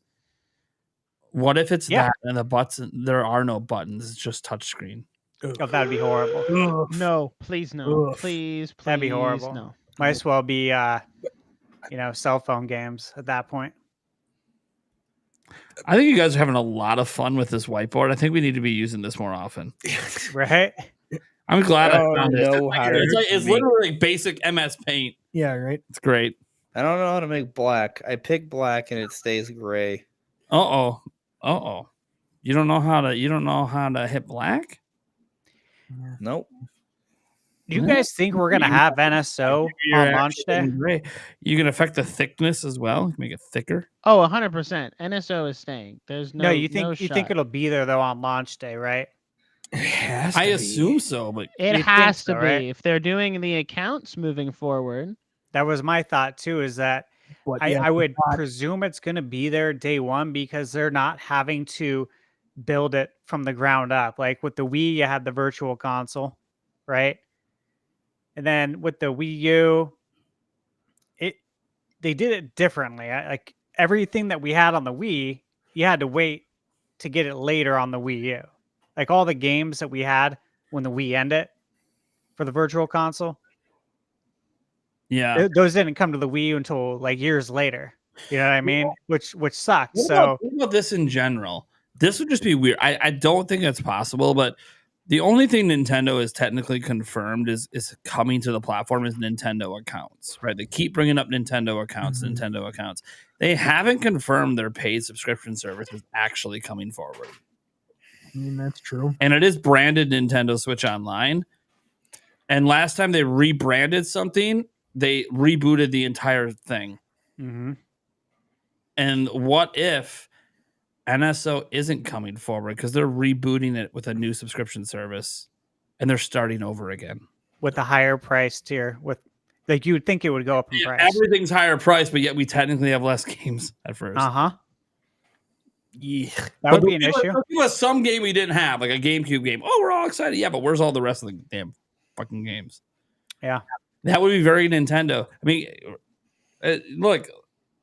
B: What if it's
F: Yeah.
B: that and the buttons? There are no buttons. It's just touchscreen.
F: Oh, that'd be horrible.
E: No, please no.
D: Ugh.
E: Please, please.
F: That'd be horrible.
E: No.
F: Might as well be, cell phone games at that point.
B: I think you guys are having a lot of fun with this whiteboard. I think we need to be using this more often.
F: Right?
B: I'm glad I
C: don't
B: found it.
C: know how to
B: It's
C: make-
B: literally like basic MS Paint.
D: Yeah, right.
B: It's great.
C: I don't know how to make black. I pick black and it stays gray.
B: Uh oh. You don't know how to hit black?
C: Nope.
F: Do you
B: Yeah.
F: guys think we're going to have NSO
B: You're
F: on launch
B: actually
F: day?
B: gray. You can affect the thickness as well. Make it thicker.
E: Oh, 100%. NSO is staying. There's no.
F: No, you think
E: shot.
F: it'll be there though on launch day, right?
D: It has
B: I
F: E
D: to be.
B: assume so, but
E: It
F: You'd
E: has
F: think
E: to
F: so,
E: be
F: right?
E: if they're doing the accounts moving forward.
F: That was my thought too, is that
D: But
F: I,
D: yeah,
F: I would
D: not-
F: presume it's going to be there day one because they're not having to build it from the ground up. Like with the Wii, you had the virtual console, right? And then with the Wii U, they did it differently. Like everything that we had on the Wii, you had to wait to get it later on the Wii U. Like all the games that we had when the Wii ended for the virtual console,
B: yeah.
F: those didn't come to the Wii U until like years later. You know what I mean? Which sucks.
B: What about this in general? This would just be weird. I don't think it's possible, but the only thing Nintendo is technically confirmed is coming to the platform is Nintendo accounts, right? They keep bringing up Nintendo accounts,
D: Mhm.
B: Nintendo accounts. They haven't confirmed their paid subscription service is actually coming forward.
D: I mean, that's true.
B: And it is branded Nintendo Switch Online. And last time they rebranded something, they rebooted the entire thing.
F: Mhm.
B: And what if NSO isn't coming forward because they're rebooting it with a new subscription service and they're starting over again?
F: With the higher price tier, with like you would think it would go up in
B: Yeah,
F: price.
B: everything's higher price, but yet we technically have less games at first.
F: Uh-huh.
D: Yeah.
F: That would be an issue.
B: Give us some game we didn't have, like a GameCube game. Oh, we're all excited. Yeah, but where's all the rest of the damn fucking games?
F: Yeah.
B: That would be very Nintendo. I mean, look,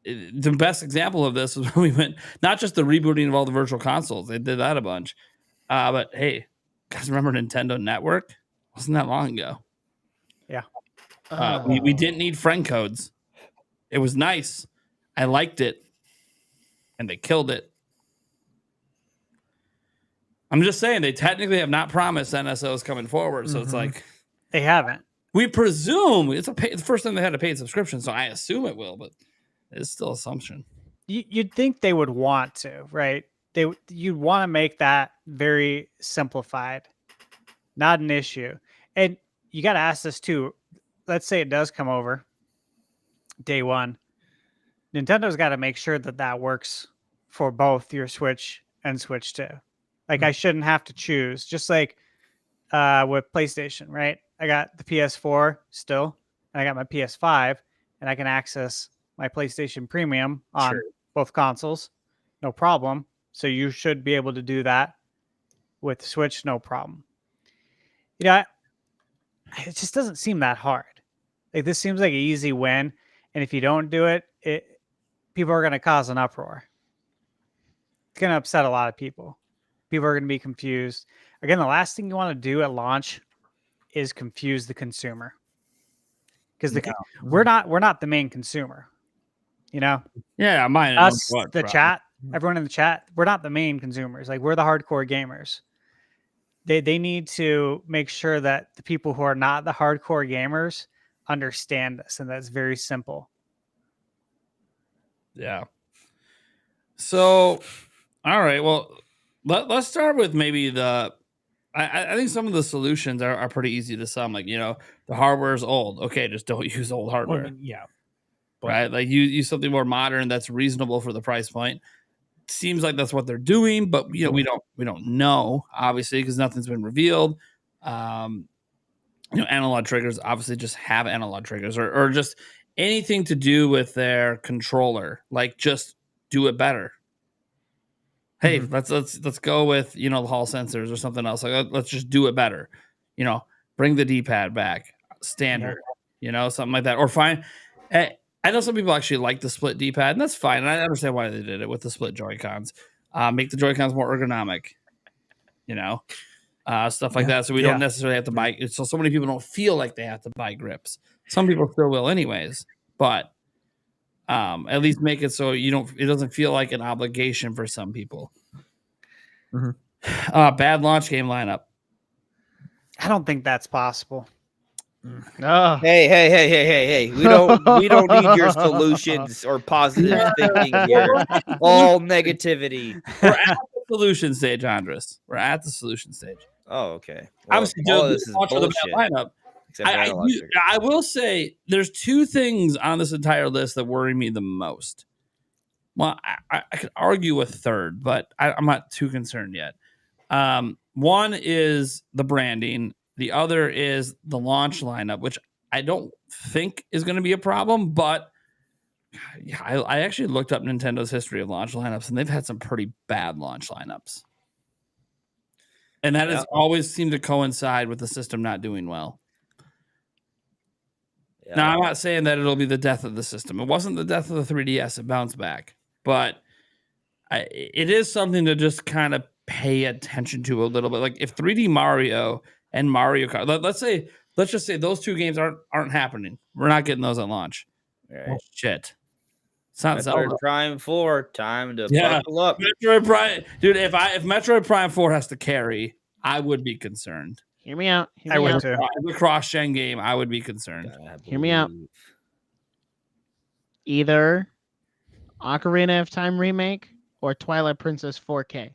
B: the best example of this is when we went, not just the rebooting of all the virtual consoles. They did that a bunch. But hey, guys, remember Nintendo Network? Wasn't that long ago. We didn't need friend codes. It was nice. I liked it. And they killed it. I'm just saying they technically have not promised NSOs coming forward, so it's like
F: They haven't.
B: we presume it's the first time they had a paid subscription, so I assume it will, but it's still assumption.
F: You'd think they would want to, right? You'd want to make that very simplified, not an issue. And you got to ask this too. Let's say it does come over day one. Nintendo's got to make sure that that works for both your Switch and Switch 2. Like I shouldn't have to choose, just like with PlayStation, right? I got the PS4 still, and I got my PS5, and I can access my PlayStation Premium on both consoles, no problem. So you should be able to do that with Switch, no problem. You know, it just doesn't seem that hard. Like this seems like an easy win, and if you don't do it, people are going to cause an uproar. It's going to upset a lot of people. People are going to be confused. Again, the last thing you want to do at launch is confuse the consumer, because we're not the main consumer. You know,
B: Yeah, mine.
F: us, the chat, everyone in the chat, we're not the main consumers. Like we're the hardcore gamers. They need to make sure that the people who are not the hardcore gamers understand this, and that's very simple.
B: Yeah. So, all right. Well, let's start with maybe I think some of the solutions are pretty easy to sum. Like, the hardware is old. Okay, just don't use old hardware.
D: Well, yeah.
B: Right? Like use something more modern that's reasonable for the price point. Seems like that's what they're doing, but we don't know, obviously, because nothing's been revealed. Analog triggers obviously just have analog triggers, or just anything to do with their controller. Like just do it better. Hey, let's go with the Hall sensors or something else. Like let's just do it better. Bring the D-pad back, standard. Something like that, or fine. I know some people actually like the split D-pad, and that's fine. And I understand why they did it with the split Joy-Cons. Make the Joy-Cons more ergonomic, stuff like that. So we don't necessarily have to buy. So many people don't feel like they have to buy grips. Some people still will anyways, but at least make it so it doesn't feel like an obligation for some people. Bad launch game lineup.
F: I don't think that's possible.
E: Oh.
C: Hey! We don't need your solutions or positive thinking here. All negativity.
B: We're at the solution stage, Andres. We're at the solution stage.
C: Oh, okay. Well,
B: Obviously,
C: all of
B: the
C: this is
B: launch of the
C: bullshit.
B: bad lineup.
C: Except for analog triggers.
B: I will say there's two things on this entire list that worry me the most. Well, I could argue a third, but I'm not too concerned yet. One is the branding. The other is the launch lineup, which I don't think is going to be a problem. But I actually looked up Nintendo's history of launch lineups, and they've had some pretty bad launch lineups. And that has always seemed to coincide with the system not doing well. Yeah. Now, I'm not saying that it'll be the death of the system. It wasn't the death of the 3DS. It bounced back. But it is something to just kind of pay attention to a little bit. Like if 3D Mario and Mario Kart, let's just say those two games aren't happening. We're not getting those at launch.
C: Right.
B: Oh, shit. It's not
C: Metroid Prime 4, time to buckle up.
B: Metroid Prime, dude. If Metroid Prime 4 has to carry, I would be concerned.
E: Hear me out.
F: I would too.
B: The cross-gen game, I would be concerned.
E: Hear me out. Either Ocarina of Time remake or Twilight Princess 4K.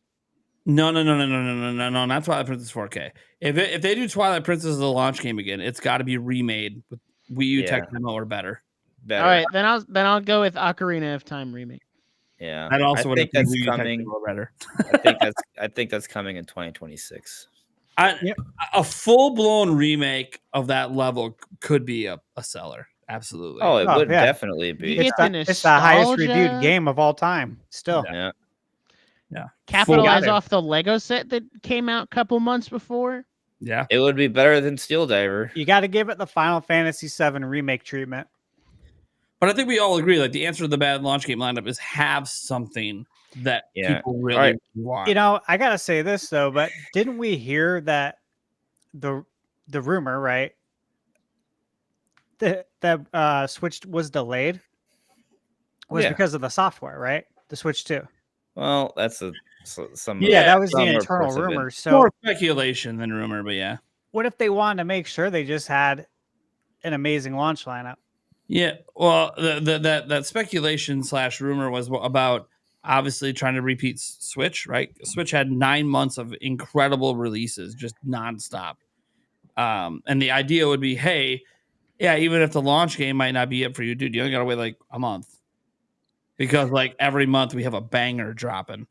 B: No, not Twilight Princess 4K. If they do Twilight Princess as a launch game again, it's got to be remade with Wii U tech demo or better.
E: All right, then I'll go with Ocarina of Time remake.
C: Yeah,
B: that also would
C: think that's coming.
B: Better.
C: I think that's coming in 2026.
B: A full-blown remake of that level could be a seller. Absolutely.
C: Oh, it would definitely be.
F: It's the highest reviewed game of all time. Still.
C: Yeah.
E: Capitalize off the Lego set that came out a couple months before.
B: Yeah.
C: It would be better than Steel Diver.
F: You got to give it the Final Fantasy VII remake treatment.
B: But I think we all agree, like the answer to the bad launch game lineup is have something that people really want.
F: I gotta say this though, but didn't we hear that the rumor, right? That Switch was delayed was because of the software, right? The Switch 2.
C: Well, that's a some
F: Yeah, that was the
C: some
F: internal
C: reports of it.
F: rumor. So
B: More speculation than rumor, but yeah.
F: what if they wanted to make sure they just had an amazing launch lineup?
B: Yeah, well, that speculation / rumor was about obviously trying to repeat Switch, right? Switch had 9 months of incredible releases, just nonstop. And the idea would be, hey, yeah, even if the launch game might not be it for you, dude, you only gotta wait like a month because like every month we have a banger dropping.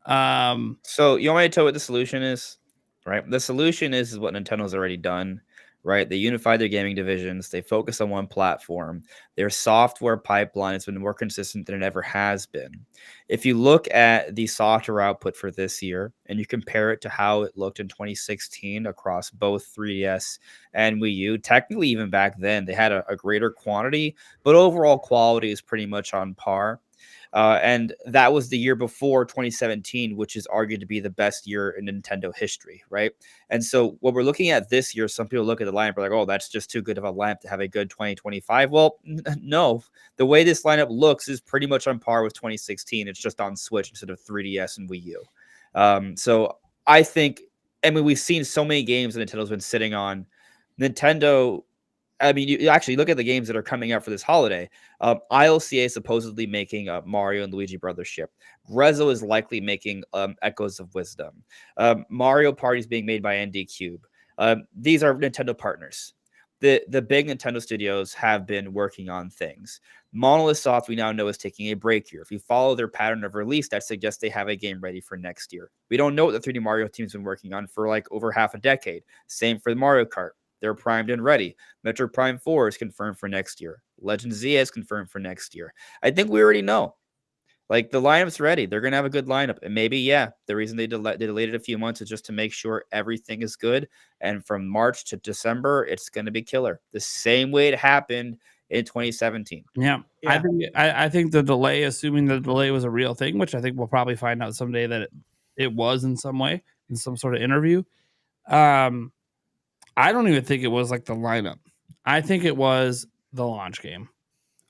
C: So you want me to tell what the solution is, right? The solution is what Nintendo's already done, right? They unified their gaming divisions. They focus on one platform. Their software pipeline has been more consistent than it ever has been. If you look at the software output for this year and you compare it to how it looked in 2016 across both 3DS and Wii U, technically even back then they had a greater quantity, but overall quality is pretty much on par. And that was the year before 2017, which is argued to be the best year in Nintendo history, right? And so what we're looking at this year, some people look at the lineup and are like, oh, that's just too good of a lineup to have a good 2025. Well, no, the way this lineup looks is pretty much on par with 2016. It's just on Switch instead of 3DS and Wii U. So I think, I mean, we've seen so many games that Nintendo's been sitting on. Nintendo, I mean, you actually look at the games that are coming out for this holiday. ILCA is supposedly making Mario and Luigi Brothers ship. Grezzo is likely making Echoes of Wisdom. Mario Party is being made by ND Cube. These are Nintendo partners. The big Nintendo studios have been working on things. Monolith Soft, we now know, is taking a break here. If you follow their pattern of release, that suggests they have a game ready for next year. We don't know what the 3D Mario team's been working on for like over half a decade. Same for Mario Kart. They're primed and ready. Metroid Prime 4 is confirmed for next year. Legend Z is confirmed for next year. I think we already know. Like, the lineup's ready. They're going to have a good lineup. And maybe, yeah, the reason they delayed it a few months is just to make sure everything is good. And from March to December, it's going to be killer. The same way it happened in 2017.
B: Yeah. I think the delay, assuming the delay was a real thing, which I think we'll probably find out someday that it was in some way, in some sort of interview. I don't even think it was like the lineup. I think it was the launch game.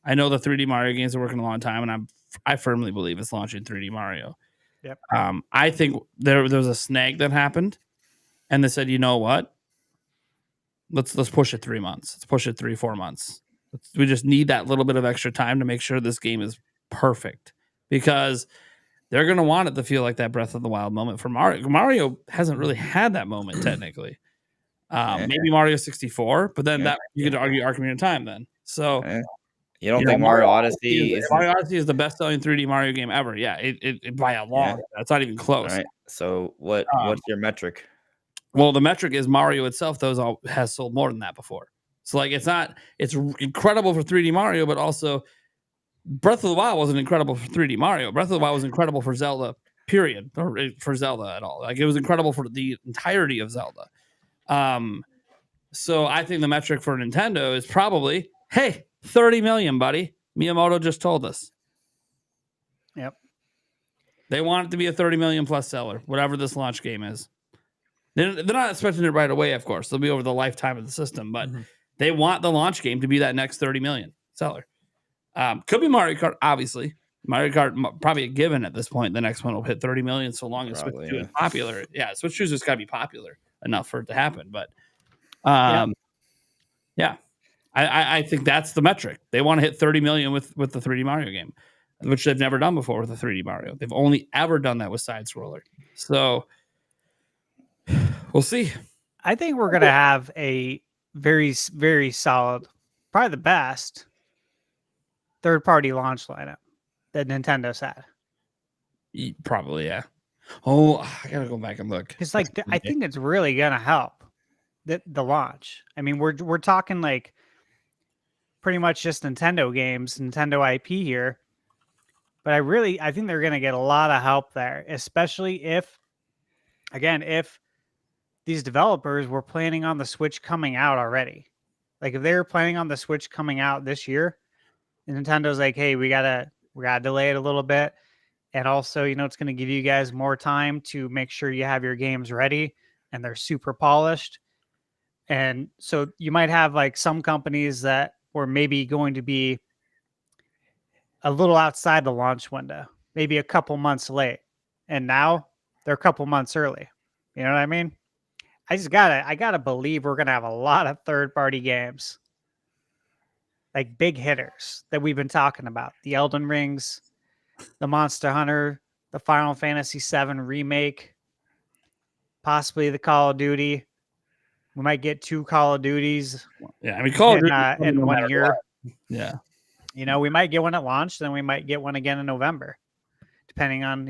B: I know the 3D Mario games are working a long time, and I firmly believe it's launching 3D Mario.
F: Yep.
B: I think there was a snag that happened, and they said, you know what? Let's push it 3 months. Let's push it 3-4 months. We just need that little bit of extra time to make sure this game is perfect, because they're going to want it to feel like that Breath of the Wild moment for Mario. Mario hasn't really had that moment technically. Maybe Mario 64, but then that you could argue Ocarina of Time then. So
C: you don't think Mario Odyssey
B: is the best-selling 3D Mario game ever? Yeah, it by a long. That's not even close.
C: All right. So what's your metric?
B: Well, the metric is Mario itself, though, has sold more than that before. So like it's incredible for 3D Mario, but also Breath of the Wild wasn't incredible for 3D Mario. Breath of the Wild was incredible for Zelda, period, or for Zelda at all. Like it was incredible for the entirety of Zelda. So I think the metric for Nintendo is probably, hey, 30 million, buddy. Miyamoto just told us.
F: Yep.
B: They want it to be a 30 million plus seller, whatever this launch game is. They're not expecting it right away, of course. They'll be over the lifetime of the system, but they want the launch game to be that next 30 million seller. Could be Mario Kart, obviously. Mario Kart probably a given at this point. The next one will hit 30 million so long as Switch 2 is popular. Yeah, Switch 2 just got to be popular enough for it to happen. But I think that's the metric. They want to hit 30 million with the 3D Mario game, which they've never done before with the 3D Mario. They've only ever done that with side scroller. So we'll see.
F: I think we're going to have a very, very solid, probably the best third-party launch lineup that Nintendo's had.
B: Probably, yeah. Oh, I gotta go back and look.
F: It's like I think it's really gonna help the launch. I mean, we're talking like pretty much just Nintendo games, Nintendo IP here. But I think they're gonna get a lot of help there, especially if these developers were planning on the Switch coming out already. Like if they were planning on the Switch coming out this year, and Nintendo's like, hey, we gotta delay it a little bit. And also, it's going to give you guys more time to make sure you have your games ready and they're super polished. And so you might have like some companies that were maybe going to be a little outside the launch window, maybe a couple months late. and now they're a couple months early. You know what I mean? I gotta believe we're gonna have a lot of third-party games, like big hitters that we've been talking about. The Elden Rings, the Monster Hunter, the Final Fantasy VII remake, possibly the Call of Duty. We might get 2 Call of Duties
B: Yeah, I mean, Call of Duty
F: in
B: no
F: 1
B: matter
F: year.
B: what. Yeah.
F: You know, we might get one at launch, then we might get one again in November, depending on,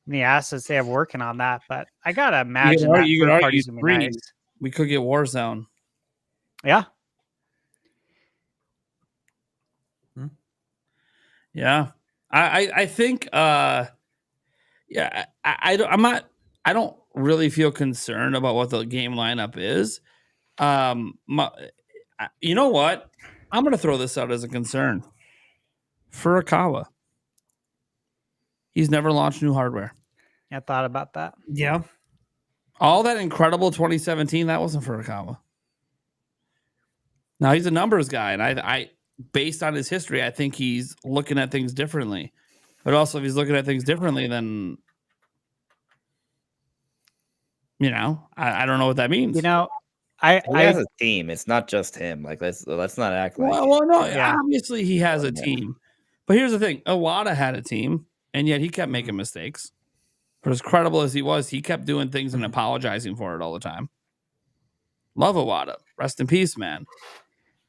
F: the assets they have working on that. But I gotta imagine that
B: you could
F: third
B: argue
F: party's gonna be
B: 3.
F: nice.
B: We could get Warzone.
F: Yeah.
B: Yeah. I think I don't really feel concerned about what the game lineup is. You know what? I'm going to throw this out as a concern. Furukawa. He's never launched new hardware.
F: I thought about that.
D: Yeah.
B: All that incredible 2017, that wasn't Furukawa. Now he's a numbers guy, and I based on his history, I think he's looking at things differently. But also, if he's looking at things differently, then I don't know what that means.
F: You know,
C: He has a team. It's not just him. Like let's not act like.
B: Well, no.
F: Yeah.
B: Obviously, he has a team. But here's the thing: Iwata had a team, and yet he kept making mistakes. For as credible as he was, he kept doing things and apologizing for it all the time. Love Iwata. Rest in peace, man.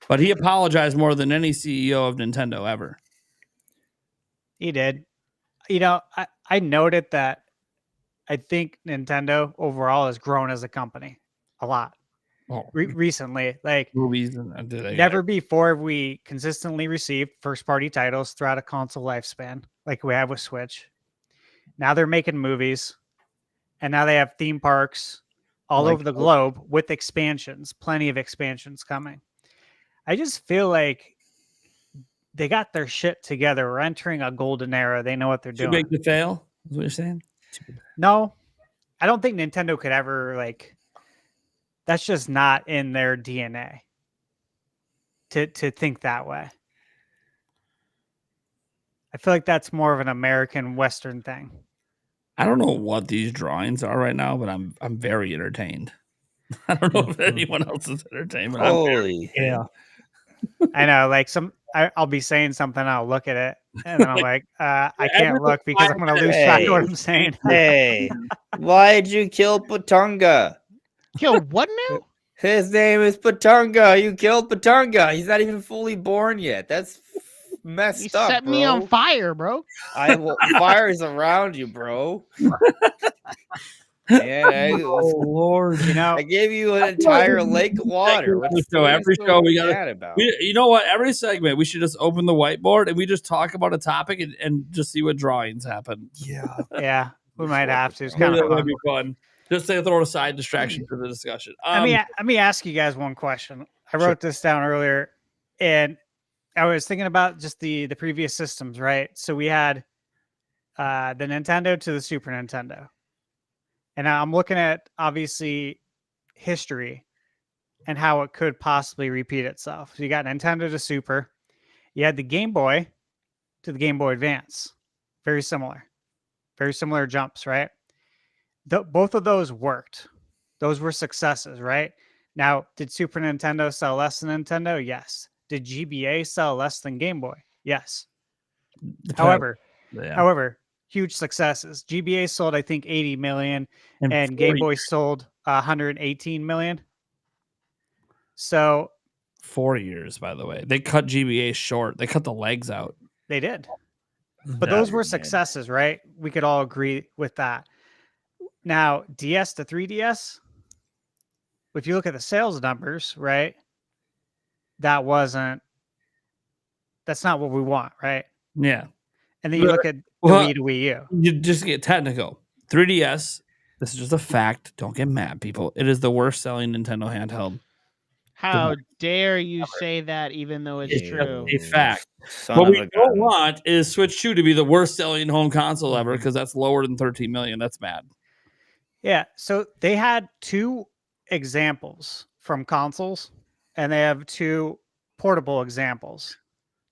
B: But he apologized more than any CEO of Nintendo ever.
F: He did. You know, I noted that I think Nintendo overall has grown as a company a lot recently. Like
B: Movies
F: never before have we consistently received first-party titles throughout a console lifespan, like we have with Switch. Now they're making movies, and now they have theme parks all over the globe with expansions, plenty of expansions coming. I just feel like they got their shit together. We're entering a golden era. They know what they're doing.
B: Too big to fail, is what you're saying?
F: No, I don't think Nintendo could ever that's just not in their DNA to think that way. I feel like that's more of an American Western thing.
B: I don't know what these drawings are right now, but I'm very entertained. I don't know if anyone else is entertained. But
C: Holy,
D: Yeah.
F: I know, like I'll be saying something, I'll look at it, and then I'm like, I can't look because I'm going to lose track of what I'm saying.
C: hey, why'd you kill Patunga?
E: Kill what now?
C: His name is Patunga. You killed Patunga. He's not even fully born yet. That's messed
E: You
C: up,
E: set
C: bro.
E: me on fire, bro.
C: Fire is around you, bro. Yeah,
D: Lord.
F: You know,
C: I gave you an entire lake of water.
B: Every show we got
C: about.
B: you know what? Every segment we should just open the whiteboard and we just talk about a topic and just see what drawings happen.
D: Yeah.
F: yeah, we might have to. It's kind
B: That
F: of
B: would
F: fun.
B: be fun. Just to throw a side distraction for the discussion.
F: Let me ask you guys one question. I wrote this down earlier, and I was thinking about just the previous systems, right? So we had the Nintendo to the Super Nintendo. And I'm looking at, obviously, history and how it could possibly repeat itself. So you got Nintendo to Super. You had the Game Boy to the Game Boy Advance. Very similar. Very similar jumps, right? Both of those worked. Those were successes, right? Now, did Super Nintendo sell less than Nintendo? Yes. Did GBA sell less than Game Boy? Yes. However, huge successes. GBA sold, I think, 80 million, and Game Boy sold 118 million. So
B: 4 years, by the way. They cut GBA short. They cut the legs out.
F: they did. But those were successes, right? We could all agree with that. Now, DS to 3DS, if you look at the sales numbers, right? That's not what we want, right?
B: Yeah.
F: And then you look at the Wii to Wii U.
B: You just get technical. 3DS, this is just a fact. Don't get mad, people. It is the worst selling Nintendo handheld.
E: How dare you say that, even though it's true?
B: A fact. What we don't want is Switch 2 to be the worst selling home console ever because that's lower than 13 million. That's bad.
F: Yeah. So they had 2 examples from consoles, and they have 2 portable examples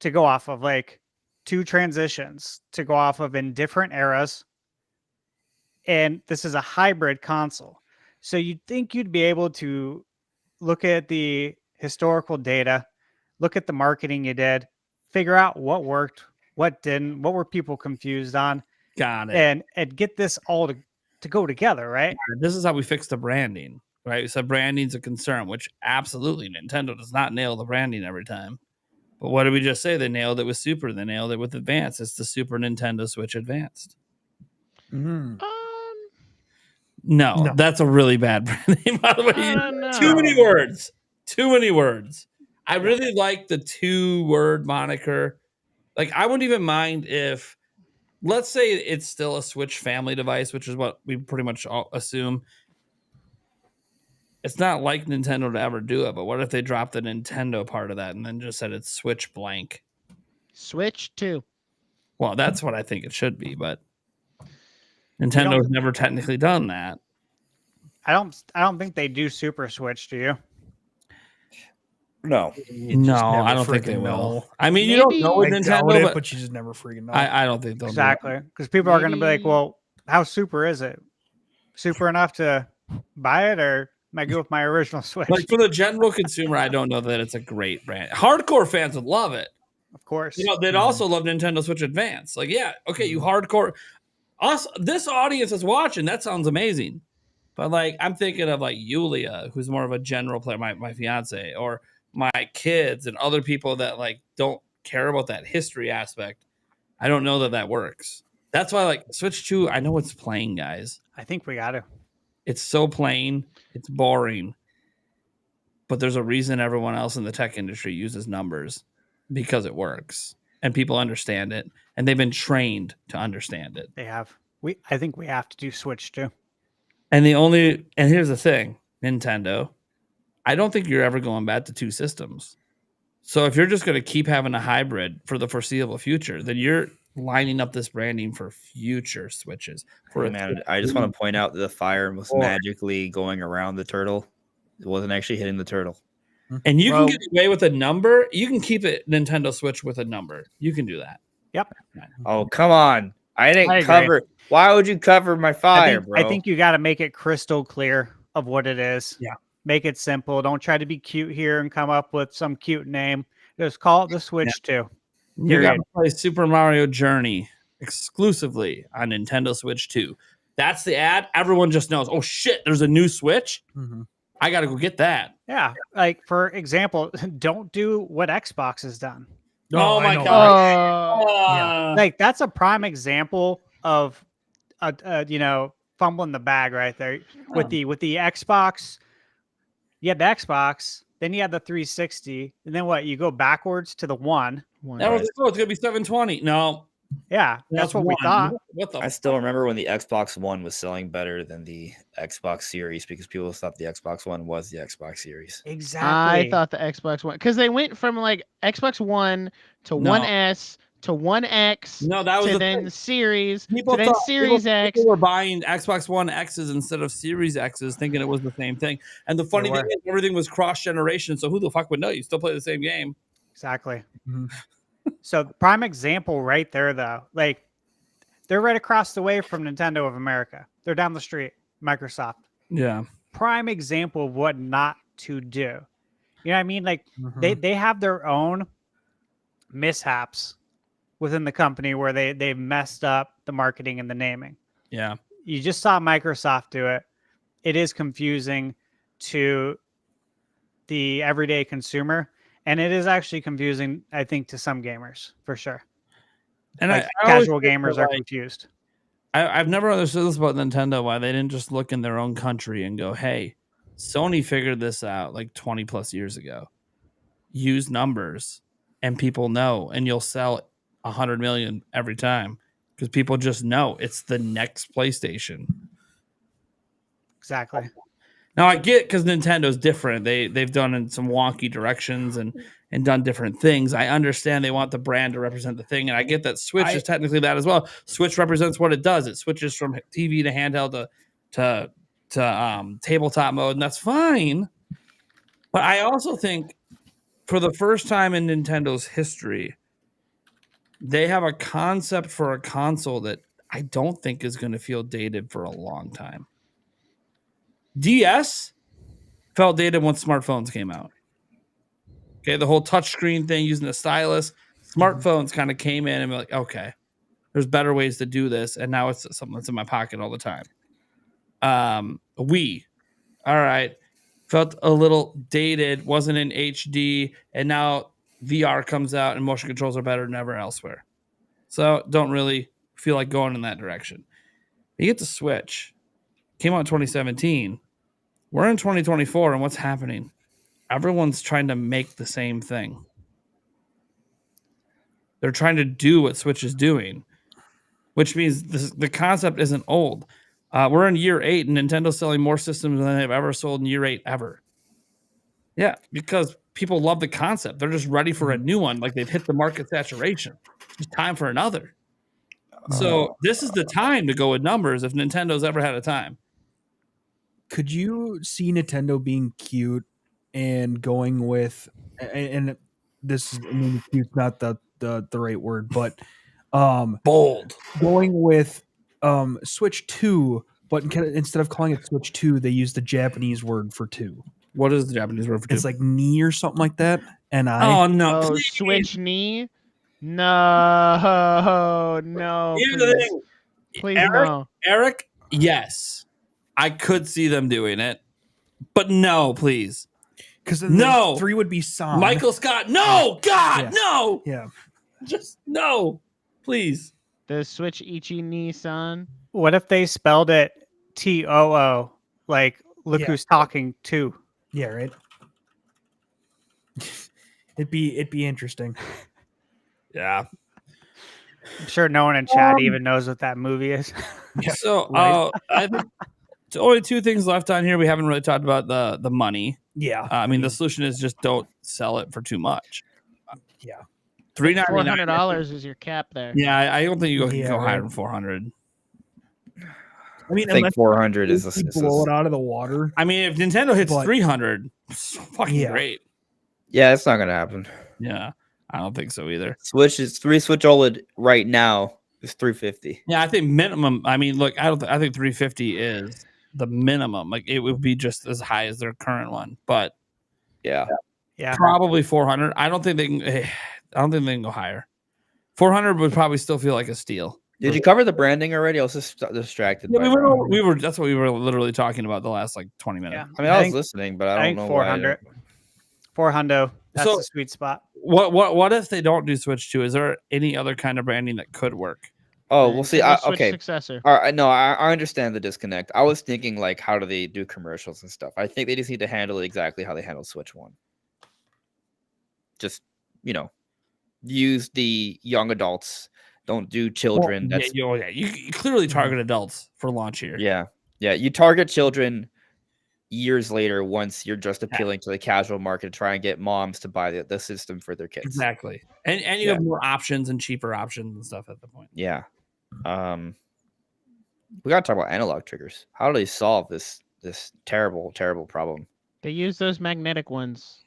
F: to go off of, like 2 transitions to go off of in different eras and this is a hybrid console. So you'd think you'd be able to look at the historical data, look at the marketing you did, figure out what worked, what didn't, what were people confused on,
B: Got it.
F: and get this all to go together, right?
B: This is how we fix the branding, right? So branding's a concern, which absolutely Nintendo does not nail the branding every time. But what did we just say? They nailed it with Super. They nailed it with Advance. It's the Super Nintendo Switch Advanced.
D: Mhm.
B: No, that's a really bad brand name, by the way. Too many words. Too many words. I really like the 2-word moniker. Like, I wouldn't even mind if, let's say it's still a Switch family device, which is what we pretty much all assume. It's not like Nintendo to ever do it, but what if they dropped the Nintendo part of that and then just said it's Switch blank?
E: Switch 2.
B: Well, that's what I think it should be, but Nintendo's never technically done that.
F: I don't think they do Super Switch, do you?
C: No.
B: No, I don't think they
D: freaking
B: will.
D: know.
B: I mean, you don't know with
D: I doubt
B: Nintendo,
D: it, but you just never freaking know.
B: I don't think they'll do
F: Exactly. Because people are going to be like,
E: Maybe-
F: well, how super is it? Super enough to buy it, or am I good with my original Switch?
B: it. Like, for the general consumer, I don't know that it's a great brand. Hardcore fans would love it.
F: Of course.
B: You know, they'd also love Nintendo Switch Advance. Like, yeah, okay, you hardcore. Us, this audience is watching. That sounds amazing. But like, I'm thinking of like Yulia, who's more of a general player, my fiance, or my kids and other people that like don't care about that history aspect. I don't know that works. That's why like Switch 2, I know it's plain, guys.
F: I think we got to.
B: It's so plain, it's boring. But there's a reason everyone else in the tech industry uses numbers, because it works and people understand it and they've been trained to understand it.
F: They have. I think we have to do Switch too.
B: And here's the thing, Nintendo, I don't think you're ever going back to 2 systems. So if you're just going to keep having a hybrid for the foreseeable future, then you're lining up this branding for future Switches.
C: Man, I just want to point out that the fire was magically going around the turtle. It wasn't actually hitting the turtle.
B: And you can get away with a number. You can keep it Nintendo Switch with a number. You can do that.
F: Yep.
C: Oh, come on. I didn't
F: I agree.
C: cover. Why would you cover my fire, bro?
F: I think you got to make it crystal clear of what it is.
B: Yeah.
F: Make it simple. Don't try to be cute here and come up with some cute name. Just call it the Switch 2.
B: You got to play Super Mario Journey exclusively on Nintendo Switch 2. That's the ad. Everyone just knows, oh shit, there's a new Switch.
D: Mm-hmm.
B: I got to go get that.
F: Yeah. Like, for example, don't do what Xbox has done.
B: Oh my
D: I know.
B: God.
F: Like, that's a prime example of fumbling the bag right there with the Xbox. You had the Xbox, then you had the 360, and then what? You go backwards to the one.
B: That was, it's gonna be 720. No,
F: Yeah, that's what we
B: one.
F: thought.
B: What the?
C: I still remember when the Xbox One was selling better than the Xbox Series because people thought the Xbox One was the Xbox Series.
F: Exactly.
E: I thought the Xbox One, because they went from like Xbox One to
B: No.
E: One S to One X.
B: No, that was
E: to
B: the
E: then
B: thing.
E: the Series.
B: People
E: to then
B: thought
E: Series X.
B: people were buying Xbox One X's instead of Series X's, thinking it was the same thing. And the funny thing is, everything was cross generation. So who the fuck would know? You still play the same game.
F: Exactly.
D: Mhm.
F: So the prime example right there, though, like they're right across the way from Nintendo of America. They're down the street, Microsoft.
B: Yeah.
F: Prime example of what not to do. You know what I mean? Like
D: Mhm.
F: they have their own mishaps within the company where they messed up the marketing and the naming.
B: Yeah.
F: You just saw Microsoft do it. It is confusing to the everyday consumer, and it is actually confusing, I think, to some gamers for sure.
B: And
F: Like,
B: I always
F: casual
B: think
F: gamers
B: that,
F: are
B: like,
F: confused.
B: I've never understood this about Nintendo, why they didn't just look in their own country and go, hey, Sony figured this out like 20 plus years ago. Use numbers and people know, and you'll sell 100 million every time because people just know it's the next PlayStation.
F: Exactly.
B: Now I get, because Nintendo's different. They've done in some wonky directions and done different things. I understand they want the brand to represent the thing, and I get that Switch is technically that as well. Switch represents what it does. It switches from TV to handheld to tabletop mode, and that's fine. But I also think for the first time in Nintendo's history, they have a concept for a console that I don't think is going to feel dated for a long time. DS felt dated when smartphones came out. Okay, the whole touchscreen thing using a stylus, smartphones kind of came in and be like, okay, there's better ways to do this, and now it's something that's in my pocket all the time. Wii, all right, felt a little dated, wasn't in HD, and now VR comes out and motion controls are better than ever elsewhere. So don't really feel like going in that direction. You get the Switch, came out in 2017. We're in 2024, and what's happening? Everyone's trying to make the same thing. They're trying to do what Switch is doing, which means the concept isn't old. We're in year 8, and Nintendo's selling more systems than they've ever sold in year 8 ever. Yeah, because people love the concept. They're just ready for a new one. Like they've hit the market saturation. It's time for another. So this is the time to go with numbers if Nintendo's ever had a time.
D: Could you see Nintendo being cute and going with, and this is, I mean, cute's not the right word, but
B: Bold.
D: going with Switch 2, but instead of calling it Switch 2, they use the Japanese word for 2.
B: What is the Japanese word for 2?
D: It's like knee or something like that. And
B: oh no,
E: Oh,
B: please.
E: Switch knee? No,
B: Here's the thing.
E: please
B: Eric,
E: no.
B: Eric, yes, I could see them doing it, but no, please.
D: Because
B: No.
D: 3 would be San.
B: Michael Scott, no, God,
D: Yeah.
B: no,
D: Yeah.
B: just no, please.
E: The Switch Ichi Nissan.
F: What if they spelled it TOO? Like, look
D: Yeah.
F: who's talking to.
D: Yeah, right. It'd be interesting.
B: Yeah.
F: I'm sure no one in chat even knows what that movie is.
B: So
D: Right.
B: I think it's only 2 things left on here. We haven't really talked about the money.
D: Yeah.
B: I mean, the solution is just don't sell it for too much.
D: Yeah.
B: $399.
E: $400 is your cap there.
B: Yeah, I don't think you can
D: Yeah,
B: go higher
D: right.
B: than 400.
D: I mean,
C: I think
D: unless
C: 400 is
D: they blow it out of the water.
B: I mean, if Nintendo hits
D: But-
B: 300, it's fucking
D: Yeah.
B: great.
C: yeah, it's not gonna happen.
B: Yeah, I don't think so either.
C: Switch OLED right now is $350.
B: Yeah, I think minimum. I mean, look, I think 350 is the minimum. Like it would be just as high as their current one, but
C: Yeah,
F: Yeah.
B: probably 400. I don't think they can. I don't think they can go higher. 400 would probably still feel like a steal.
C: did you cover the branding already? I was just distracted.
B: Yeah,
C: by
B: we were. That's what we were literally talking about the last like 20 minutes.
F: Yeah.
C: I mean, I was
F: think-
C: listening, but I
F: I
C: don't
F: think
C: know
F: 400. 400. That's
B: So-
F: the sweet spot.
B: What if they don't do Switch 2? Is there any other kind of branding that could work?
C: Oh, we'll see.
E: The Switch
C: Okay.
E: Successor.
C: All right, no, I understand the disconnect. I was thinking like, how do they do commercials and stuff? I think they just need to handle it exactly how they handled Switch 1. Just, use the young adults. Don't do children.
B: Well,
C: That's
B: yeah, you clearly target adults for launch here.
C: yeah. You target children years later once you're just appealing to the casual market to try and get moms to buy the system for their kids.
B: Exactly. And you
C: Yeah.
B: have more options and cheaper options and stuff at the point.
C: Yeah. We gotta talk about analog triggers. How do they solve this terrible problem?
E: They use those magnetic ones.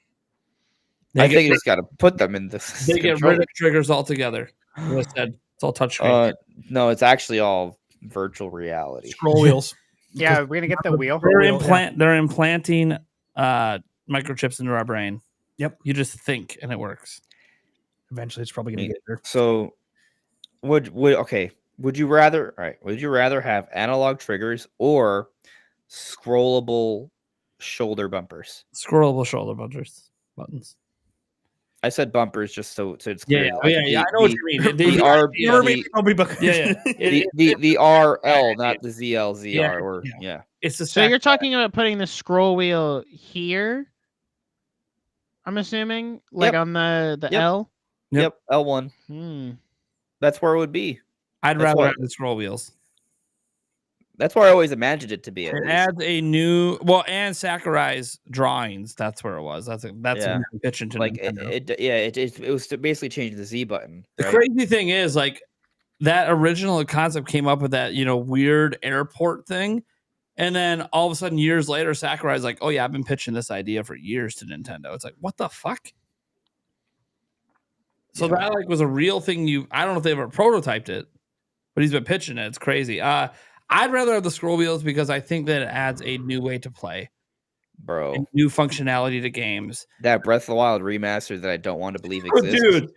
B: They
C: I
B: get
C: think you
B: rid-
C: just gotta put them in this.
B: they get
C: controller.
B: rid of triggers altogether. Like I said, it's all touchscreen.
C: No, it's actually all virtual reality.
D: Scroll wheels.
F: Yeah, we're gonna get the wheel.
B: They're implanting microchips into our brain.
D: Yep.
B: You just think and it works.
D: Eventually, it's probably going to get there.
C: So, would you rather? All right, would you rather have analog triggers or scrollable shoulder bumpers?
B: Scrollable shoulder buttons.
C: I said bumpers just so it's
B: Yeah,
C: clear.
B: yeah, I know what you mean.
C: The R,
B: Yeah,
C: the RL, not the ZL,
B: Yeah,
C: ZR, or
D: yeah.
C: yeah.
B: It's the
E: So you're talking about putting the scroll wheel here? I'm assuming, like
C: Yep.
E: on the
C: Yep.
E: L.
B: Yep.
C: Yep, L1. That's where it would be.
B: I'd
C: that's
B: rather
C: what-
B: have the scroll wheels.
C: That's where I always imagined it to be. At
B: It
C: least.
B: adds a new and Sakurai's drawings. That's where it was. That's
C: Yeah.
B: a pitch into
C: Like
B: Nintendo.
C: it was to basically change the Z button.
B: The
C: right?
B: crazy thing is, like, that original concept came up with that, weird airport thing. And then all of a sudden, years later, Sakurai's like, oh, yeah, I've been pitching this idea for years to Nintendo. It's like, what the fuck? So
C: Yeah.
B: that was a real thing. I don't know if they ever prototyped it, but he's been pitching it. It's crazy. I'd rather have the scroll wheels because I think that it adds a new way to play,
C: Bro.
B: and new functionality to games.
C: That Breath of the Wild remaster that I don't want to believe
B: Oh,
C: exists.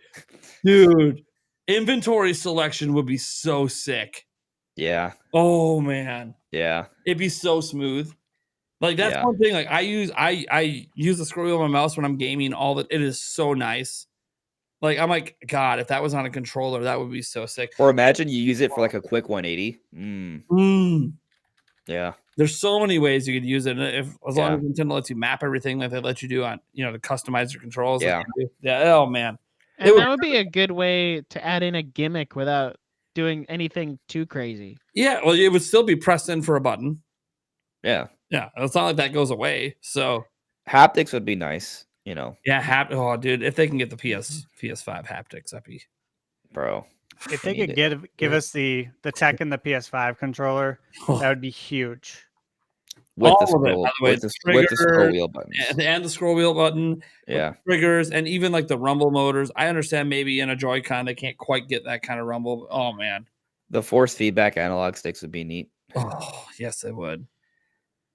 B: dude, inventory selection would be so sick.
C: Yeah.
B: Oh man,
C: Yeah.
B: it'd be so smooth. Like that's
C: Yeah.
B: one thing. Like I use the scroll wheel on my mouse when I'm gaming. All that, it is so nice. Like I'm like, God, if that was on a controller, that would be so sick.
C: Or imagine you use it for like a quick 180. Yeah.
B: There's so many ways you could use it. As long
C: Yeah.
B: as Nintendo lets you map everything like they let you do on, to customize your controls.
C: Yeah.
B: Like they do. Yeah. Oh man.
E: And that would be a good way to add in a gimmick without doing anything too crazy.
B: Yeah. Well, it would still be pressed in for a button.
C: Yeah.
B: Yeah. It's not like that goes away. So
C: Haptics would be nice,
B: yeah. Oh, dude, if they can get the PS5 haptics, that'd be.
C: bro.
F: If
C: I
F: they
C: need
F: could give us the tech in the PS5 controller, that would be huge.
C: With
B: All
C: the
B: of it,
C: scroll,
B: by the way,
C: with the
B: trigger,
C: scroll wheel buttons.
B: And the scroll wheel button,
C: Yeah.
B: triggers, and even like the rumble motors. I understand maybe in a Joy-Con they can't quite get that kind of rumble. Oh man.
C: The force feedback analog sticks would be neat.
B: Oh yes, they would.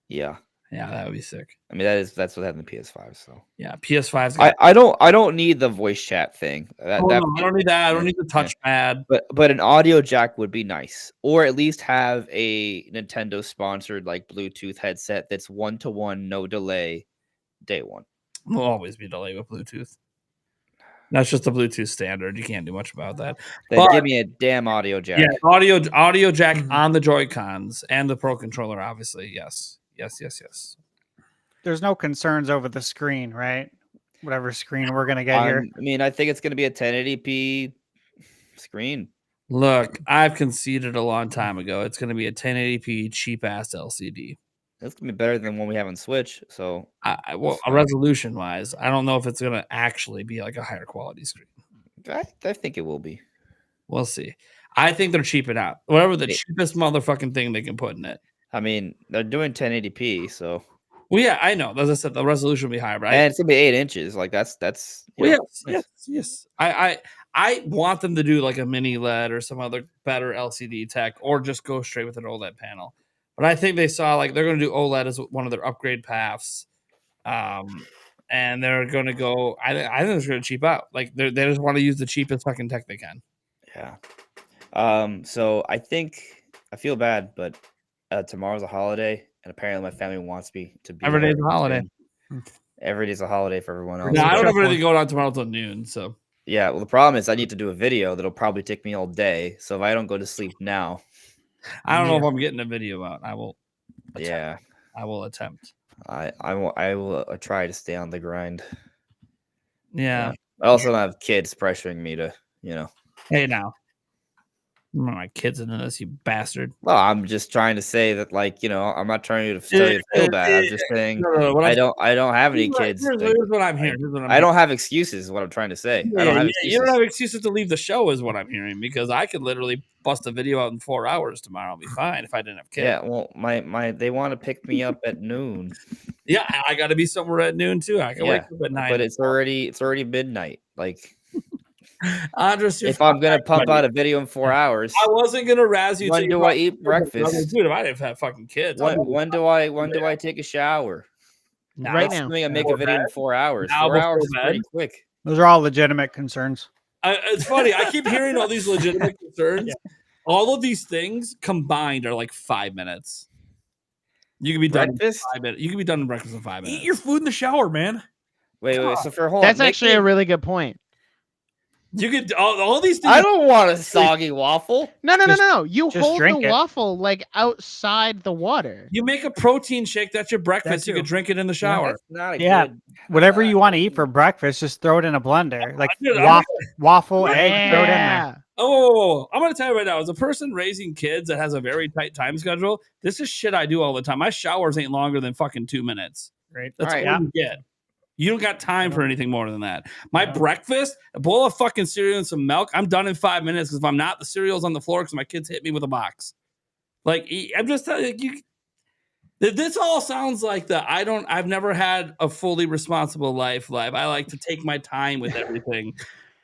C: Yeah.
B: Yeah, that would be sick.
C: I mean that's what happened in the PS5. So
B: Yeah, PS5's.
C: I don't need the voice chat thing.
B: I don't need that. I don't need the touchpad.
C: But an audio jack would be nice, or at least have a Nintendo sponsored like Bluetooth headset that's 1-to-1, no delay, day one.
B: Will always be delayed with Bluetooth. That's just the Bluetooth standard. You can't do much about that.
C: Then
B: But-
C: give me a damn audio jack.
B: Yeah, audio jack on the Joy-Cons and the Pro controller, obviously. Yes.
F: There's no concerns over the screen, right? Whatever screen we're gonna get here.
C: I mean, I think it's going to be a 1080p screen.
B: Look, I've conceded a long time ago. It's going to be a 1080p cheap ass LCD.
C: It's going to be better than one we have on Switch. So
B: Well, resolution wise, I don't know if it's going to actually be like a higher quality screen.
C: I think it will be.
B: We'll see. I think they're cheaping out. Whatever the cheapest motherfucking thing they can put in it.
C: I mean, they're doing 1080p, so.
B: Well, yeah, I know. As I said, the resolution will be higher, but
C: And it's gonna be 8 inches. Like that's.
B: Yes. I want them to do like a mini LED or some other better LCD tech, or just go straight with an OLED panel. But I think they saw like they're going to do OLED as one of their upgrade paths, and they're going to go. I think it's going to cheap out. Like they just want to use the cheapest fucking tech they can.
C: Yeah. So I feel bad, but tomorrow's a holiday, and apparently my family wants me to be.
B: Every day's a holiday.
C: Every day's a holiday for everyone else.
B: No, I don't have anything going on tomorrow till noon. So
C: yeah. Well, the problem is I need to do a video that'll probably take me all day. So if I don't go to sleep now,
B: I don't know if I'm getting a video out. I will.
C: Yeah.
B: I will attempt.
C: I will try to stay on the grind.
B: Yeah.
C: I also don't have kids pressuring me to,
B: Hey, now. My kids into this, you bastard.
C: Well, I'm just trying to say that, like, I'm not trying to tell you to feel bad. I'm just saying I don't have any kids.
B: Here's what I'm hearing.
C: I don't have excuses. Is what I'm trying to say. I don't have excuses.
B: You don't have excuses to leave the show, is what I'm hearing, because I could literally bust a video out in 4 hours tomorrow. I'll be fine if I didn't have kids.
C: Yeah, well, my they want to pick me up at noon.
B: Yeah, I got to be somewhere at noon too. I can wake up at 9.
C: But it's already midnight. Like.
B: Andres,
C: if I'm gonna pump out a video in 4 hours,
B: I wasn't gonna razz you.
C: When do I eat breakfast?
B: Dude, if I didn't have fucking kids.
C: When do I take a shower?
E: Right now.
C: I make a video in 4 hours.
B: Now
C: 4 hours is
B: bed.
C: pretty quick.
F: Those are all legitimate concerns.
B: It's funny. I keep hearing all these legitimate concerns. Yeah. All of these things combined are like 5 minutes. You can be done in 5 minutes. You can be done in breakfast in 5 minutes.
D: Eat your food in the shower, man.
C: Wait. So for
E: that's actually a really good point.
B: You could all these things.
C: I don't want a soggy waffle.
E: No. You hold the
F: it.
E: waffle like outside the water.
B: You make a protein shake. That's your breakfast. You could drink it in the shower.
C: Not
F: good. Whatever you want to eat for breakfast, just throw it in a blender. Like waffle, egg, throw it in there.
B: Oh, I'm going to tell you right now, as a person raising kids that has a very tight time schedule, this is shit I do all the time. My showers ain't longer than fucking 2 minutes.
F: Right.
B: That's all you get. You don't got time for anything more than that. My breakfast, a bowl of fucking cereal and some milk, I'm done in 5 minutes, because if I'm not, the cereal's on the floor because my kids hit me with a box. Like, I'm just telling you, this all sounds like I've never had a fully responsible life. I like to take my time with everything.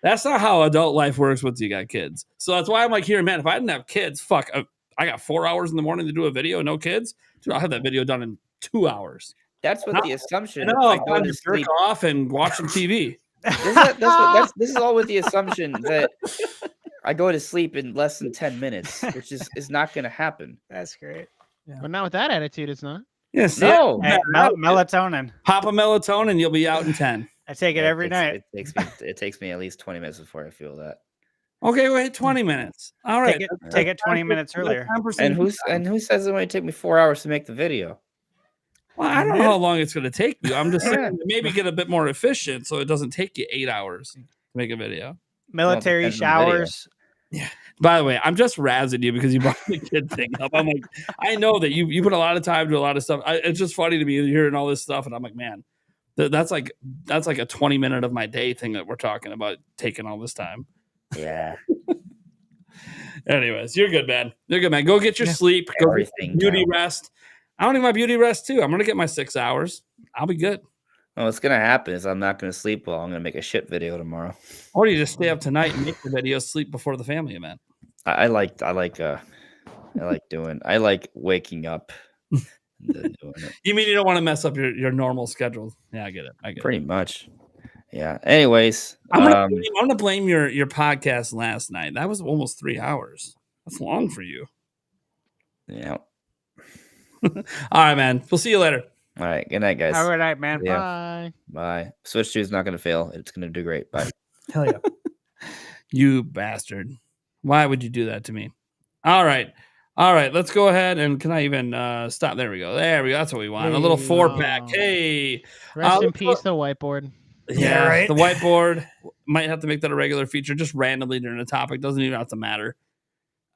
B: That's not how adult life works once you got kids. So that's why I'm like, here, man, if I didn't have kids, fuck, I got 4 hours in the morning to do a video, no kids. Dude, I'll have that video done in 2 hours.
C: That's what the
B: I
C: assumption.
B: know,
C: I
B: I'm
C: go
B: time
C: to
B: to jerk
C: sleep.
B: off and watch some TV.
C: This is all with the assumption that I go to sleep in less than 10 minutes, which is not going to happen.
F: That's great.
E: But not with that attitude, it's not.
B: Yes,
C: No.
F: Hey, melatonin.
B: Pop a melatonin, you'll be out in 10.
F: I take it every night.
C: It takes me at least 20 minutes before I feel that.
B: Okay, wait, 20 minutes. All right.
F: Take it 20 minutes earlier.
C: And who says it might take me 4 hours to make the video?
B: Well, I don't know how long it's going to take you. I'm just saying maybe get a bit more efficient so it doesn't take you 8 hours to make a video.
F: Military
C: depends on the video.
F: showers.
B: Yeah. By the way, I'm just razzing you because you brought the kid thing up. I'm like, I know that you put a lot of time to a lot of stuff. It's just funny to me hearing all this stuff, and I'm like, man, that's like a 20-minute of my day thing that we're talking about taking all this time.
C: Yeah.
B: Anyways, you're good, man. You're good, man. Go get your sleep. Go get your beauty rest. I don't need my beauty rest too. I'm gonna get my 6 hours. I'll be good.
C: Well, what's gonna happen is I'm not gonna sleep well. I'm gonna make a shit video tomorrow.
B: Or you just stay up tonight and make the video, sleep before the family event.
C: I like waking up. And then doing it.
B: You mean you don't want to mess up your normal schedule? Yeah, I get it.
C: Pretty much. Yeah. Anyways,
B: I'm gonna blame your podcast last night. That was almost 3 hours. That's long for you.
C: Yeah.
B: All right, man. We'll see you later.
C: All right. Good night, guys.
F: Have a good night, man.
C: Yeah.
E: Bye.
C: Bye. Switch 2 is not gonna fail. It's gonna do great. Bye.
D: Hell yeah.
B: You bastard. Why would you do that to me? All right. Let's go ahead and can I even stop? There we go. That's what we want. A little 4-pack. Hey.
E: Rest in peace, the whiteboard.
B: Yeah,
D: right.
B: The whiteboard. Might have to make that a regular feature just randomly during a topic. Doesn't even have to matter.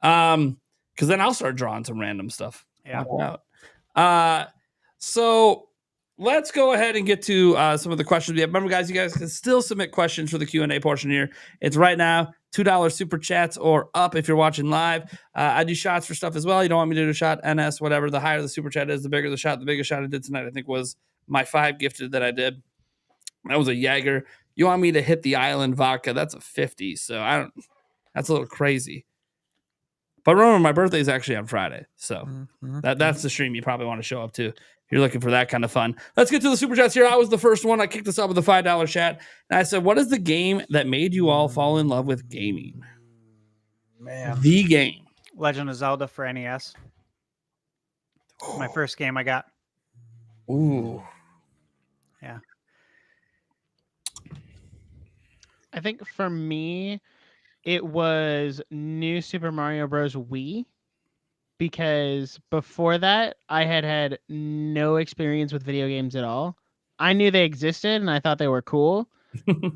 B: Because then I'll start drawing some random stuff.
F: Yeah.
B: So let's go ahead and get to some of the questions we have. Remember, guys, you guys can still submit questions for the Q&A portion here. It's right now, $2 super chats or up if you're watching live. I do shots for stuff as well. You don't want me to do a shot, NS, whatever. The higher the super chat is, the bigger the shot. The biggest shot I did tonight, I think, was my 5 gifted that I did. That was a Jaeger. You want me to hit the island vodka? That's a 50. So that's a little crazy. But remember, my birthday is actually on Friday. So that's the stream you probably want to show up to. If you're looking for that kind of fun. Let's get to the super chats here. I was the first one. I kicked us off with the $5 chat. And I said, what is the game that made you all fall in love with gaming?
D: Man.
B: The game.
F: Legend of Zelda for NES. My first game I got.
B: Ooh.
F: Yeah.
E: I think for me, it was New Super Mario Bros. Wii, because before that, I had no experience with video games at all. I knew they existed and I thought they were cool.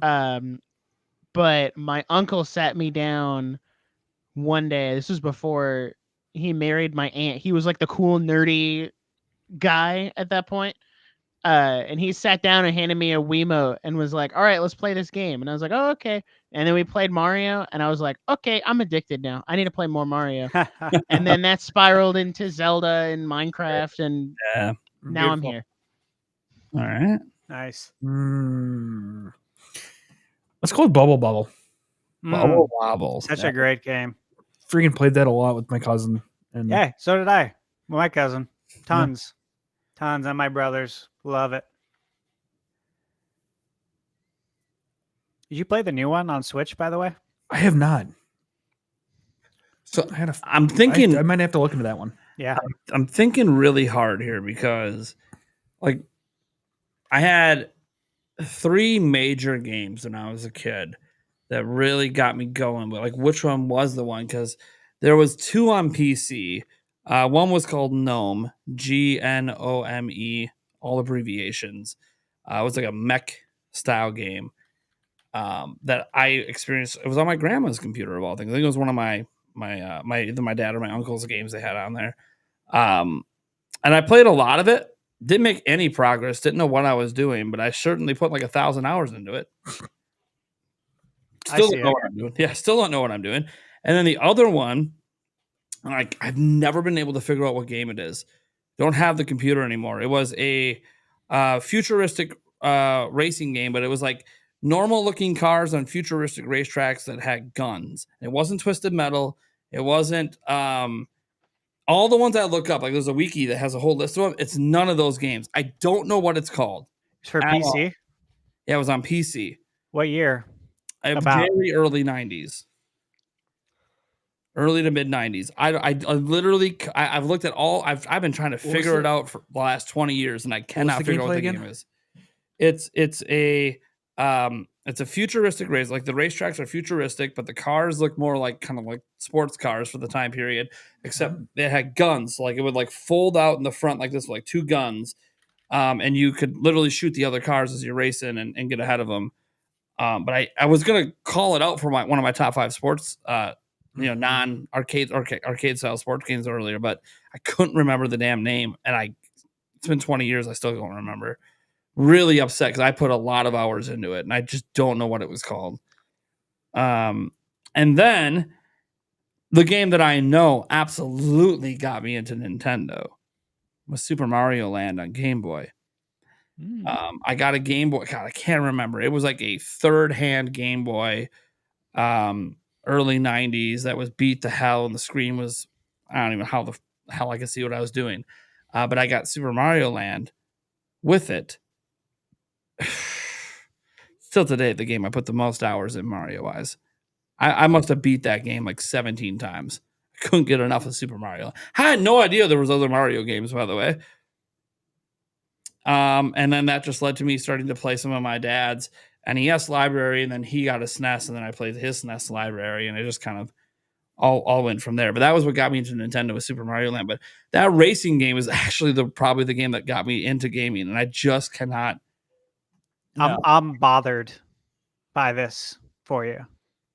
E: But my uncle sat me down one day. This was before he married my aunt. He was like the cool, nerdy guy at that point. And he sat down and handed me a Wiimote and was like, all right, let's play this game. And I was like, oh, okay. And then we played Mario and I was like, okay, I'm addicted now. I need to play more Mario. And then that spiraled into Zelda and Minecraft. And now I'm here.
B: All right.
F: Nice.
D: Let's call it Bubble Bobble.
B: Bubble Wobbles.
F: Such a great game.
D: Freaking played that a lot with my cousin. And
F: Yeah, so did I. With my cousin. Tons. Tons. And my brothers. Love it. Did you play the new one on Switch, by the way?
D: I have not.
B: So
D: I had a,
B: I'm thinking
D: I might have to look into that one.
F: Yeah.
B: I'm thinking really hard here because like I had 3 major games when I was a kid that really got me going, but like which one was the one? Because there was 2 on PC. One was called Gnome, GNOME, all abbreviations. It was like a mech style game that I experienced. It was on my grandma's computer of all things. I think it was one of my either my dad or my uncle's games they had on there. And I played a lot of it. Didn't make any progress. Didn't know what I was doing, but I certainly put like 1,000 hours into it. Still don't know what I'm doing. Yeah, still don't know what I'm doing. And then the other one, like I've never been able to figure out what game it is. Don't have the computer anymore. It was a futuristic racing game, but it was like normal looking cars on futuristic racetracks that had guns. It wasn't Twisted Metal. It wasn't all the ones I look up. Like there's a wiki that has a whole list of them. It's none of those games. I don't know what it's called.
F: It's for
B: at all.
F: PC.
B: Yeah, it was on PC.
F: What year?
B: Very early 90s. Early to mid 90s. I literally I've looked at all. I've been trying to figure it out for the last 20 years, and I cannot figure out what the game is. It's a futuristic race. Like the racetracks are futuristic, but the cars look more like kind of like sports cars for the time period, except they had guns. So like it would like fold out in the front like this, with like two guns, and you could literally shoot the other cars as you're racing and get ahead of them. But I was gonna call it out for one of my top 5 sports, non-arcade style sports games earlier, but I couldn't remember the damn name, and it's been 20 years, I still don't remember. Really upset because I put a lot of hours into it, and I just don't know what it was called. And then the game that I know absolutely got me into Nintendo was Super Mario Land on Game Boy. I got a Game Boy. God, I can't remember. It was like a third-hand Game Boy, early 90s that was beat to hell, and the screen was, I don't even know how the hell I could see what I was doing. But I got Super Mario Land with it. Still today, the game I put the most hours in Mario-wise. I must have beat that game like 17 times. I couldn't get enough of Super Mario. I had no idea there was other Mario games, by the way. And then that just led to me starting to play some of my dad's NES library, and then he got a SNES, and then I played his SNES library, and it just kind of all went from there. But that was what got me into Nintendo, with Super Mario Land. But that racing game is actually probably the game that got me into gaming, and I just cannot.
F: I'm bothered by this for you.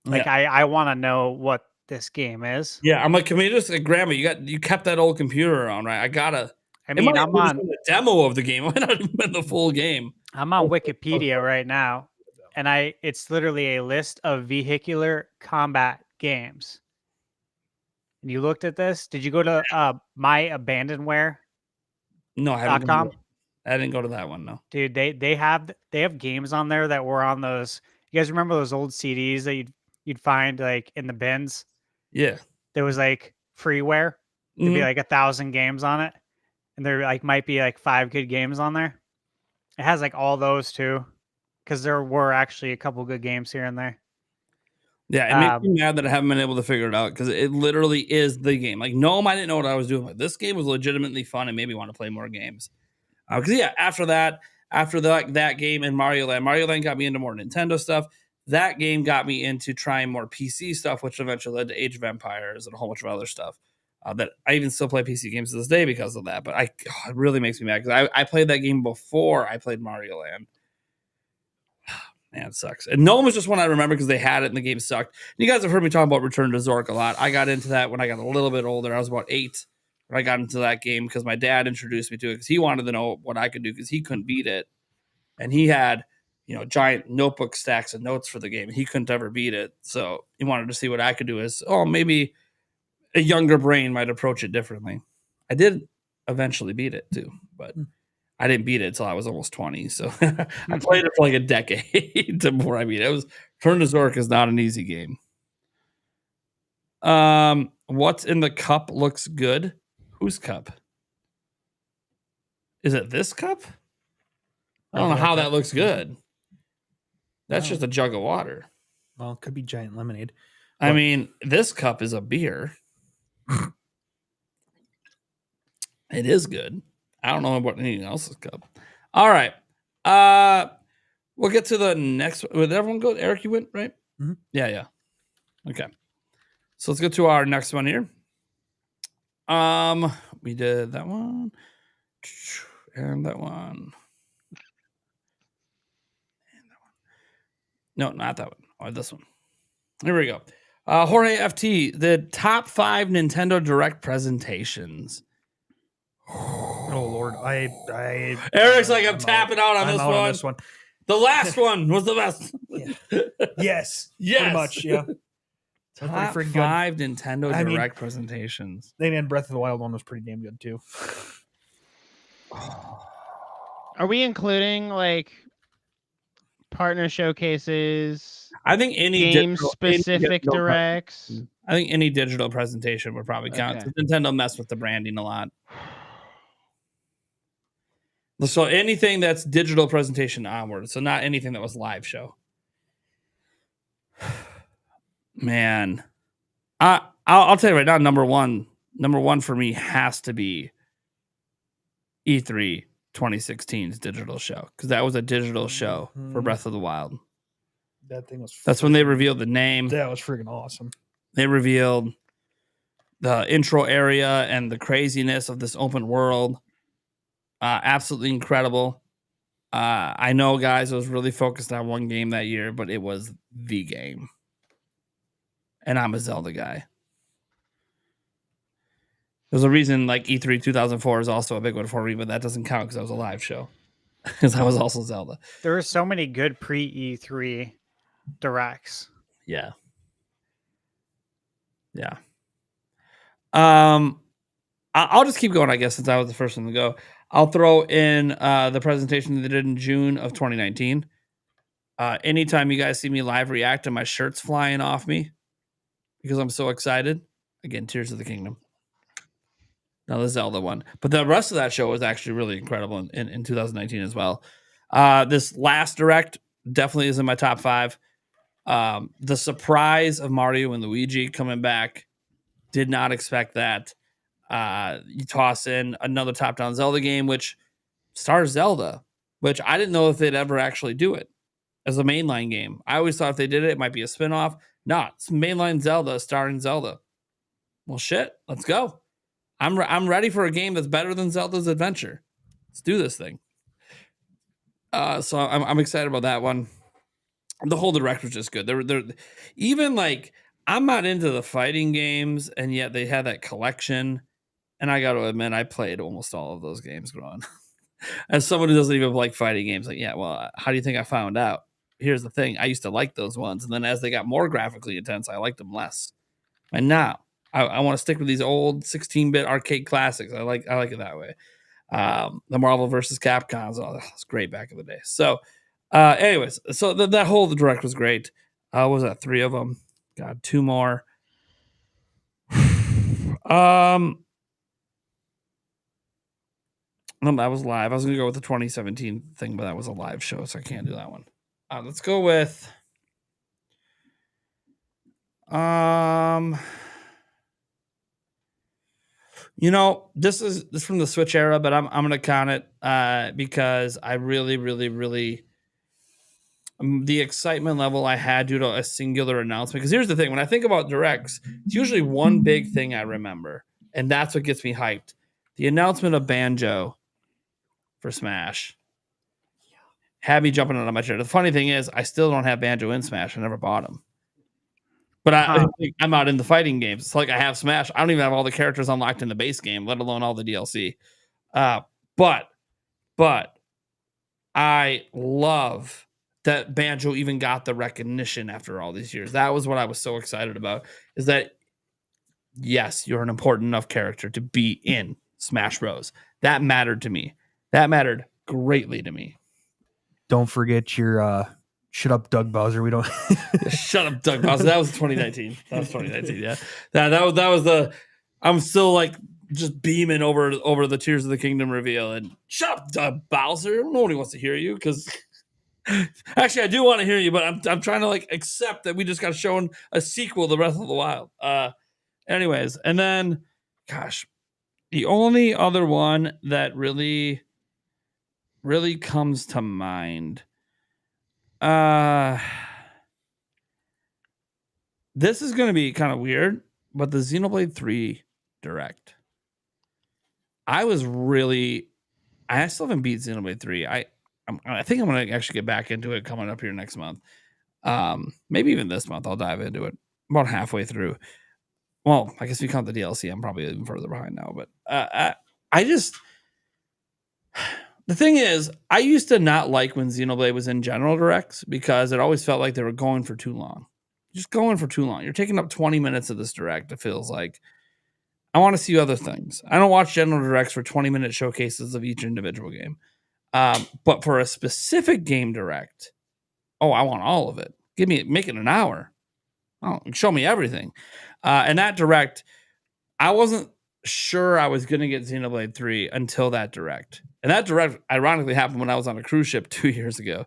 F: Like I want to know what this game is.
B: Yeah, I'm like, can we just, Grandma, you kept that old computer around, right? I mean, I'm on the demo of the game. Why not even the full game?
F: I'm on Wikipedia right now, and it's literally a list of vehicular combat games. And you looked at this? Did you go to myabandonware.com?
B: No, I haven't. I didn't go to that one. No,
F: dude. They have games on there that were on those. You guys remember those old CDs that you'd find like in the bins?
B: Yeah,
F: there was like freeware. There'd be like 1,000 games on it, and there like might be like 5 good games on there. It has like all those too, because there were actually a couple good games here and there.
B: Yeah, it makes me mad that I haven't been able to figure it out, because it literally is the game. Like, no, I didn't know what I was doing, but this game was legitimately fun and made me want to play more games. Because after that game and Mario Land got me into more Nintendo stuff. That game got me into trying more PC stuff, which eventually led to Age of Empires and a whole bunch of other stuff. That I even still play PC games to this day because of that. But it really makes me mad, because I played that game before I played Mario Land. Man, it sucks. And no one was just one I remember because they had it and the game sucked. And you guys have heard me talk about Return to Zork a lot. I got into that when I got a little bit older. I was about 8 when I got into that game, because my dad introduced me to it, because he wanted to know what I could do, because he couldn't beat it. And he had, giant notebook stacks of notes for the game. He couldn't ever beat it. So he wanted to see what I could do, as, maybe a younger brain might approach it differently. I did eventually beat it too, but I didn't beat it until I was almost 20. So I played it for like a decade before I beat it. Return to Zork is not an easy game. What's in the cup looks good? Whose cup? Is it this cup? I don't know how that looks good. That's just a jug of water.
D: Well, it could be giant lemonade.
B: I mean, this cup is a beer. It is good. I don't know about anything else's cup. All right. We'll get to the next one. Did everyone go? Eric, you went, right?
D: Mm-hmm.
B: Yeah. Okay. So let's get to our next one here. We did that one. And that one. No, not that one. Or this one. Here we go. Jorge FT, the top 5 Nintendo Direct presentations.
D: Oh Lord,
B: Eric's like, I'm tapping out on this one. The last one was the best.
D: Yes. Pretty much, yeah.
B: Top 5 Nintendo Direct presentations.
D: And Breath of the Wild one was pretty damn good too.
E: Are we including like partner showcases,
B: I think any
E: game-specific
B: digital
E: directs.
B: I think any digital presentation would probably count.
E: Okay.
B: Nintendo messed with the branding a lot. So anything that's digital presentation onward, so not anything that was live show. Man, I'll tell you right now, number one for me has to be E3 2016's digital show, because that was a digital show for Breath of the Wild.
D: That thing was.
B: That's when they revealed the name.
D: That was freaking awesome.
B: They revealed the intro area and the craziness of this open world. Absolutely incredible. I know, guys, I was really focused on one game that year, but it was the game. And I'm a Zelda guy. There's a reason like E3 2004 is also a big one for me, but that doesn't count because I was a live show. Because I was also Zelda.
F: There were so many good pre-E3 directs.
B: Yeah. Yeah. I'll just keep going, I guess, since I was the first one to go. I'll throw in the presentation they did in June of 2019. Anytime you guys see me live react and my shirt's flying off me because I'm so excited. Again, Tears of the Kingdom. Now the Zelda one. But the rest of that show was actually really incredible in 2019 as well. This last direct definitely is in my top 5. The surprise of Mario and Luigi coming back. Did not expect that. You toss in another top-down Zelda game, which stars Zelda, which I didn't know if they'd ever actually do it as a mainline game. I always thought if they did it, it might be a spin-off. No, it's mainline Zelda starring Zelda. Well, shit, let's go. I'm ready for a game that's better than Zelda's Adventure. Let's do this thing. So I'm excited about that one. The whole direct was just good. They're even like, I'm not into the fighting games, and yet they had that collection. And I got to admit, I played almost all of those games growing up. As someone who doesn't even like fighting games, like, yeah, well, how do you think I found out? Here's the thing. I used to like those ones. And then as they got more graphically intense, I liked them less. And now I want to stick with these old 16-bit arcade classics. I like it that way. The Marvel versus Capcom, that was great back in the day. So anyways, so that whole direct was great. What was that? 3 of them. God, 2 more. No, that was live. I was going to go with the 2017 thing, but that was a live show, so I can't do that one. Let's go with this is from the Switch era, but I'm going to count it because I really the excitement level I had due to a singular announcement. Because here's the thing, when I think about directs, it's usually one big thing I remember, and that's what gets me hyped. The announcement of Banjo for Smash had me jumping out of my chair. The funny thing is, I still don't have Banjo in Smash. I never bought him. But I'm out in the fighting games. It's like I have Smash. I don't even have all the characters unlocked in the base game, let alone all the DLC. But I love that Banjo even got the recognition after all these years. That was what I was so excited about, is that, yes, you're an important enough character to be in Smash Bros. That mattered to me. That mattered greatly to me.
D: Don't forget your shut up, Doug Bowser. We don't
B: shut up, Doug Bowser. That was 2019. That was 2019. Yeah, that was the. I'm still like just beaming over the Tears of the Kingdom reveal, and shut up, Doug Bowser. Nobody wants to hear you, because actually I do want to hear you, but I'm trying to like accept that we just got shown a sequel to Breath of the Wild. Anyways, and then, gosh, the only other one that really comes to mind. This is going to be kind of weird, but the Xenoblade 3 Direct. I still haven't beat Xenoblade 3. I think I'm going to actually get back into it coming up here next month. Maybe even this month I'll dive into it. About halfway through. Well, I guess if you count the DLC, I'm probably even further behind now. But the thing is, I used to not like when Xenoblade was in general directs, because it always felt like they were going for too long. Just going for too long. You're taking up 20 minutes of this direct, it feels like. I want to see other things. I don't watch general directs for 20-minute showcases of each individual game. But for a specific game direct, oh, I want all of it. Make it an hour. Oh, show me everything. And that direct, I wasn't sure I was going to get Xenoblade 3 until that direct. And that direct ironically happened when I was on a cruise ship 2 years ago.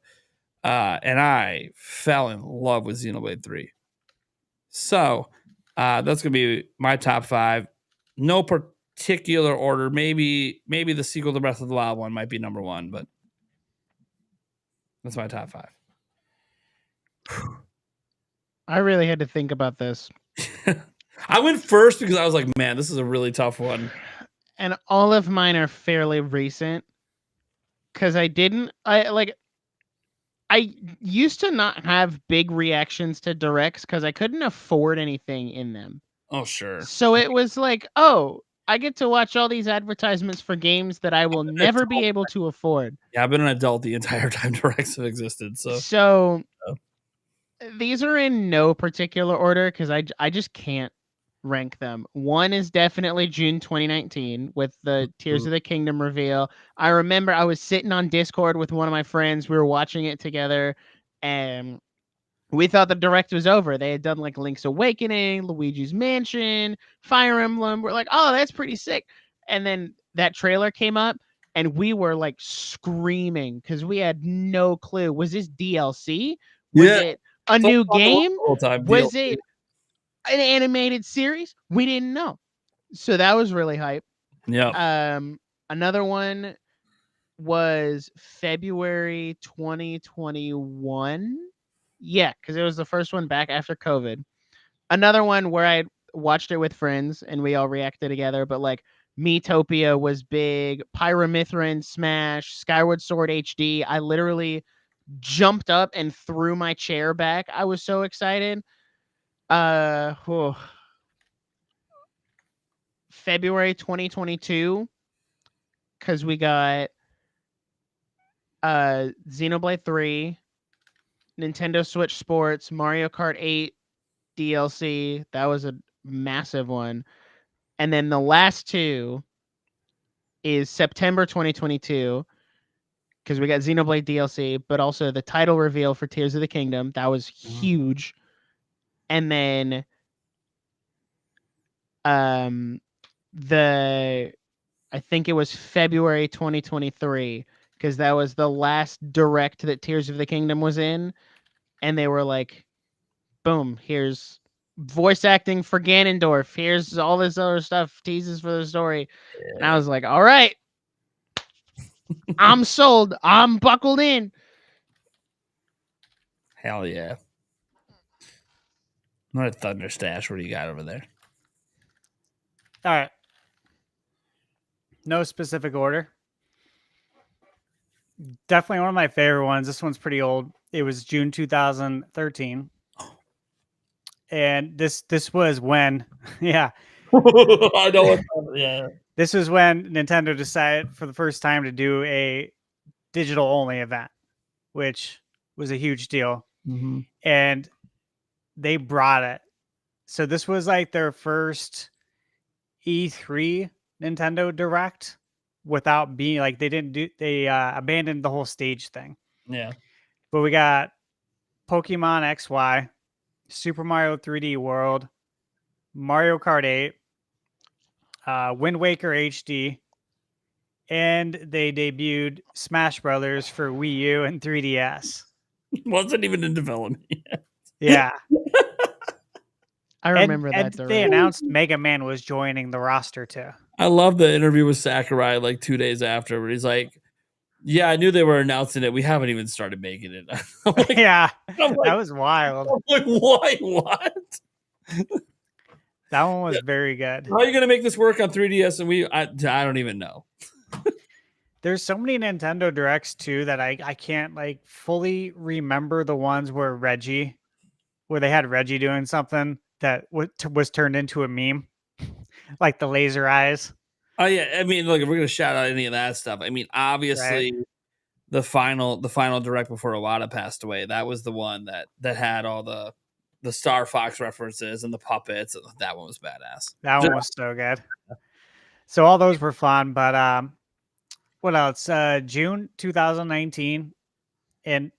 B: And I fell in love with Xenoblade 3. So that's going to be my top 5. No particular order. Maybe the sequel to Breath of the Wild one might be number 1, but that's my top 5.
E: I really had to think about this.
B: I went first because I was like, man, this is a really tough one.
E: And all of mine are fairly recent. Because I used to not have big reactions to directs because I couldn't afford anything in them.
B: Oh, sure.
E: So it was like, oh, I get to watch all these advertisements for games that I will never be able to afford.
B: Yeah, I've been an adult the entire time directs have existed.
E: So these are in no particular order because I just can't rank them. One is definitely June 2019 with the Tears of the Kingdom reveal. I remember I was sitting on Discord with one of my friends. We were watching it together and we thought the direct was over. They had done like Link's Awakening, Luigi's Mansion, Fire Emblem. We're like, oh, that's pretty sick. And then that trailer came up and we were like screaming because we had no clue. Was this DLC? Was it a new game? Was it an animated series? We didn't know. So that was really hype.
B: Yeah.
E: Another one was February 2021. Yeah, because it was the first one back after COVID. Another one where I watched it with friends and we all reacted together, but like Miitopia was big, Pyramithrin Smash, Skyward Sword HD. I literally jumped up and threw my chair back. I was so excited. February 2022, because we got Xenoblade 3, Nintendo Switch Sports, Mario Kart 8 DLC. That was a massive one. And then the last two is September 2022, because we got Xenoblade DLC, but also the title reveal for Tears of the Kingdom. That was huge. And then I think it was February 2023, because that was the last direct that Tears of the Kingdom was in. And they were like, boom, here's voice acting for Ganondorf. Here's all this other stuff, teases for the story. Yeah. And I was like, all right, I'm sold. I'm buckled in.
B: Hell yeah. What a thunder stash. What do you got over there?
F: All right. No specific order. Definitely one of my favorite ones. This one's pretty old. It was June 2013. And this was when, yeah.
B: I know what. Yeah.
F: This was when Nintendo decided for the first time to do a digital only event, which was a huge deal.
B: Mm-hmm.
F: And they brought it. So this was like their first E3 Nintendo Direct without being like they abandoned the whole stage thing.
B: Yeah.
F: But we got Pokemon XY, Super Mario 3D World, Mario Kart 8, Wind Waker HD, and they debuted Smash Brothers for Wii U and 3DS.
B: Wasn't even in development yet.
F: Yeah.
E: I remember
F: and
E: that.
F: They announced Mega Man was joining the roster too.
B: I love the interview with Sakurai like 2 days after, where he's like, yeah, I knew they were announcing it. We haven't even started making it.
F: Like, yeah, that was wild.
B: I'm like, what?
F: That one was very good.
B: How are you going to make this work on 3DS? And I don't even know.
F: There's so many Nintendo Directs too that I can't like fully remember the ones where they had Reggie doing something that was turned into a meme, like the laser eyes.
B: Oh yeah, I mean, look, if we're gonna shout out any of that stuff, I mean, obviously, right. the final direct before Iwata passed away, that was the one that had all the Star Fox references and the puppets. That one was badass.
F: That one was so good. So all those were fun, but what else? June 2019, and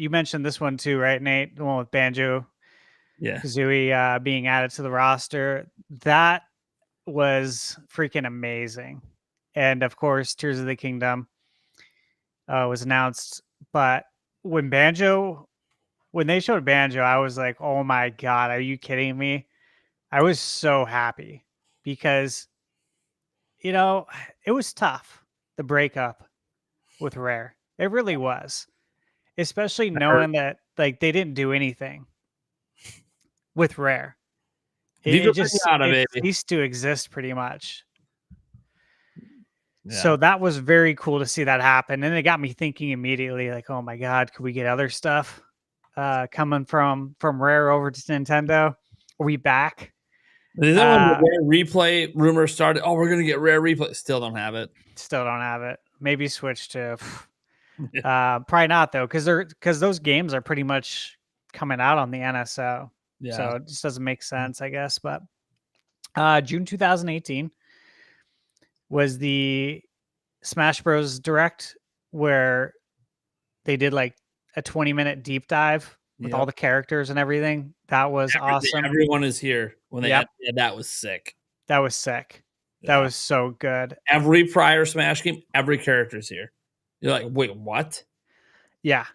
F: you mentioned this one too, right, Nate? The one with Banjo
B: Yeah.
F: Kazooie being added to the roster. That was freaking amazing. And of course, Tears of the Kingdom was announced. But when they showed Banjo, I was like, oh my God, are you kidding me? I was so happy because, you know, it was tough, the breakup with Rare. It really was. Especially knowing that like they didn't do anything with Rare.
B: If you
F: It
B: could
F: just
B: bring out of
F: it
B: it,
F: ceased to exist pretty much.
B: yeah.
F: So that was very cool to see that happen. And it got me thinking immediately, like, oh my God, could we get other stuff coming from Rare over to Nintendo? Are we back?
B: Is that when the Rare Replay rumor started? Oh, we're gonna get Rare Replay. Still don't have it.
F: Still don't have it. Maybe switch to probably not though, because those games are pretty much coming out on the NSO.
B: Yeah.
F: So it just doesn't make sense, I guess. But June 2018 was the Smash Bros. Direct where they did like a 20-minute deep dive with all the characters and everything. That was awesome.
B: Everyone is here when they
F: Yep.
B: yeah, that was sick.
F: That was sick. That
B: Yeah.
F: was so good.
B: Every prior Smash game, every character's here. You're like, wait, what?
F: Yeah.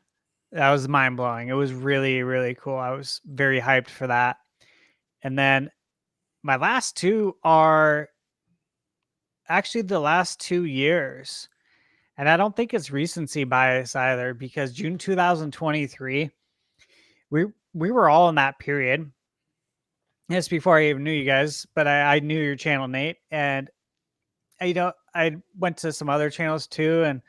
F: That was mind blowing. It was really, really cool. I was very hyped for that. And then my last two are actually the last 2 years. And I don't think it's recency bias either, because June 2023, we were all in that period. It's before I even knew you guys, but I knew your channel, Nate. And I went to some other channels too, and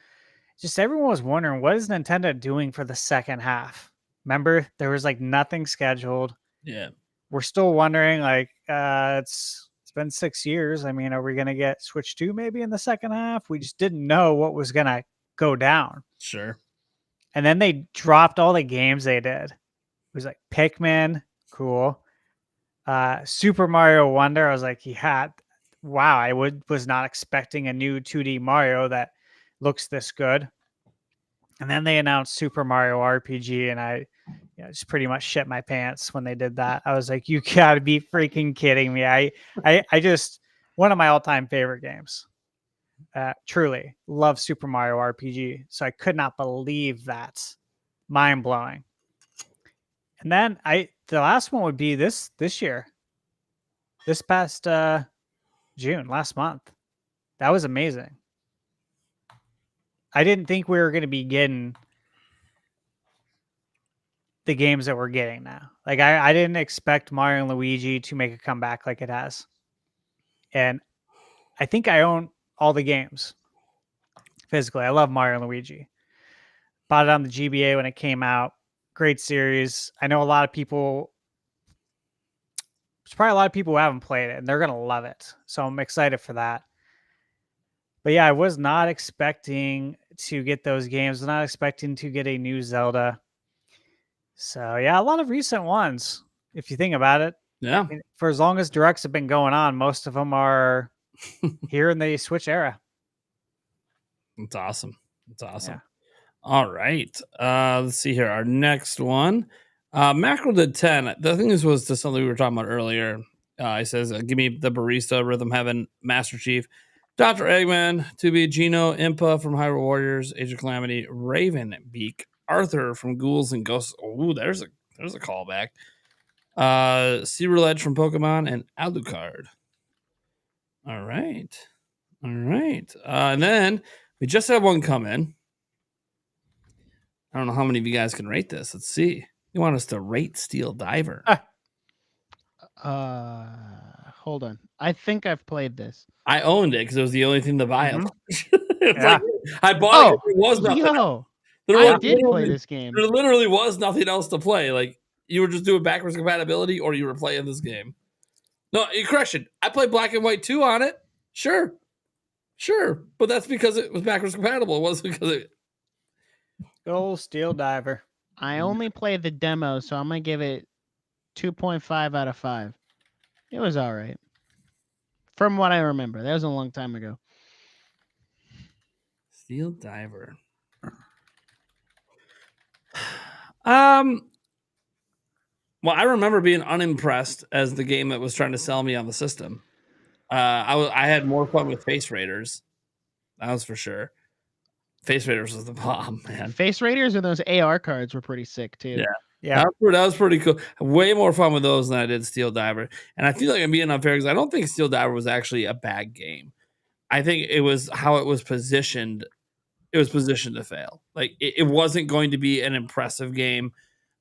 F: just everyone was wondering, what is Nintendo doing for the second half? Remember, there was like nothing scheduled.
B: Yeah.
F: We're still wondering, like, it's been 6 years. I mean, are we gonna get Switch 2 maybe in the second half? We just didn't know what was gonna go down.
B: Sure.
F: And then they dropped all the games they did. It was like Pikmin, cool. Super Mario Wonder. I was like, wow, I was not expecting a new 2D Mario that looks this good. And then they announced Super Mario RPG, and I just pretty much shit my pants when they did that. I was like, you gotta be freaking kidding me. I just, one of my all-time favorite games. Truly love Super Mario RPG. So I could not believe that. Mind blowing. And then the last one would be this year. This past June, last month. That was amazing. I didn't think we were going to be getting the games that we're getting now. Like I didn't expect Mario and Luigi to make a comeback like it has. And I think I own all the games physically. I love Mario and Luigi. Bought it on the GBA when it came out. Great series. I know there's probably a lot of people who haven't played it, and they're going to love it. So I'm excited for that. But yeah, I was not expecting to get those games. Not expecting to get a new Zelda. So yeah, a lot of recent ones, if you think about it.
B: Yeah.
F: I mean, for as long as directs have been going on, most of them are here in the Switch era.
B: It's awesome. It's awesome.
F: Yeah.
B: All right. Let's see here. Our next one. Mackerel did 10. The thing is was to something we were talking about earlier. He says, give me the Barista, Rhythm Heaven, Master Chief, Dr. Eggman, 2B, Gino, Impa from Hyrule Warriors, Age of Calamity, Raven Beak, Arthur from Ghouls and Ghosts. Oh, there's a callback. Sea Roulette from Pokemon, and Alucard. All right. And then we just had one come in. I don't know how many of you guys can rate this. Let's see. You want us to rate Steel Diver?
E: Hold on. I think I've played this.
B: I owned it because it was the only thing to buy.
F: Mhm.
B: It's
F: Yeah.
B: like, I bought it. There was nothing.
E: Yo,
B: There
E: I
B: was
E: did play
B: literally-
E: this game.
B: There literally was nothing else to play. Like you were just doing backwards compatibility, or you were playing this game. No, you correct it. I played Black and White 2 on it. Sure, but that's because it was backwards compatible. It wasn't because it.
F: Good old Steel Diver.
E: I only played the demo, so I'm gonna give it 2.5 out of 5. It was all right. From what I remember. That was a long time ago.
B: Steel Diver. Well, I remember being unimpressed as the game that was trying to sell me on the system. I had more fun with Face Raiders. That was for sure. Face Raiders was the bomb, man.
E: Face Raiders and those AR cards were pretty sick too.
B: Yeah.
F: Yeah.
B: That was pretty cool. Way more fun with those than I did Steel Diver. And I feel like I'm being unfair because I don't think Steel Diver was actually a bad game. I think it was how it was positioned. It was positioned to fail. Like it wasn't going to be an impressive game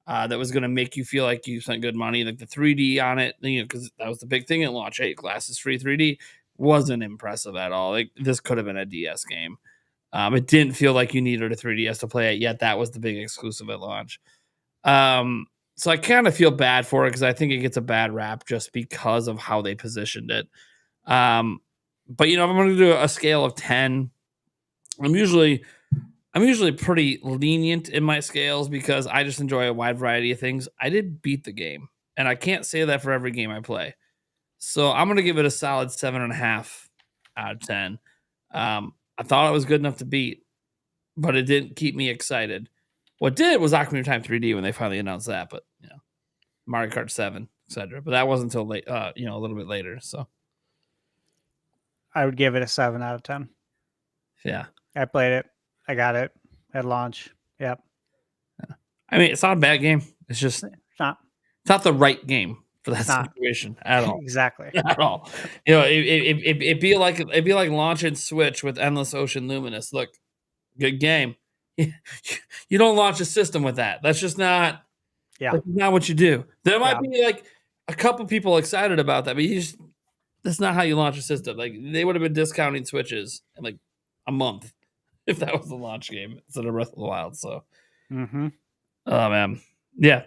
B: that was going to make you feel like you spent good money. Like the 3D on it, because that was the big thing at launch. Hey, glasses free 3D wasn't impressive at all. Like this could have been a DS game. It didn't feel like you needed a 3DS to play it, yet that was the big exclusive at launch. So I kind of feel bad for it because I think it gets a bad rap just because of how they positioned it. But if I'm going to do a scale of 10, I'm usually pretty lenient in my scales because I just enjoy a wide variety of things. I did beat the game, and I can't say that for every game I play. So I'm going to give it a solid 7.5 out of 10. I thought it was good enough to beat, but it didn't keep me excited. What did was Ocarina of Time 3D when they finally announced that, but Mario Kart 7, etc. But that wasn't until late, a little bit later. So
F: I would give it a 7 out of 10.
B: yeah,
F: I played it. I got it at launch. Yep.
B: I mean, it's not a bad game. It's just
F: It's not.
B: it's not the right game for that
F: Not.
B: situation at all.
F: Exactly.
B: At all. It'd be like launching Switch with Endless Ocean Luminous. Look, good game. You don't launch a system with that. That's just not.
F: Yeah.
B: That's not what you do. There might be like a couple people excited about that, but that's not how you launch a system. Like they would have been discounting Switches in like a month if that was the launch game instead of Breath of the Wild. So,
F: Mm-hmm.
B: oh man, yeah.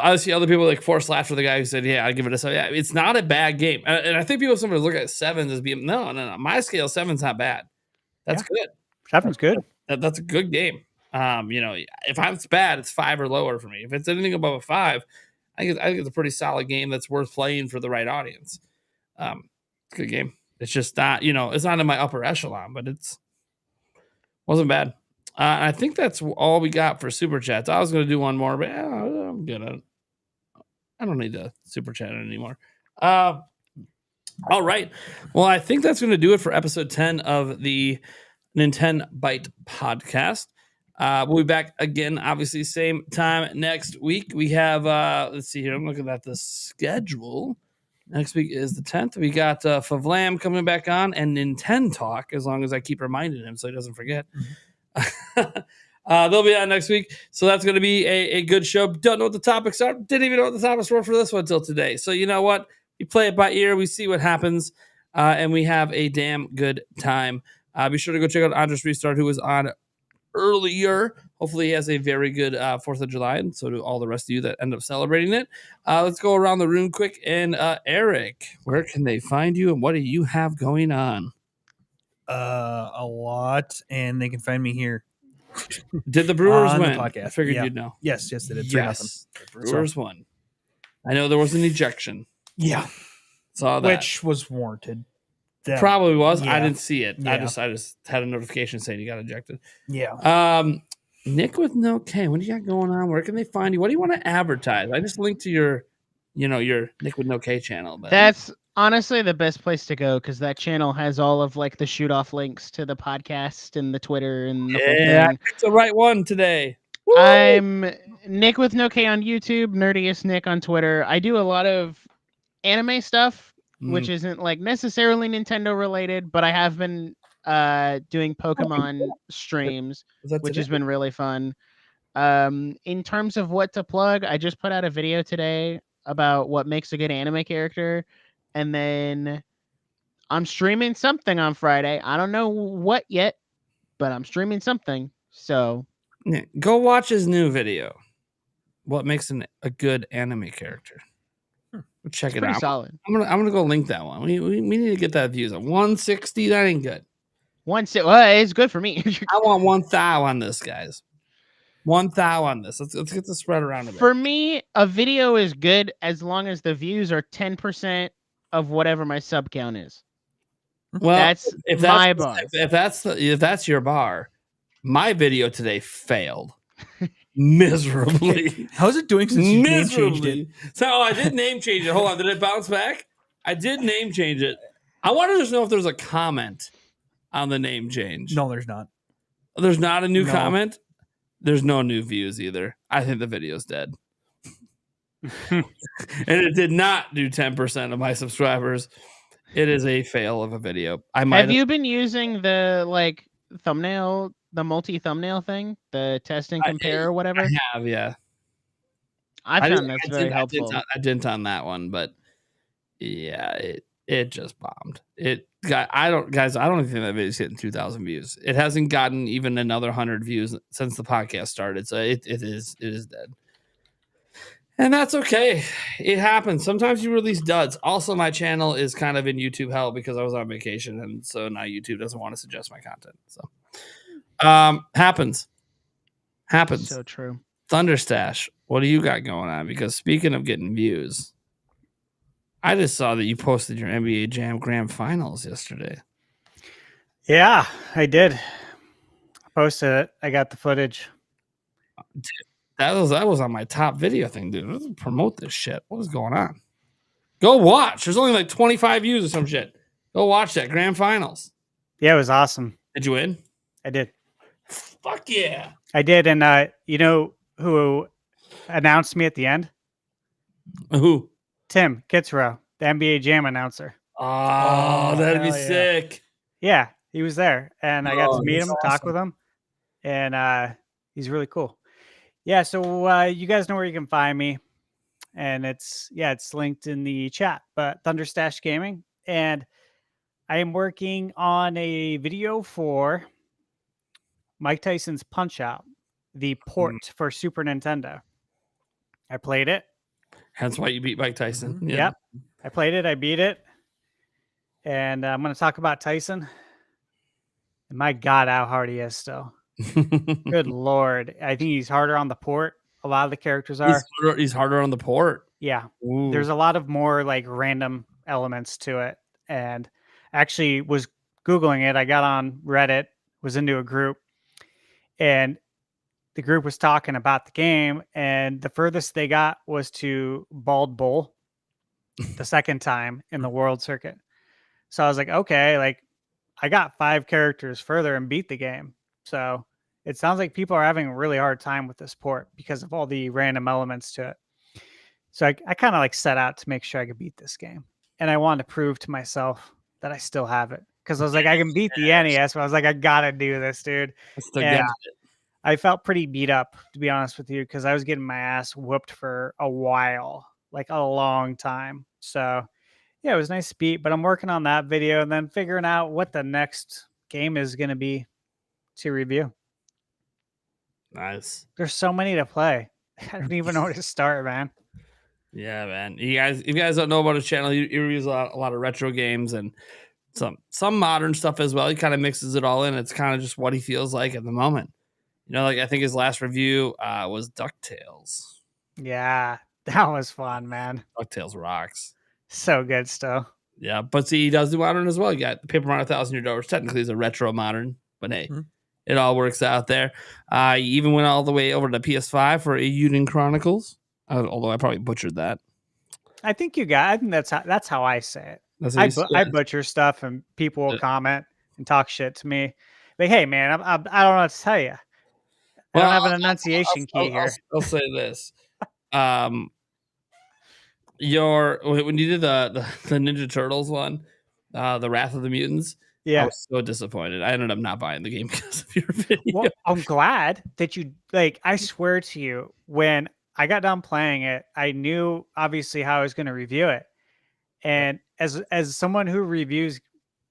B: I see other people like force laugh for the guy who said, "Yeah, I give it a 7." Yeah, it's not a bad game, and I think people sometimes look at 7s as being no. My scale 7's not bad. That's good.
F: 7's good.
B: That's a good game. If it's bad, it's 5 or lower for me. If it's anything above a 5, I think it's a pretty solid game that's worth playing for the right audience. It's a good game. It's just not, it's not in my upper echelon, but wasn't bad. I think that's all we got for super chats. I was going to do one more, but I'm good. I don't need to super chat anymore. All right. Well, I think that's going to do it for episode 10 of the Nintenbyte Podcast. We'll be back again, obviously, same time next week. We have, let's see here. I'm looking at the schedule. Next week is the 10th. We got Favlam coming back on and Nintendo Talk, as long as I keep reminding him so he doesn't forget. They'll be on next week. So that's going to be a good show. Don't know what the topics are. Didn't even know what the topics were for this one until today. So you know what? We play it by ear. We see what happens. And we have a damn good time. Be sure to go check out Andres Restart, who was on earlier. Hopefully he has a very good 4th of July, and so do all the rest of you that end up celebrating it. Let's go around the room quick. And Eric, where can they find you, and what do you have going on?
D: A lot, and they can find me here.
B: Did the Brewers
D: On the
B: win?
D: podcast.
B: I figured
D: Yeah.
B: you'd know.
D: Yes, they did. 3-0.
B: Yes, the Brewers won. I know there was an ejection.
D: Yeah,
B: Saw that.
D: which was warranted. That-
B: Probably was. I
D: Yeah.
B: didn't see it. I
D: Yeah.
B: just had a notification saying you got ejected.
D: Yeah.
B: Nick with no K. What do you got going on? Where can they find you? What do you want to advertise? I just linked to your Nick with no K channel. But
E: That's honestly the best place to go because that channel has all of like the shoot off links to the podcast and the Twitter and the whole
B: yeah,
E: thing.
B: it's the right one today. Woo!
E: I'm Nick with no K on YouTube, Nerdiest Nick on Twitter. I do a lot of anime stuff, which isn't like necessarily Nintendo related, but I have been doing Pokemon streams, which has been really fun. In terms of what to plug, I just put out a video today about what makes a good anime character, and then I'm streaming something on Friday. I don't know what yet, but I'm streaming something. So
B: Yeah, go watch his new video. What makes a good anime character? Check
E: it's
B: it
E: pretty
B: out.
E: solid.
B: I'm gonna go link that one. We need to get that views at 160. That ain't good.
E: It's good for me.
B: I want 1,000 on this, guys. 1,000 on this. Let's get the spread around a bit.
E: For me, a video is good as long as the views are 10% of whatever my sub count is.
B: Well,
E: That's my bar.
B: If that's your bar, my video today failed. miserably.
D: How's it doing since you name changed it?
B: Miserably. So I did name change it. Hold on, did it bounce back? I did name change it. I want to just know if there's a comment on the name change.
D: No, there's not.
B: There's not a new
D: No.
B: comment. There's no new views either. I think the video's dead. And it did not do 10% of my subscribers. It is a fail of a video.
E: Have you been using the like thumbnail, the multi thumbnail thing, the test and compare or whatever?
B: I have, yeah.
E: I found that's very helpful.
B: I didn't on that one, but yeah, it just bombed. I don't even think that video's hitting 2,000 views. It hasn't gotten even another 100 views since the podcast started, so it is dead. And that's okay. It happens. Sometimes you release duds. Also, my channel is kind of in YouTube hell because I was on vacation, and so now YouTube doesn't want to suggest my content. So, happens.
E: So true.
B: Thunderstash, what do you got going on? Because speaking of getting views, I just saw that you posted your NBA Jam Grand Finals yesterday.
F: Yeah, I did. I posted it. I got the footage.
B: That was on my top video thing, dude. Let's promote this shit. What is going on? Go watch. There's only like 25 views or some shit. Go watch that Grand Finals.
F: Yeah, it was awesome.
B: Did you win?
F: I did.
B: Fuck yeah.
F: I did. And you know who announced me at the end?
B: Who?
F: Tim Kitzrow, the NBA Jam announcer.
B: Oh, that'd be
F: hell yeah.
B: sick.
F: Yeah, he was there. And I got to meet him,
B: that's
F: talk
B: awesome.
F: with him. And he's really cool. Yeah, so you guys know where you can find me. And it's linked in the chat. But Thunderstash Gaming. And I am working on a video for Mike Tyson's Punch-Out, the port for Super Nintendo. I played it.
B: That's why you beat Mike Tyson.
F: Mm-hmm.
B: Yeah.
F: Yep. I played it. I beat it. And I'm going to talk about Tyson. And my God, how hard he is still. Good Lord. I think he's harder on the port. A lot of the characters are.
B: He's harder on the port.
F: Yeah.
B: Ooh.
F: There's a lot of more like random elements to it. And actually was Googling it. I got on Reddit, was into a group. And the group was talking about the game, and the furthest they got was to Bald Bull the second time in the world circuit. So I was like, okay, like I got 5 characters further and beat the game. So it sounds like people are having a really hard time with this port because of all the random elements to it. So I kind of like set out to make sure I could beat this game. And I wanted to prove to myself that I still have it. Because I was like, I can beat the NES, but I was like, I gotta do this, dude. And I felt pretty beat up, to be honest with you, because I was getting my ass whooped for a while, like a long time. So, yeah, it was nice to beat, but I'm working on that video and then figuring out what the next game is going to be to review.
B: Nice.
F: There's so many to play. I don't even know where to start, man.
B: Yeah, man. If you guys don't know about his channel, he reviews a lot of retro games and some modern stuff as well. He kind of mixes it all in. It's kind of just what he feels like at the moment. You know, like I think his last review was DuckTales.
F: Yeah, that was fun, man.
B: DuckTales rocks.
F: So good still.
B: Yeah, but see, he does do modern as well. You got Paper Mario 1,000 Year Door, which technically is a retro modern, but hey, it all works out there. He even went all the way over to PS5 for Eiyuden Chronicles, although I probably butchered that.
F: I think that's how I say it. I butcher stuff, and people will comment and talk shit to me. Like, hey, man, I don't know what to tell you. I don't have an enunciation key here.
B: I'll say this. When you did the Ninja Turtles one, the Wrath of the Mutants, I was so disappointed. I ended up not buying the game because of your video.
F: Well, I'm glad that you I swear to you, when I got done playing it, I knew obviously how I was going to review it. And as someone who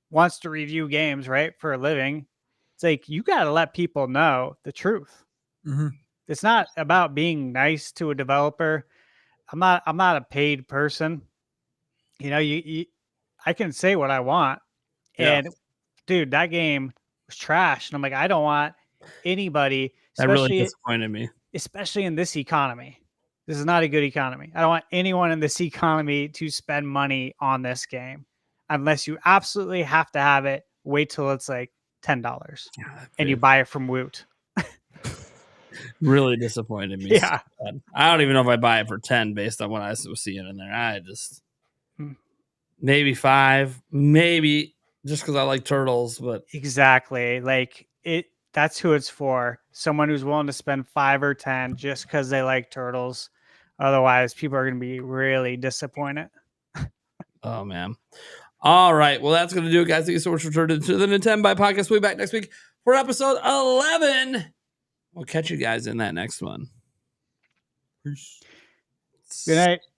F: wants to review games, right, for a living, it's like you got to let people know the truth.
D: Mm-hmm.
F: It's not about being nice to a developer. I'm not a paid person. You know, I can say what I want.
B: Yeah.
F: And dude, that game was trash. And I'm like, I don't want anybody.
B: That really disappointed me.
F: Especially in this economy. This is not a good economy. I don't want anyone in this economy to spend money on this game unless you absolutely have to have it. Wait till it's like $10 and you buy it from Woot.
B: really disappointed me.
F: Yeah.
B: So bad. I don't even know if I buy it for 10 based on what I was seeing in there. I just maybe 5, maybe just because I like turtles, but
F: Exactly. Like that's who it's for. Someone who's willing to spend 5 or 10 just because they like turtles. Otherwise, people are going to be really disappointed.
B: oh man. All right. Well, that's going to do it, guys. Thank you so much for tuning into the Nintenbyte Podcast. We'll be back next week for episode 11. We'll catch you guys in that next one. Peace.
F: Good night.